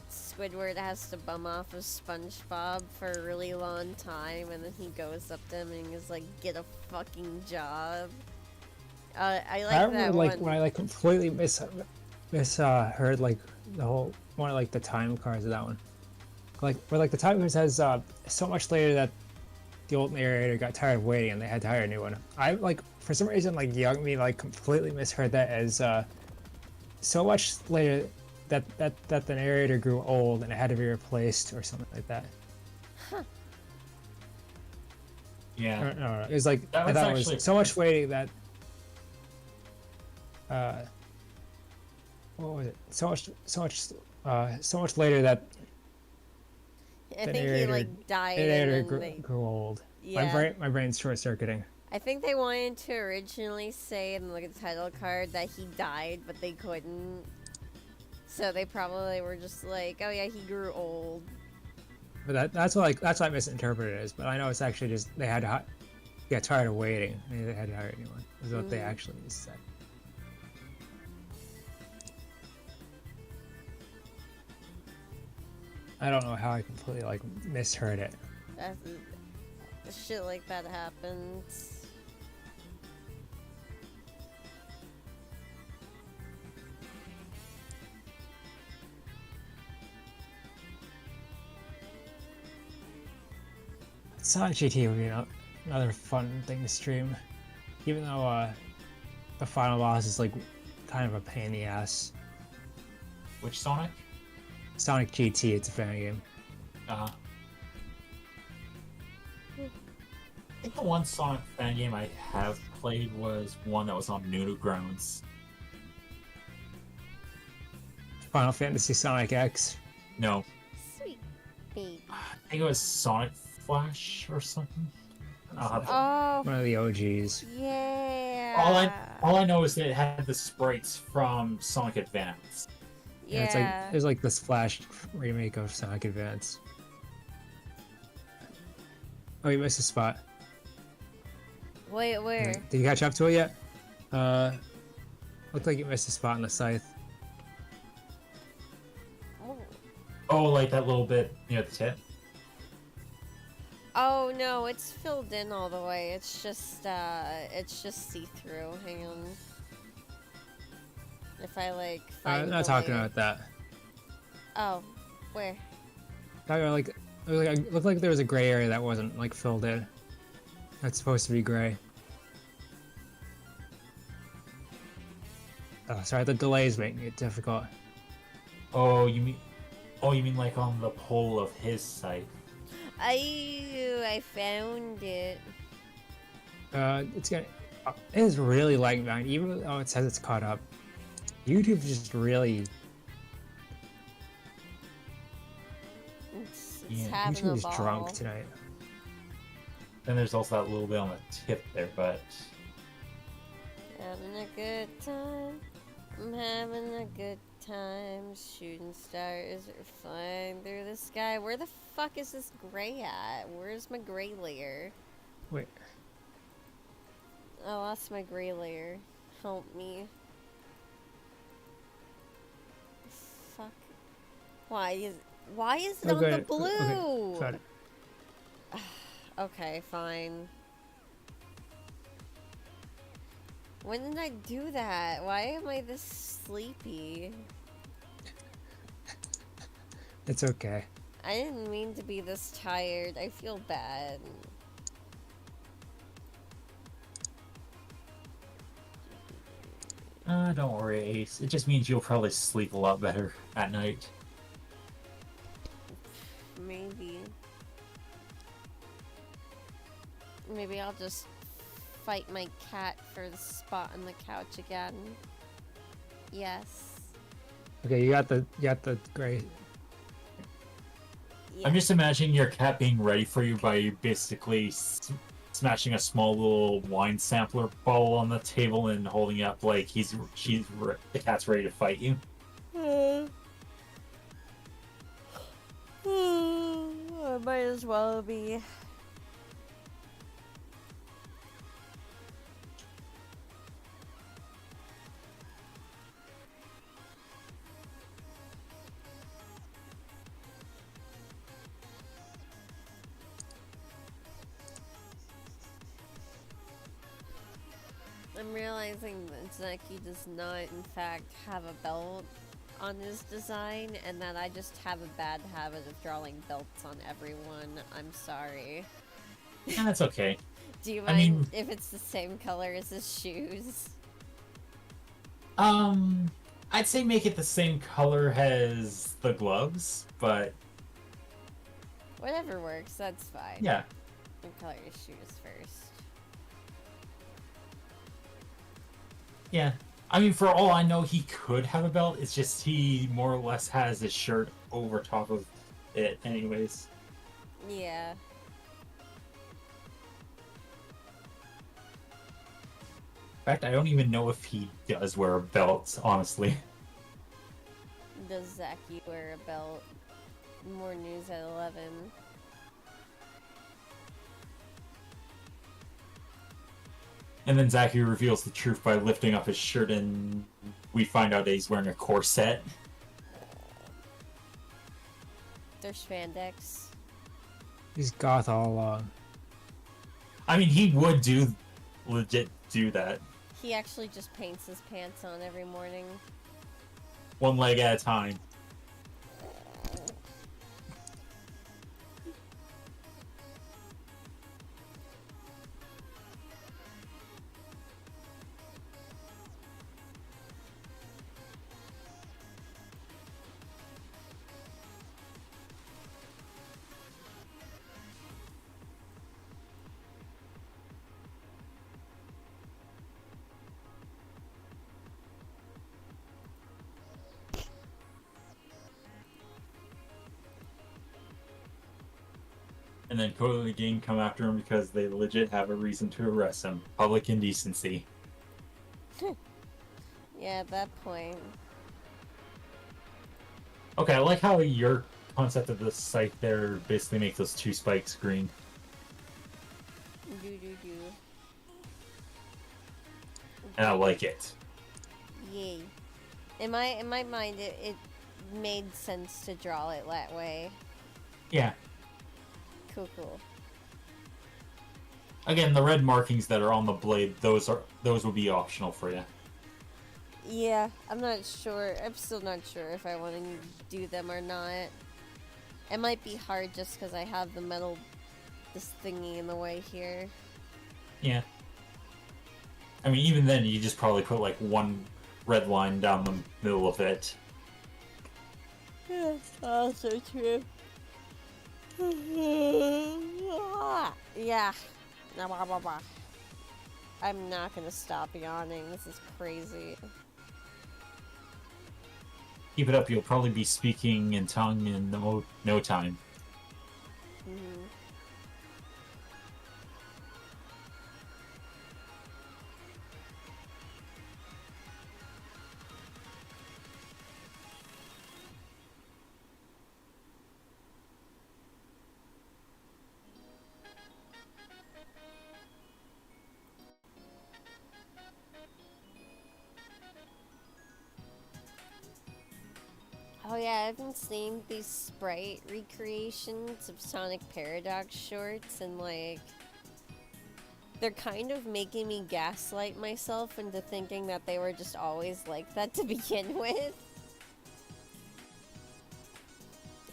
Squidward has to bum off of SpongeBob for a really long time, and then he goes up to him and he's like, "Get a fucking job." I like I that remember like one. when I like completely heard like the whole one of like the time cards of that one. Like where like the time card says so much later that the old narrator got tired of waiting and they had to hire a new one. I like for some reason like young me like completely misheard that as so much later that the narrator grew old and it had to be replaced or something like that. Yeah. No. It was like That I was thought it actually- was so much waiting that what was it? So much later that I the think he narrator- like died the narrator and grew, then they, grew old. yeah. My brain's short circuiting. I think they wanted to originally say in the title card that he died, but they couldn't. So they probably were just like, "Oh yeah, he grew old." But that's what I misinterpreted it as. But I know it's actually just they had to get tired of waiting. And they had to hire anyone. Is what they actually said. I don't know how I completely like misheard it. That's shit like that happens. Sonic GT would be another fun thing to stream, even though the final boss is like kind of a pain in the ass. Which Sonic? Sonic GT, it's a fan game. I think the one Sonic fan game I have played was one that was on Newgrounds. Final Fantasy Sonic X. No, Sweet baby. I think it was Sonic Flash or something. I'll have to- Oh One of the OGs. yeah. all I know is that it had the sprites from Sonic Advance. Yeah, it's like there's like this Flash remake of Sonic Advance. Oh, you missed a spot. Wait, where? Did you catch up to it yet? Looked like you missed a spot on the scythe. Oh. Oh, like that little bit near the tip. Oh no, it's filled in all the way. It's just see-through. Hang on. If I like find I'm not the talking layer. about that. Oh, where? Talking about like it looked like there was a gray area that wasn't like filled in. That's supposed to be gray. Oh, sorry, the delay is making it difficult. Oh, you mean like on the pole of his site? I found it. It's gonna. It is really lagging behind, even though it says it's caught up. YouTube just really. It's Yeah, having YouTube a is ball. drunk tonight. Then there's also that little bit on the tip there, but Having a good time. I'm having a good time. Shooting stars are flying through the sky. Where the fuck is this gray at? Where's my gray layer? Wait, I lost my gray layer. Help me. Fuck. Why is it Oh, on good. the Okay, blue? found it. Okay, fine. When did I do that? Why am I this sleepy? It's okay. I didn't mean to be this tired. I feel bad. Don't worry, Ace. It just means you'll probably sleep a lot better at night. Maybe. Maybe I'll just fight my cat for the spot on the couch again. Yes. Okay, you got the gray. Yeah. I'm just imagining your cat being ready for you by basically smashing a small little wine sampler bottle on the table and holding it up like the cat's ready to fight you. I might as well be. I'm realizing that Zeki does not, in fact, have a belt on his design, and that I just have a bad habit of drawing belts on everyone. I'm sorry. Yeah, that's okay. Do you I mind mean- if it's the same color as his shoes? I'd say make it the same color as the gloves, but Whatever works, that's fine. yeah. And color his shoes first. Yeah. I mean, for all I know, he could have a belt. It's just he more or less has his shirt over top of it anyways. Yeah. In fact, I don't even know if he does wear a belt, honestly. Does Zaki wear a belt? More news at 11. And then Zaki reveals the truth by lifting up his shirt, and we find out that he's wearing a corset. There's spandex. He's goth all along. I mean, he would legit do that. He actually just paints his pants on every morning. One leg at a time. And then Code of the Gang come after him because they legit have a reason to arrest him. Public indecency. Yeah, at that point. Okay, I like how your concept of the site there basically makes those two spikes green. Do do do. And I like it. Yay. In my mind, it made sense to draw it that way. Yeah. Cool. Again, the red markings that are on the blade, those would be optional for you. Yeah, I'm not sure. I'm still not sure if I want to do them or not. It might be hard just because I have the metal, this thingy in the way here. Yeah. I mean, even then, you just probably put like one red line down the middle of it. Yeah, also true. Yeah. I'm not gonna stop yawning. This is crazy. Keep it up, you'll probably be speaking in tongue in no time. Mhm. Oh yeah, I've been seeing these sprite recreations of Sonic Paradox shorts, and like, they're kind of making me gaslight myself into thinking that they were just always like that to begin with.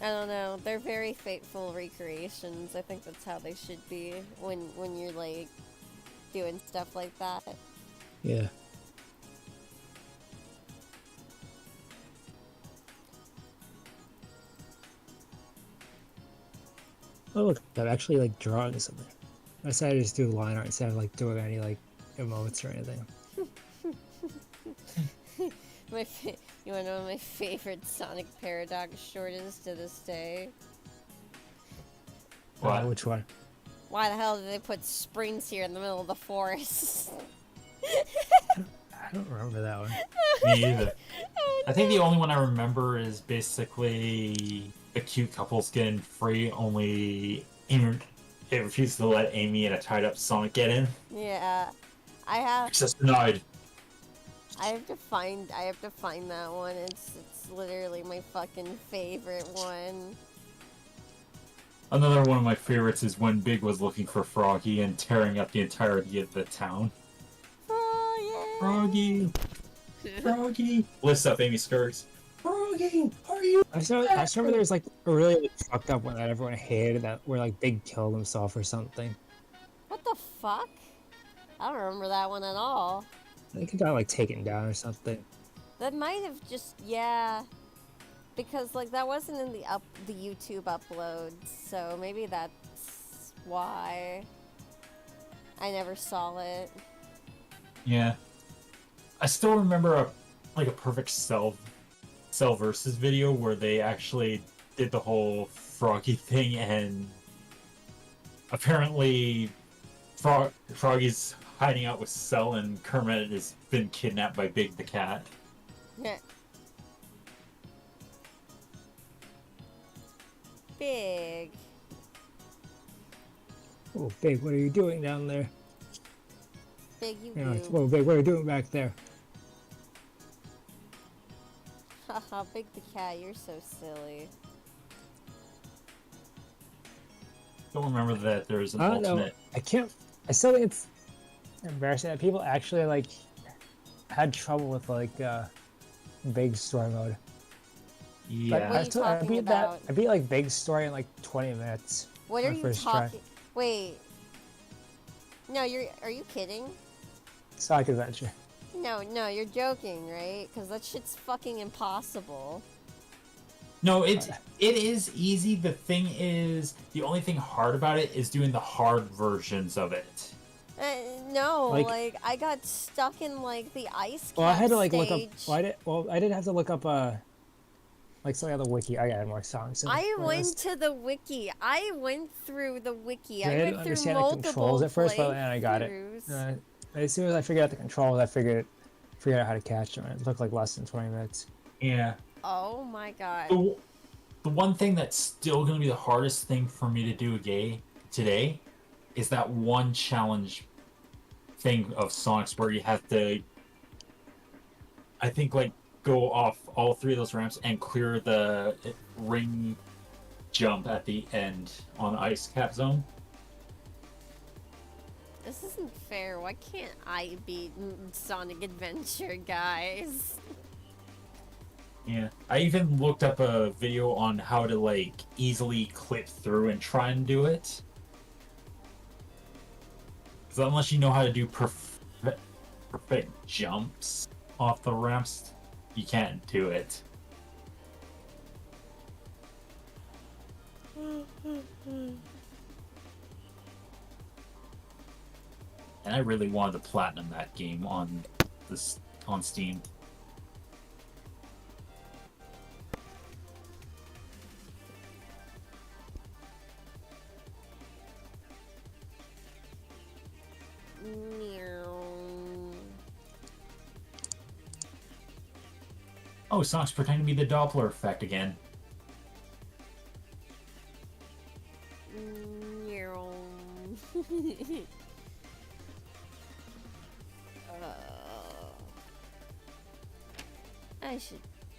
I don't know. They're very faithful recreations. I think that's how they should be when you're like doing stuff like that. Yeah. Oh look, I'm actually like drawing something. I decided to just do line art instead of like doing any like emotes or anything. You wanna know what my favorite Sonic Paradox short is to this day? What? Which one? Why the hell did they put springs here in the middle of the forest? I don't remember that one. Me either. I think the only one I remember is basically the cute couples getting free, only it refused to let Amy and a tied up Sonic get in. Yeah, I have Access denied. I have to find that one. It's literally my fucking favorite one. Another one of my favorites is when Big was looking for Froggy and tearing up the entirety of the town. Oh Froggy! Froggy! Lifts up Amy skirts. Froggy! Are you? I just remember there was like a really like, fucked up one that everyone hated that where like Big killed himself or something. What the fuck? I don't remember that one at all. I think it got like taken down or something. That might have just, yeah, because like that wasn't in the YouTube uploads, so maybe that's why I never saw it. Yeah. I still remember a perfect Cell versus video where they actually did the whole Froggy thing, and apparently Froggy's hiding out with Cell, and Kermit has been kidnapped by Big the cat. Yeah. Big. Oh, Big, what are you doing down there? Big you You know, do. whoa, Big, what are you doing back there? Haha, Big the cat, you're so silly. Don't remember that there's an I don't know. alternate. I still think it's embarrassing that people actually like had trouble with like Big story mode. Yeah. What are you I talking beat about? I beat like Big story in like 20 minutes. What My are you first try. talking? Wait. No, are you kidding? Sonic Adventure. No, you're joking, right? Because that shit's fucking impossible. No, it is easy. The thing is, the only thing hard about it is doing the hard versions of it. No, Like- like I got stuck in like the ice cap Well, I had to like stage. look up. I did have to look up like some other wiki. I got more songs. in I my went list. to the wiki. I went through the wiki. Yeah, I I went didn't through understand the multiple controls at first, but then I got it. playthroughs. As soon as I figured out the controls, I figured out how to catch them. It took like less than 20 minutes. Yeah. Oh my god. The one thing that's still going to be the hardest thing for me to do today is that one challenge thing of Sonic's where you have to, I think, like, go off all three of those ramps and clear the ring jump at the end on Ice Cap Zone. This isn't fair. Why can't I beat Sonic Adventure, guys? Yeah. I even looked up a video on how to, like, easily clip through and try and do it. Because unless you know how to do perfect jumps off the ramps, you can't do it. And I really wanted to platinum that game on Steam. Oh, Sonic's pretending to be the Doppler effect again.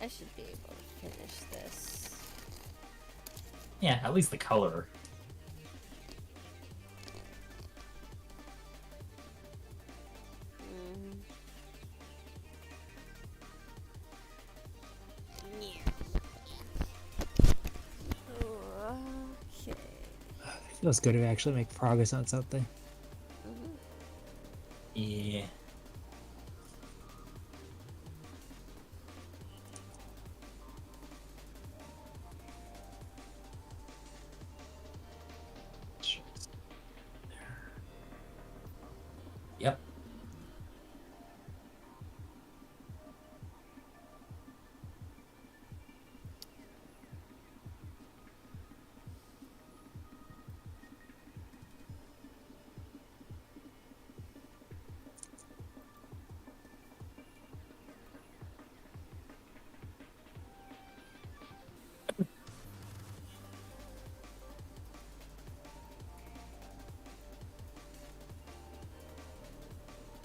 I should be able to finish this. Yeah, at least the color. Mm. Okay. It feels good to actually make progress on something. Mhm. Yeah. Yep.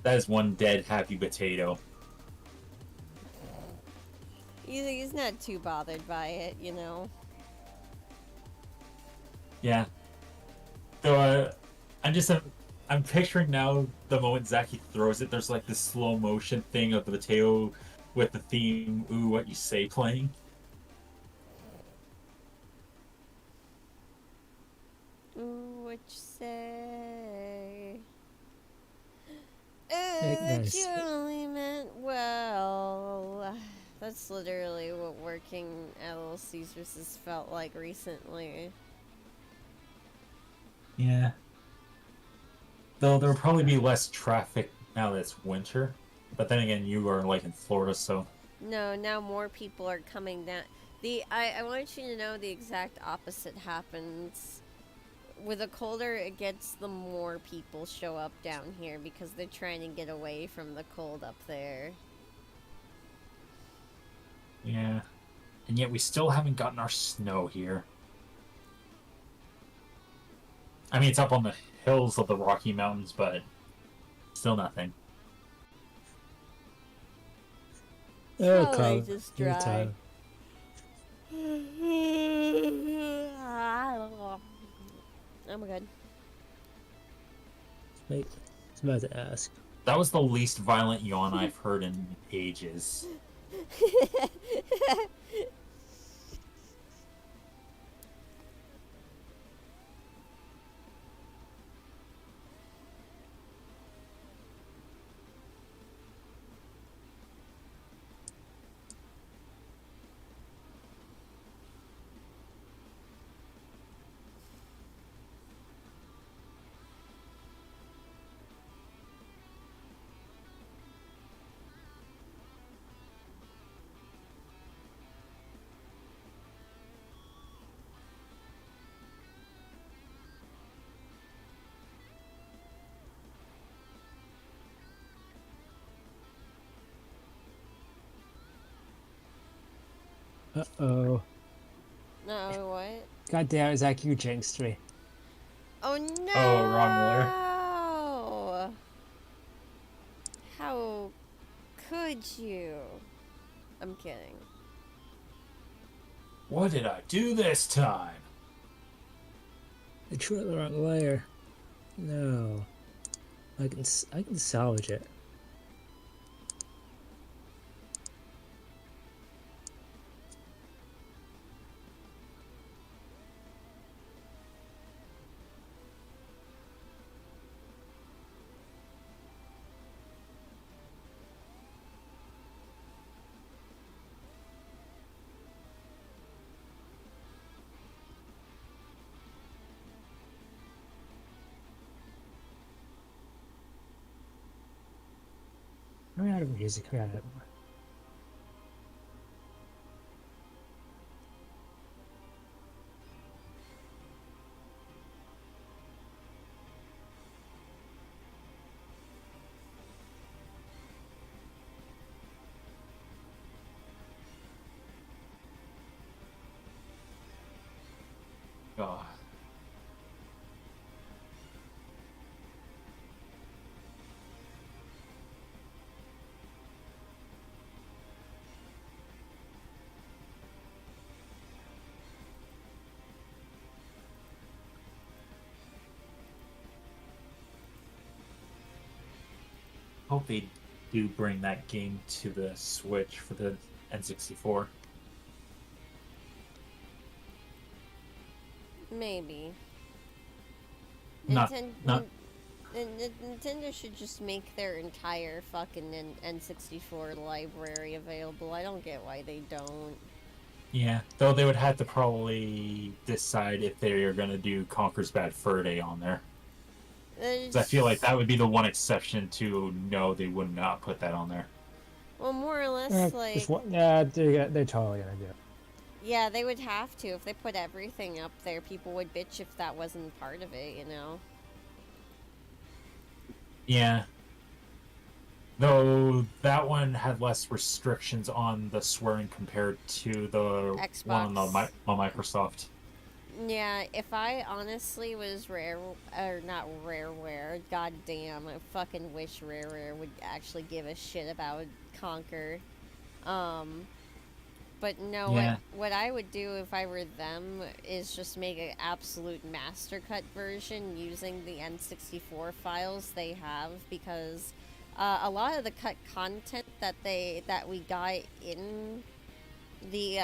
That is one dead happy potato. He's not too bothered by it, you know. Yeah. So I'm picturing now the moment Zaki throws it. There's like this slow motion thing of the potato with the theme "Ooh, What You Say" playing. Ooh, what you say? Make That this. you only meant well. That's literally what working at Little Caesars has felt like recently. Yeah. Though there'll probably be less traffic now that it's winter. But then again, you are like in Florida, so No, now more people are coming down. I want you to know the exact opposite happens. With the colder it gets, the more people show up down here because they're trying to get away from the cold up there. yeah. And yet we still haven't gotten our snow here. I mean, it's up on the hills of the Rocky Mountains, but still nothing. Oh, How Carl, late is your dry? time. I'm good. Wait, I was about to ask. That was the least violent yawn I've heard in ages. Uh-oh. No, what? God damn it, Zach, you jinxed me. Oh no! Oh, Ron Miller. How could you? I'm kidding. What did I do this time? I drew the wrong layer. No. I can salvage it. I'm out of music. I got it. God. hope they do bring that game to the Switch for the N64. Maybe. Not- Nintendo should just make their entire fucking N64 library available. I don't get why they don't. Yeah, though they would have to probably decide if they are going to do Conker's Bad Fur Day on there. 'Cause I feel like that would be the one exception to no, they would not put that on there. Well, more or less, Yeah, like... just yeah, they're totally gonna do it. Yeah, they would have to. If they put everything up there, people would bitch if that wasn't part of it, you know? Yeah. Though that one had less restrictions on the swearing compared to the one on Xbox. on Microsoft. Yeah, if I honestly was not Rareware, goddamn, I fucking wish Rareware would actually give a shit about Conquer. But no, Yeah. what I would do if I were them is just make an absolute master cut version using the N64 files they have, because a lot of the cut content that we got in the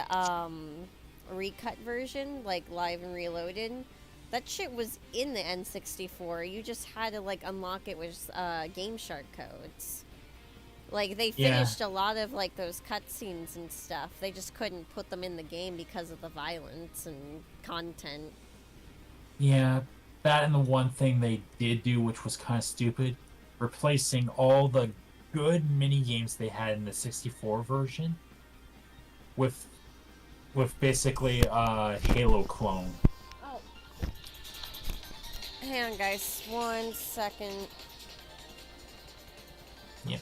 recut version, like Live and Reloaded, that shit was in the N64. You just had to like unlock it with Game Shark codes. Like, they Yeah. finished a lot of like those cutscenes and stuff. They just couldn't put them in the game because of the violence and content. Yeah, that and the one thing they did do, which was kind of stupid, replacing all the good mini games they had in the 64 version with basically a Halo clone. Oh. Hang on, guys. 1 second. Yep.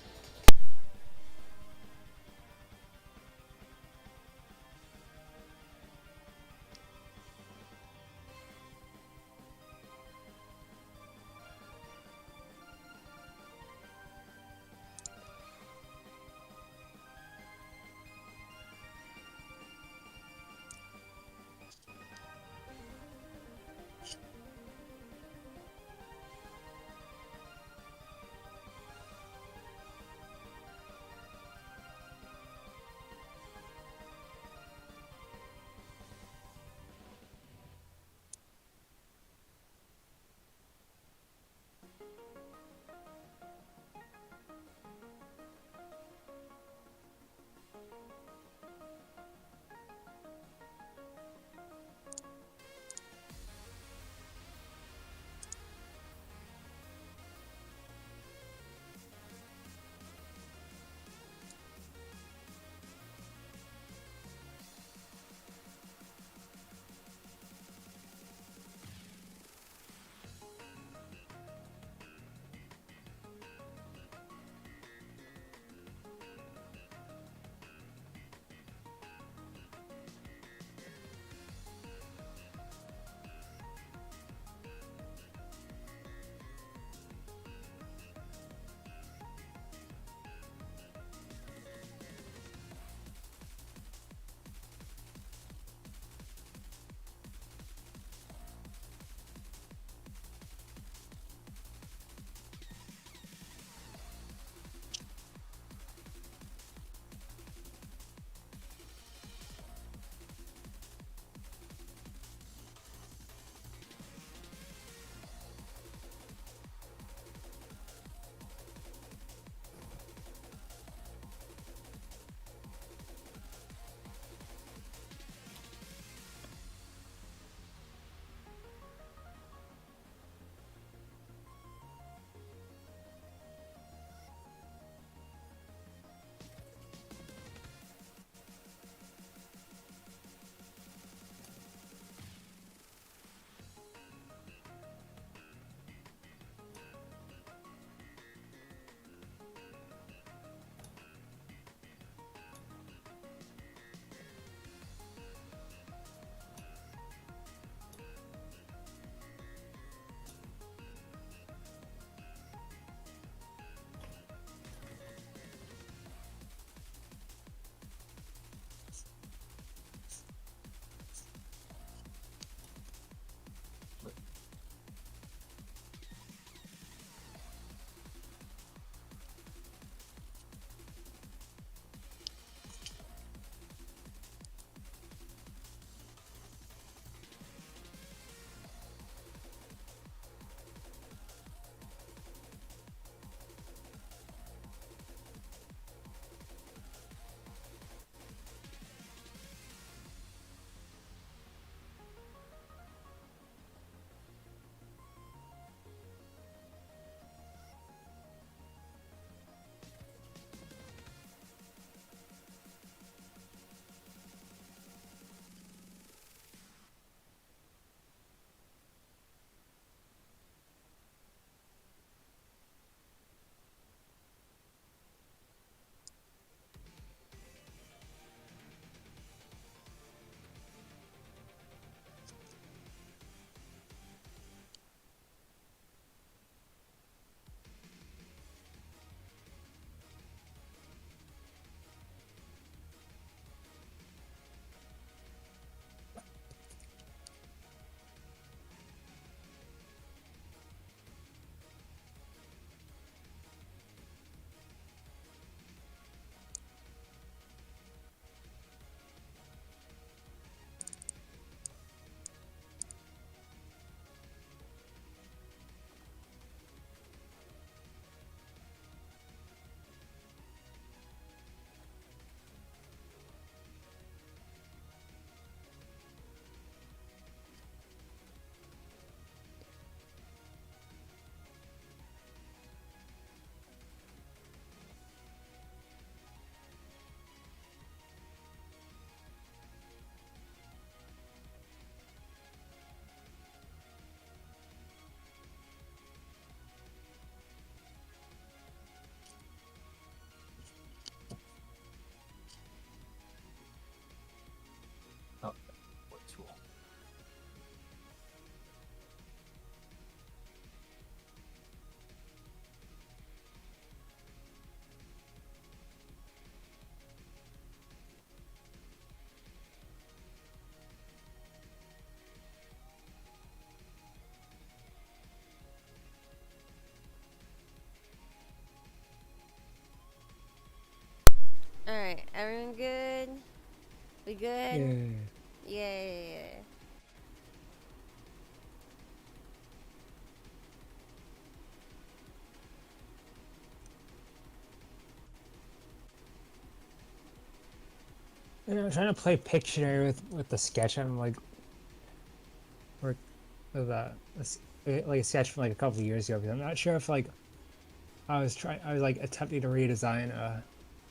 good? Yeah. Yay. You know, I'm trying to play Pictionary with the sketch. I'm like, or with like a sketch from like a couple years ago. Because I'm not sure if like I was like attempting to redesign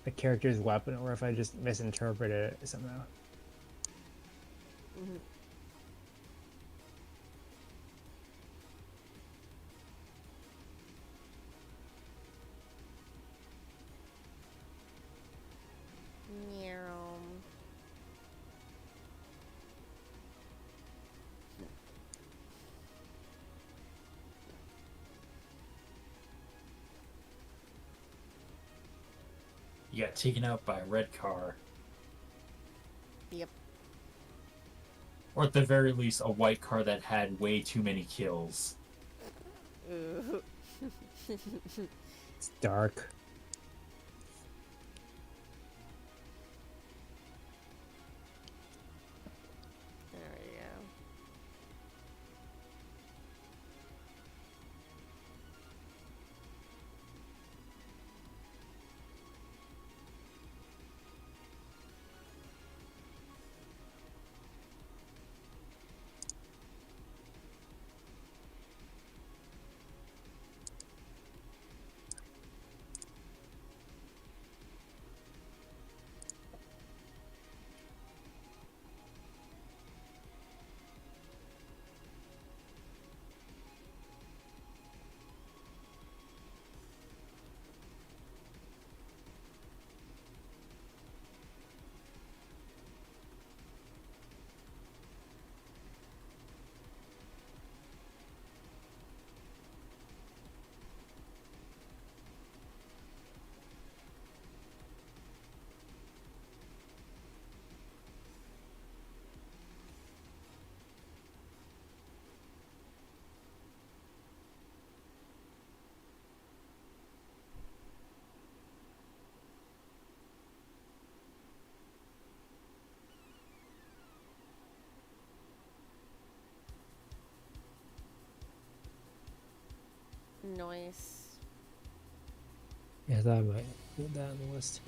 a character's weapon, or if I just misinterpreted it somehow. Mhm. Meow. You got taken out by a red car, Yep. or at the very least, a white car that had way too many kills. Ooh. It's dark. There we go. Nice. Yeah, that might put that on the list.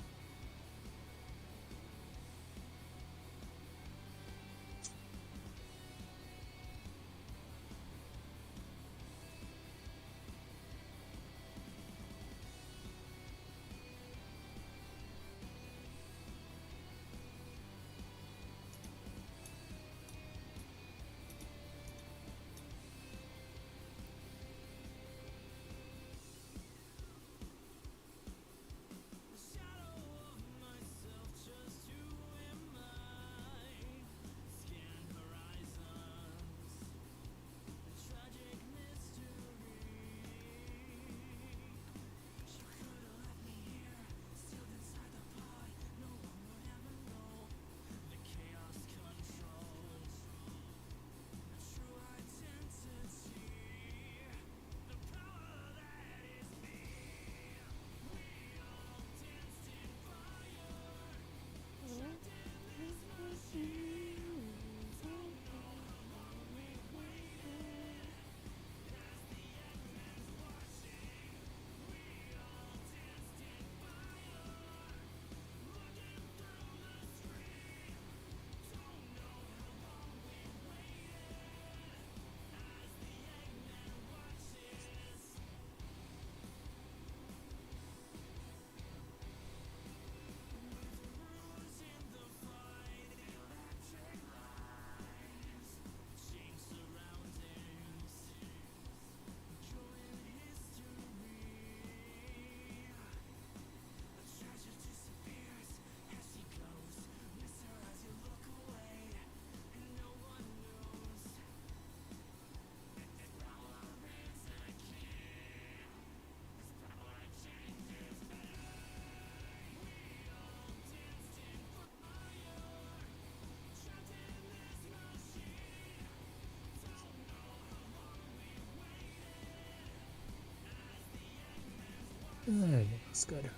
That's good.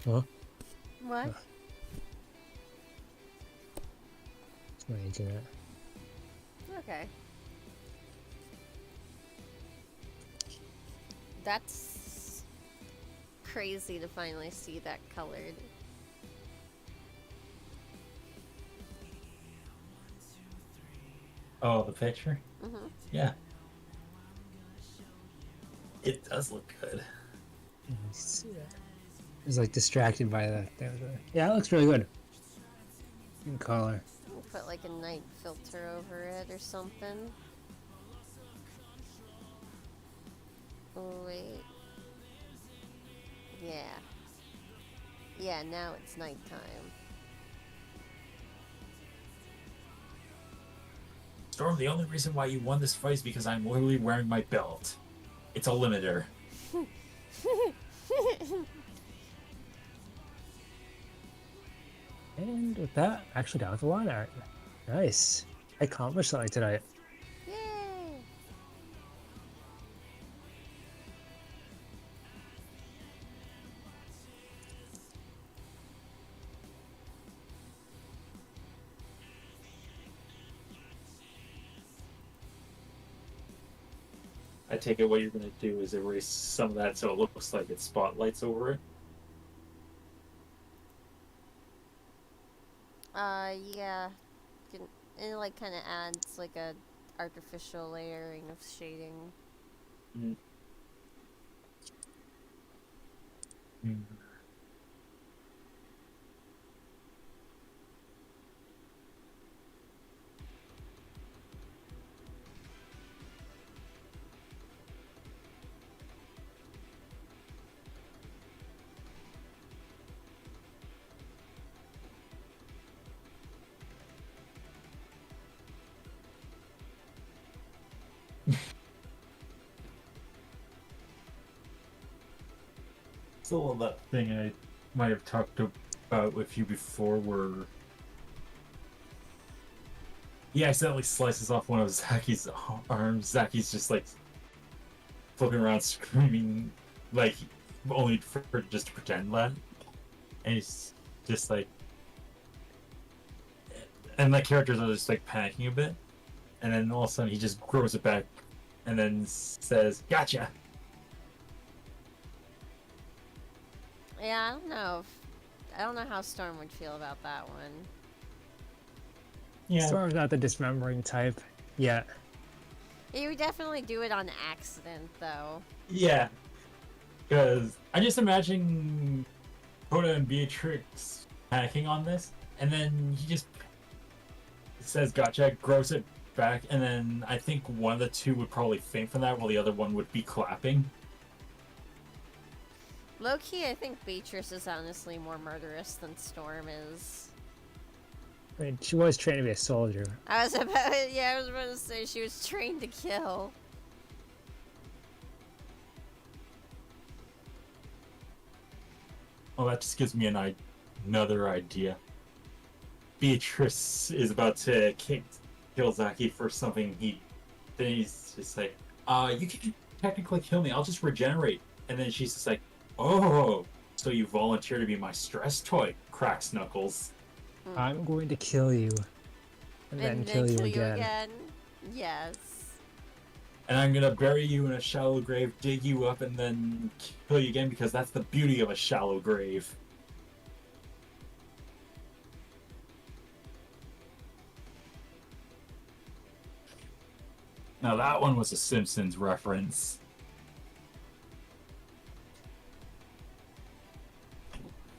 Huh? What? It's my internet. Okay. That's crazy to finally see that colored. Oh, the picture? Mm-hmm. Yeah. It does look good. I was like distracted by that. Yeah, it looks really good. In color. Put like a night filter over it or something. Oh, wait. Yeah. Yeah, now it's nighttime. Storm, the only reason why you won this fight is because I'm literally wearing my belt. It's a limiter. And with that, actually down with the line art. Nice. I accomplished something tonight. Yay! I take it what you're going to do is erase some of that so it looks like it spotlights over it. Yeah. It like kind of adds like a artificial layering of shading. Mm. Mm. Still that thing I might have talked about with you before where he accidentally slices off one of Zaki's arms. Zaki's just like flipping around screaming like only for just to pretend that. And he's just like and the characters are just like panicking a bit. And then all of a sudden he just grows it back and then says, "Gotcha." Yeah, I don't know how Storm would feel about that one. Yeah. Storm's not the dismembering type yet. You would definitely do it on accident, though. Yeah. Because I just imagine Coda and Beatrix hacking on this, and then he just says gotcha, grows it back, and then I think one of the two would probably faint from that while the other one would be clapping. Low-key, I think Beatrice is honestly more murderous than Storm is. I mean, she was trained to be a soldier. I was about to say she was trained to kill. Well, that just gives me another idea. Beatrice is about to kill Zaki for something then he's just like, you can technically kill me, I'll just regenerate. And then she's just like, oh, so you volunteer to be my stress toy, cracks Knuckles. I'm going to kill you. And then kill you again. Yes. And I'm gonna bury you in a shallow grave, dig you up, and then kill you again because that's the beauty of a shallow grave. Now that one was a Simpsons reference.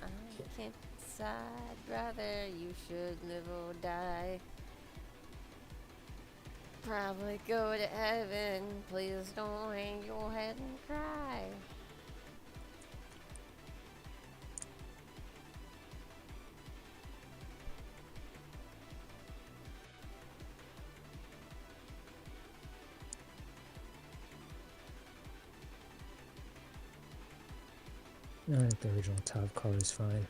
I can't decide whether you should live or die. Probably go to heaven. Please don't hang your head and cry. I think the original top color is fine.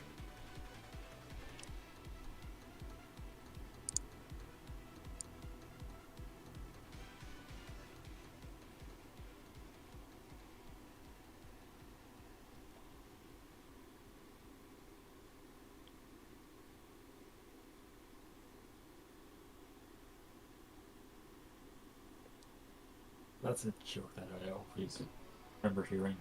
That's a joke that I always remember hearing.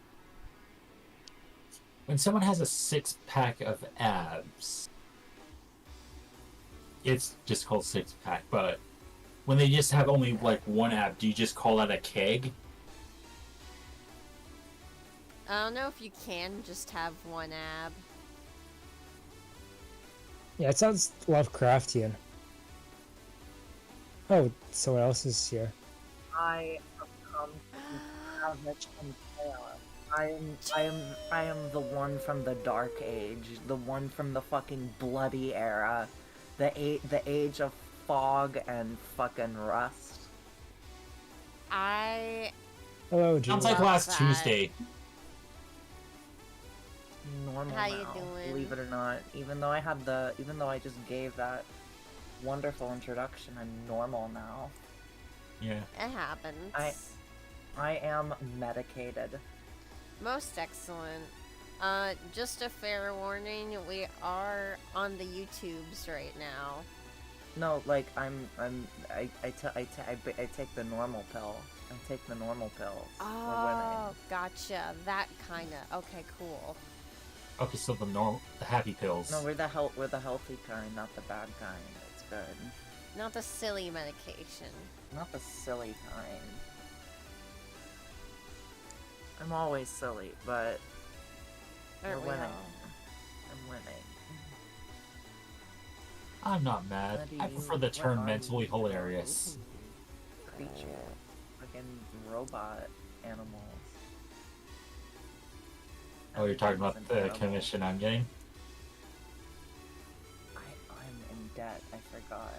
When someone has a 6-pack of abs, it's just called 6-pack. But when they just have only like one ab, do you just call that a keg? I don't know if you can just have one ab. Yeah, it sounds Lovecraftian. Oh, someone else is here. I have come to Savage and Chaos. I am the one from the Dark Age, the one from the fucking bloody era, the age of fog and fucking rust. I Hello, Sounds Julie. like Love last that. Tuesday. Normal How now, you doing? believe it or not. Even though I just gave that wonderful introduction, I'm normal now. Yeah. it happens. I am medicated. Most excellent. Just a fair warning, we are on the YouTubes right now. No, like I take the normal pill. I take the normal pills. We're Oh, winning. gotcha. That kinda. Okay, cool. Okay, so the happy pills. No, we're the healthy kind, not the bad kind. It's good. Not the silly medication. Not the silly kind. I'm always silly, but Aren't we're we winning. all? I'm winning. I'm not mad. What do I you- prefer the what term are mentally you? hilarious. Creature. Fucking robot animals. Oh, you're talking about Everything's the incredible. commission I'm getting? I'm in debt. I forgot.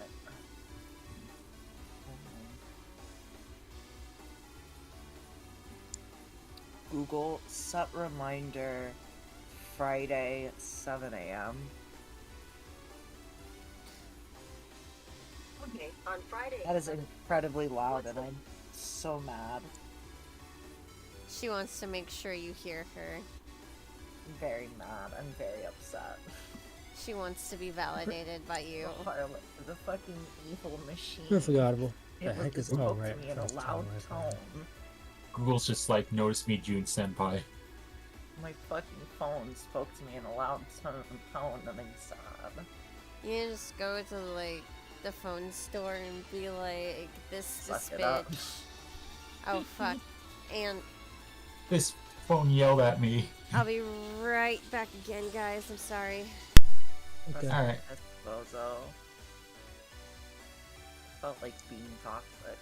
Google set reminder Friday 7 a.m. Okay, on Friday. That is incredibly loud and I'm so mad. She wants to make sure you hear her. I'm very mad. I'm very upset. She wants to be validated by you. The harlot, the fucking evil machine. You're forgettable. It The heck is- spoke oh, right, to me in a that's loud totally right. tone. Google's just like, notice me, June Senpai. My fucking phone spoke to me in a loud tone and I'm sad. You just go to like the phone store and be like, this Suck it up. bitch. Oh fuck. And This phone yelled at me. I'll be right back again, guys. I'm sorry. Okay. Alright. That's bozo. Felt like being toxic.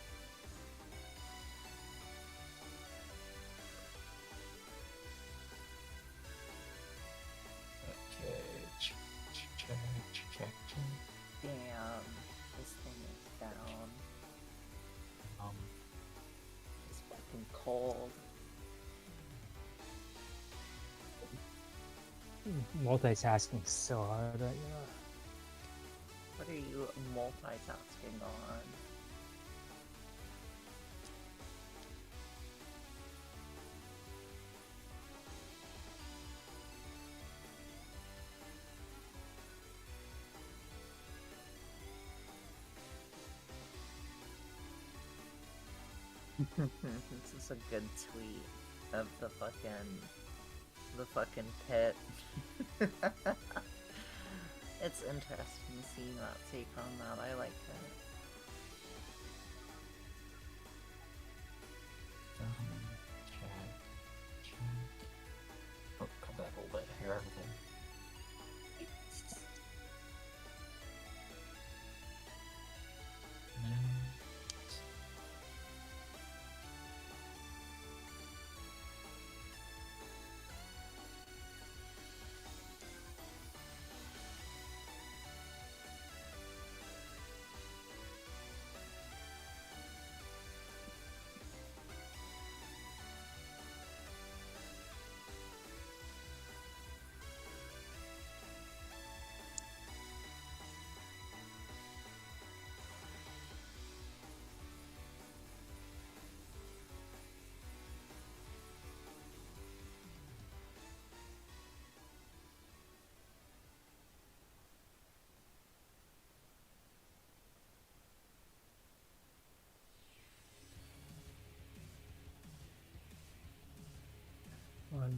Okay, check. Damn, this thing is down. Um, It's fucking cold. Multitasking so hard right now. What are you multitasking on? This is a good tweet of the fucking pit. It's interesting seeing that take on that. I like it. check. Oh, cut that whole bit of hair out of there.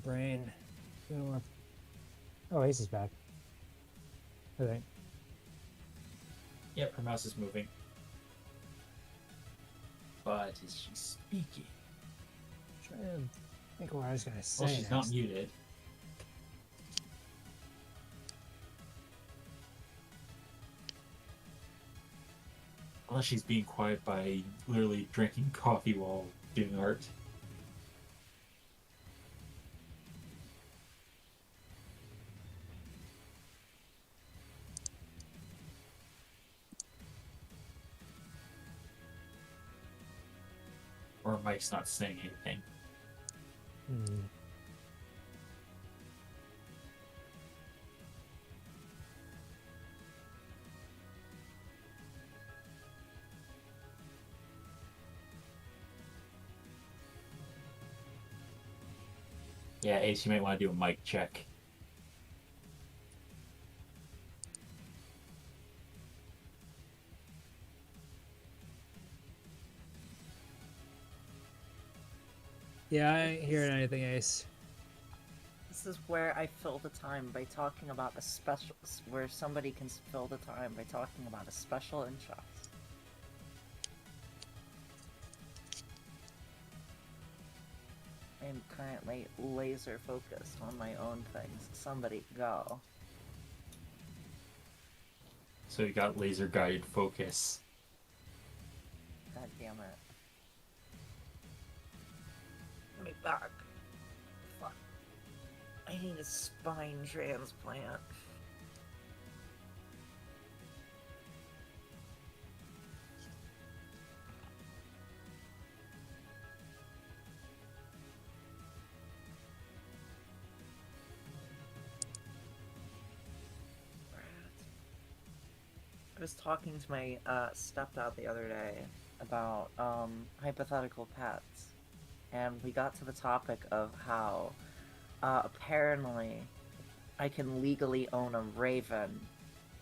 brain. Oh, Ace is back. I think. Yep, her mouse is moving. But is she speaking? Trying to think what I was gonna say. Well, she's not next. muted. Unless she's being quiet by literally drinking coffee while doing art. Or Mike's not saying anything. Hmm. Yeah, Ace, you might want to do a mic check. Yeah, I ain't hearing anything, Ace. This is where I fill the time by talking about a special. Where somebody can fill the time by talking about a special interest. I am currently laser focused on my own things. Somebody go. So you got laser guided focus. God damn it. Let me back. Fuck. I need a spine transplant. I was talking to my stepdad the other day about hypothetical pets, and we got to the topic of how apparently I can legally own a raven,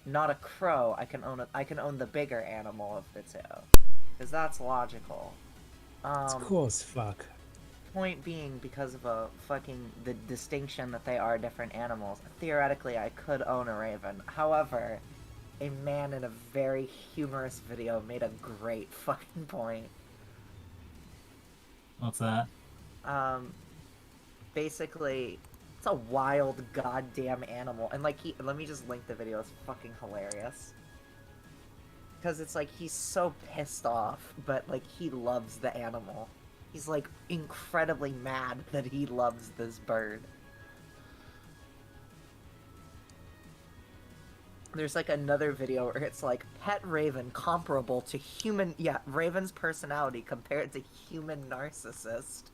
not a crow. I can own the bigger animal of the two, because that's logical. It's cool as fuck. Point being, because of the distinction that they are different animals, theoretically I could own a raven. However, a man in a very humorous video made a great fucking point. What's that? Basically, it's a wild goddamn animal, and like let me just link the video. It's fucking hilarious. Because it's like he's so pissed off, but like he loves the animal. He's like incredibly mad that he loves this bird. There's like another video where it's like pet raven comparable to human, yeah, raven's personality compared to human narcissist.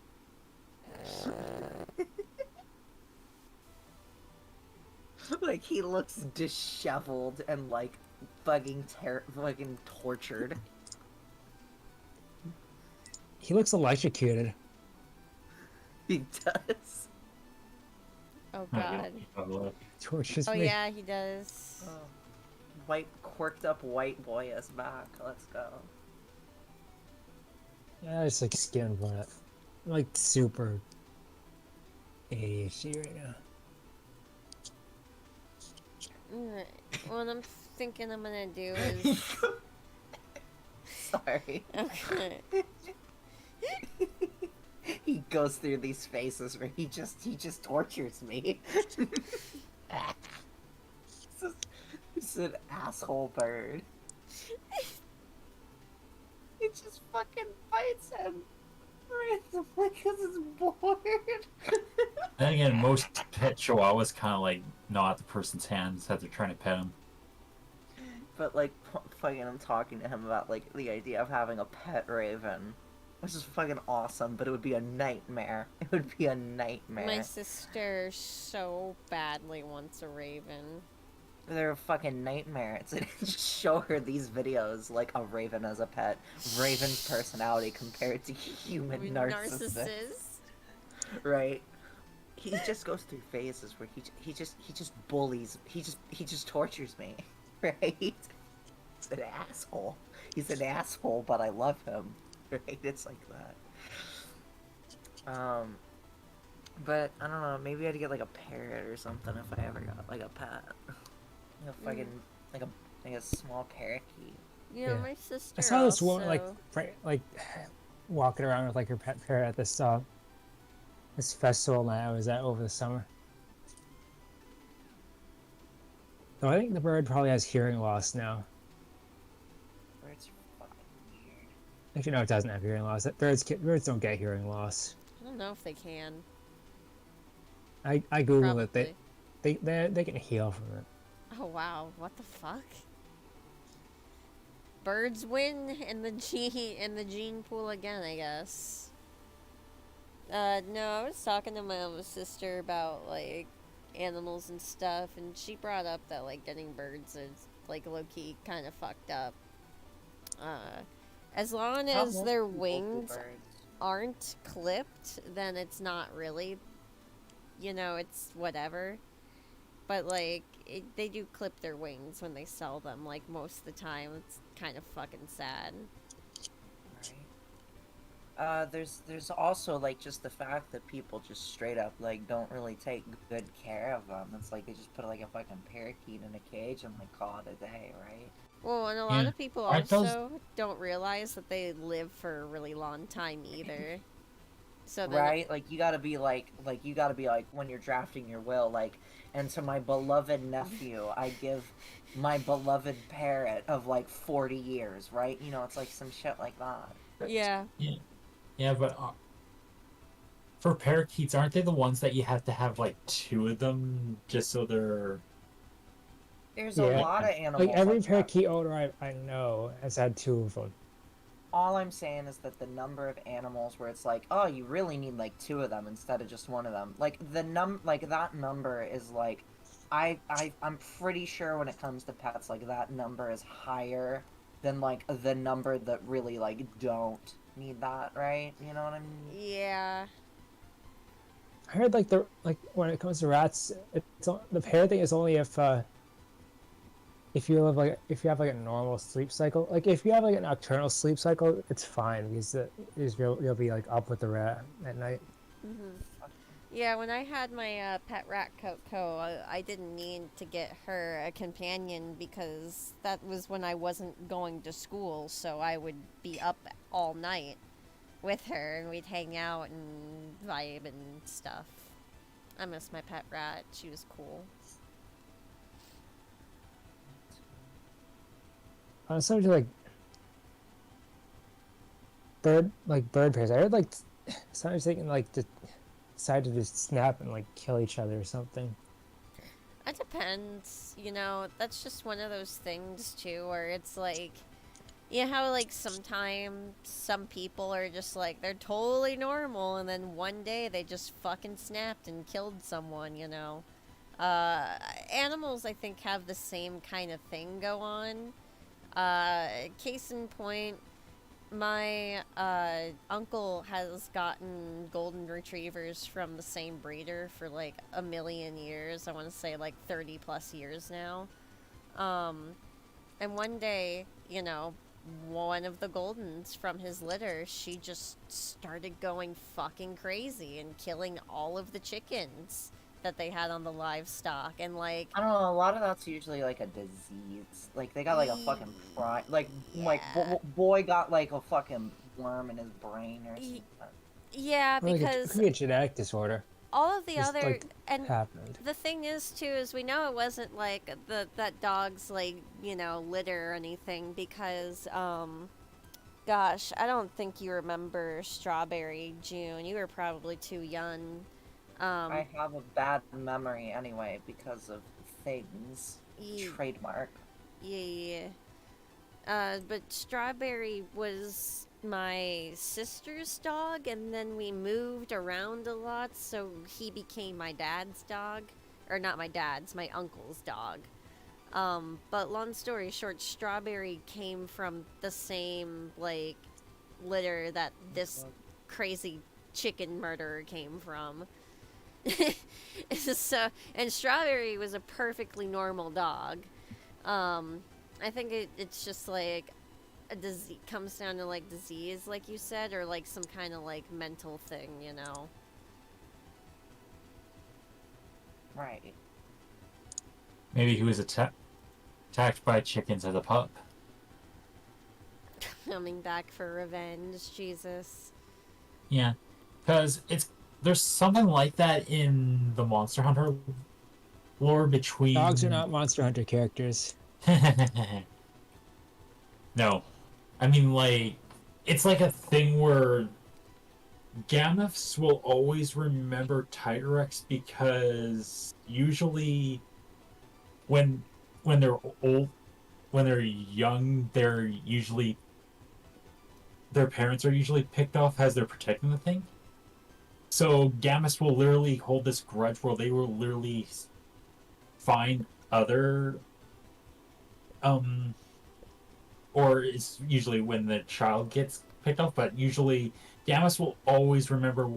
Like he looks disheveled and like fucking tortured. He looks electrocuted. He does. Oh god. Tortures Oh me. yeah, he does. Oh. Quirked up white boy is back. Let's go. Yeah, it's like skin, but I'm like super ADHD right now. Alright, what I'm thinking I'm gonna do is... Sorry. Okay. He goes through these phases where he just tortures me. It's an asshole bird. It just fucking bites him randomly because it's bored. Then again, most pet chihuahuas kind of like gnaw at the person's hands as they're trying to pet him. But like, fucking, I'm talking to him about like the idea of having a pet raven, which is fucking awesome. But it would be a nightmare. It would be a nightmare. My sister so badly wants a raven. They're a fucking nightmare. It's just show her these videos like a raven as a pet, raven's personality compared to human narcissist. Right? He just goes through phases where he just bullies. He just tortures me. Right? He's an asshole. He's an asshole, but I love him. Right? It's like that. But I don't know. Maybe I'd get like a parrot or something if I ever got like a pet. Like a fucking like a small parakeet. Yeah, Yeah. my sister I saw this woman also- like walking around with like her pet parrot at this festival night I was at over the summer. So I think the bird probably has hearing loss now. Birds are fucking weird. Actually, no, it doesn't have hearing loss. Birds don't get hearing loss. I don't know if they can. I googled it. Probably. They can heal from it. Oh wow, what the fuck? Birds win in the gene pool again, I guess. No, I was talking to my other sister about like animals and stuff, and she brought up that like getting birds is like low key kind of fucked up. As long How as most their people do wings birds. aren't clipped, then it's not really, it's whatever. But like, they do clip their wings when they sell them. Like most of the time, it's kind of fucking sad. Right. There's also like just the fact that people just straight up like don't really take good care of them. It's like they just put like a fucking parakeet in a cage and like call it a day, right? Well, and a lot Yeah. of people Aren't also don't realize that they live for a really long time either. So then, Right? Like you gotta be like when you're drafting your will, like, and to my beloved nephew, I give my beloved parrot of like 40 years, right? You know, it's like some shit like that. yeah. Yeah, but for parakeets, aren't they the ones that you have to have like two of them just so they're There's Yeah. a lot of animals. Like every like that. parakeet owner I know has had two of them. All I'm saying is that the number of animals where it's like, oh, you really need like two of them instead of just one of them. Like that number is like, I'm pretty sure when it comes to pets, like that number is higher than like the number that really like don't need that, right? You know what I mean? Yeah. I heard like when it comes to rats, the parrot thing is only if you have like a normal sleep cycle. Like if you have like a nocturnal sleep cycle, it's fine because you'll be like up with the rat at night. Yeah, when I had my pet rat Coco, I didn't need to get her a companion because that was when I wasn't going to school, so I would be up all night with her and we'd hang out and vibe and stuff. I miss my pet rat. She was cool. So to like bird pairs. I heard like sometimes they can like decide to just snap and like kill each other or something. It depends, that's just one of those things too where it's like, you know how like sometimes some people are just like they're totally normal and then one day they just fucking snapped and killed someone, animals I think have the same kind of thing go on. Case in point, my uncle has gotten golden retrievers from the same breeder for like a million years. I want to say like 30 plus years now. And one day, one of the Goldens from his litter, she just started going fucking crazy and killing all of the chickens that they had on the livestock. And like, I don't know. A lot of that's usually like a disease. Like they got like a fucking boy got like a fucking worm in his brain or something. yeah, Or, like, it because could be a genetic disorder. all of the Just, other like, and happened. the thing is too is we know it wasn't like that dog's like litter or anything because gosh, I don't think you remember Strawberry June. You were probably too young. I have a bad memory anyway because of things. Ye- Trademark. Yeah. But Strawberry was my sister's dog, and then we moved around a lot, so he became my dad's dog. Or not my dad's, my uncle's dog. But long story short, Strawberry came from the same, like, litter that this crazy chicken murderer came from. And Strawberry was a perfectly normal dog. I think it's just like a disease, comes down to like disease, like you said, or like some kind of like mental thing, Right. Maybe he was attacked by chickens as a pup. Coming back for revenge, Jesus. Yeah, because there's something like that in the Monster Hunter lore between Dogs are not Monster Hunter characters. No, I mean like it's like a thing where Gameths will always remember Tyrex because usually when they're old, when they're young, their parents are usually picked off as they're protecting the thing. So Gameths will literally hold this grudge where they will literally find other or it's usually when the child gets picked off, but usually Gameths will always remember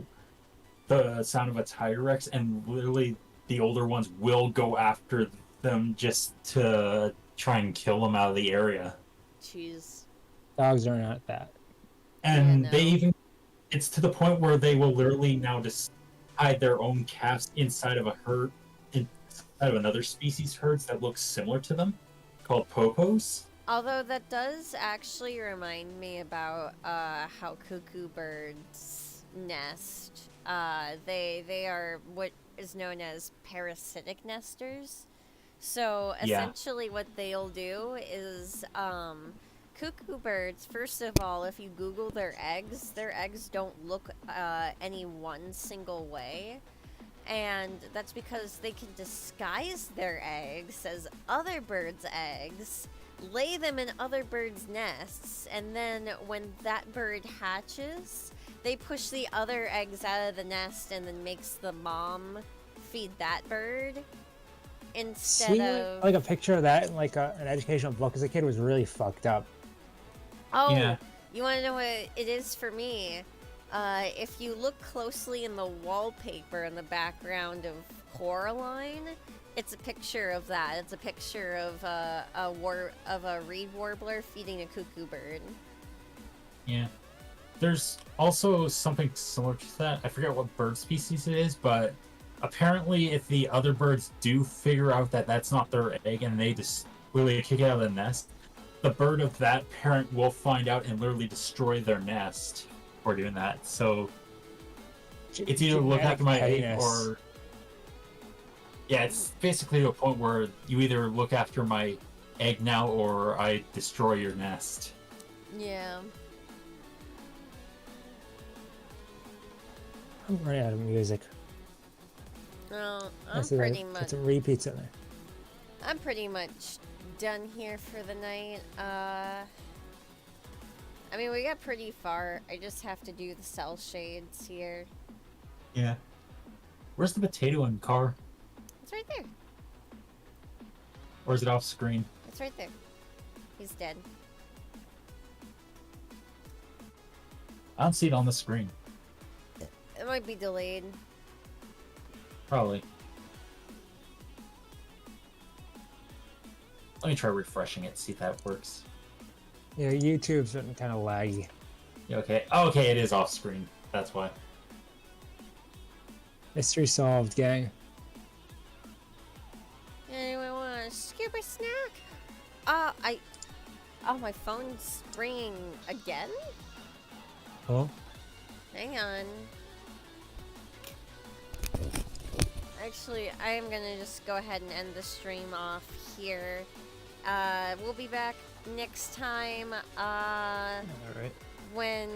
the sound of a Tyrex, and literally the older ones will go after them just to try and kill them out of the area. Jeez. Dogs are not that. And Yeah, they no. even, it's to the point where they will literally now just hide their own calves inside of a herd, inside of another species herds that looks similar to them, called popos. Although that does actually remind me about how cuckoo birds nest. They are what is known as parasitic nesters. So Yeah. essentially, what they'll do is cuckoo birds. First of all, if you Google their eggs don't look any one single way. And that's because they can disguise their eggs as other birds' eggs, lay them in other birds' nests, and then when that bird hatches, they push the other eggs out of the nest and then makes the mom feed that bird instead See, of... like a picture of that in like an educational book as a kid was really fucked up. Oh, Yeah. you want to know what it is for me? If you look closely in the wallpaper in the background of Coraline, it's a picture of that. It's a picture of a reed warbler feeding a cuckoo bird. Yeah. There's also something similar to that. I forget what bird species it is, but apparently if the other birds do figure out that that's not their egg and they just literally kick it out of the nest, the bird of that parent will find out and literally destroy their nest for doing that. So it's either look Genetic after my egg pettiness. or... Yeah, it's basically to a point where you either look after my egg now or I destroy your nest. Yeah. I'm running out of music. Well, I I'm see that pretty put much some repeats in there. I'm pretty much done here for the night. I mean, we got pretty far. I just have to do the cell shades here. Yeah. Where's the potato in the car? It's right there. Or is it off screen? It's right there. He's dead. I don't see it on the screen. It might be delayed. Probably. Let me try refreshing it, see if that works. Yeah, YouTube's been kind of laggy. Yeah, okay. Oh, okay, it is off screen. That's why. Mystery solved, gang. Anyone want a scuba snack? Oh, my phone's ringing again? Oh? Hang on. Actually, I am gonna just go ahead and end the stream off here. We'll be back next time, Alright. when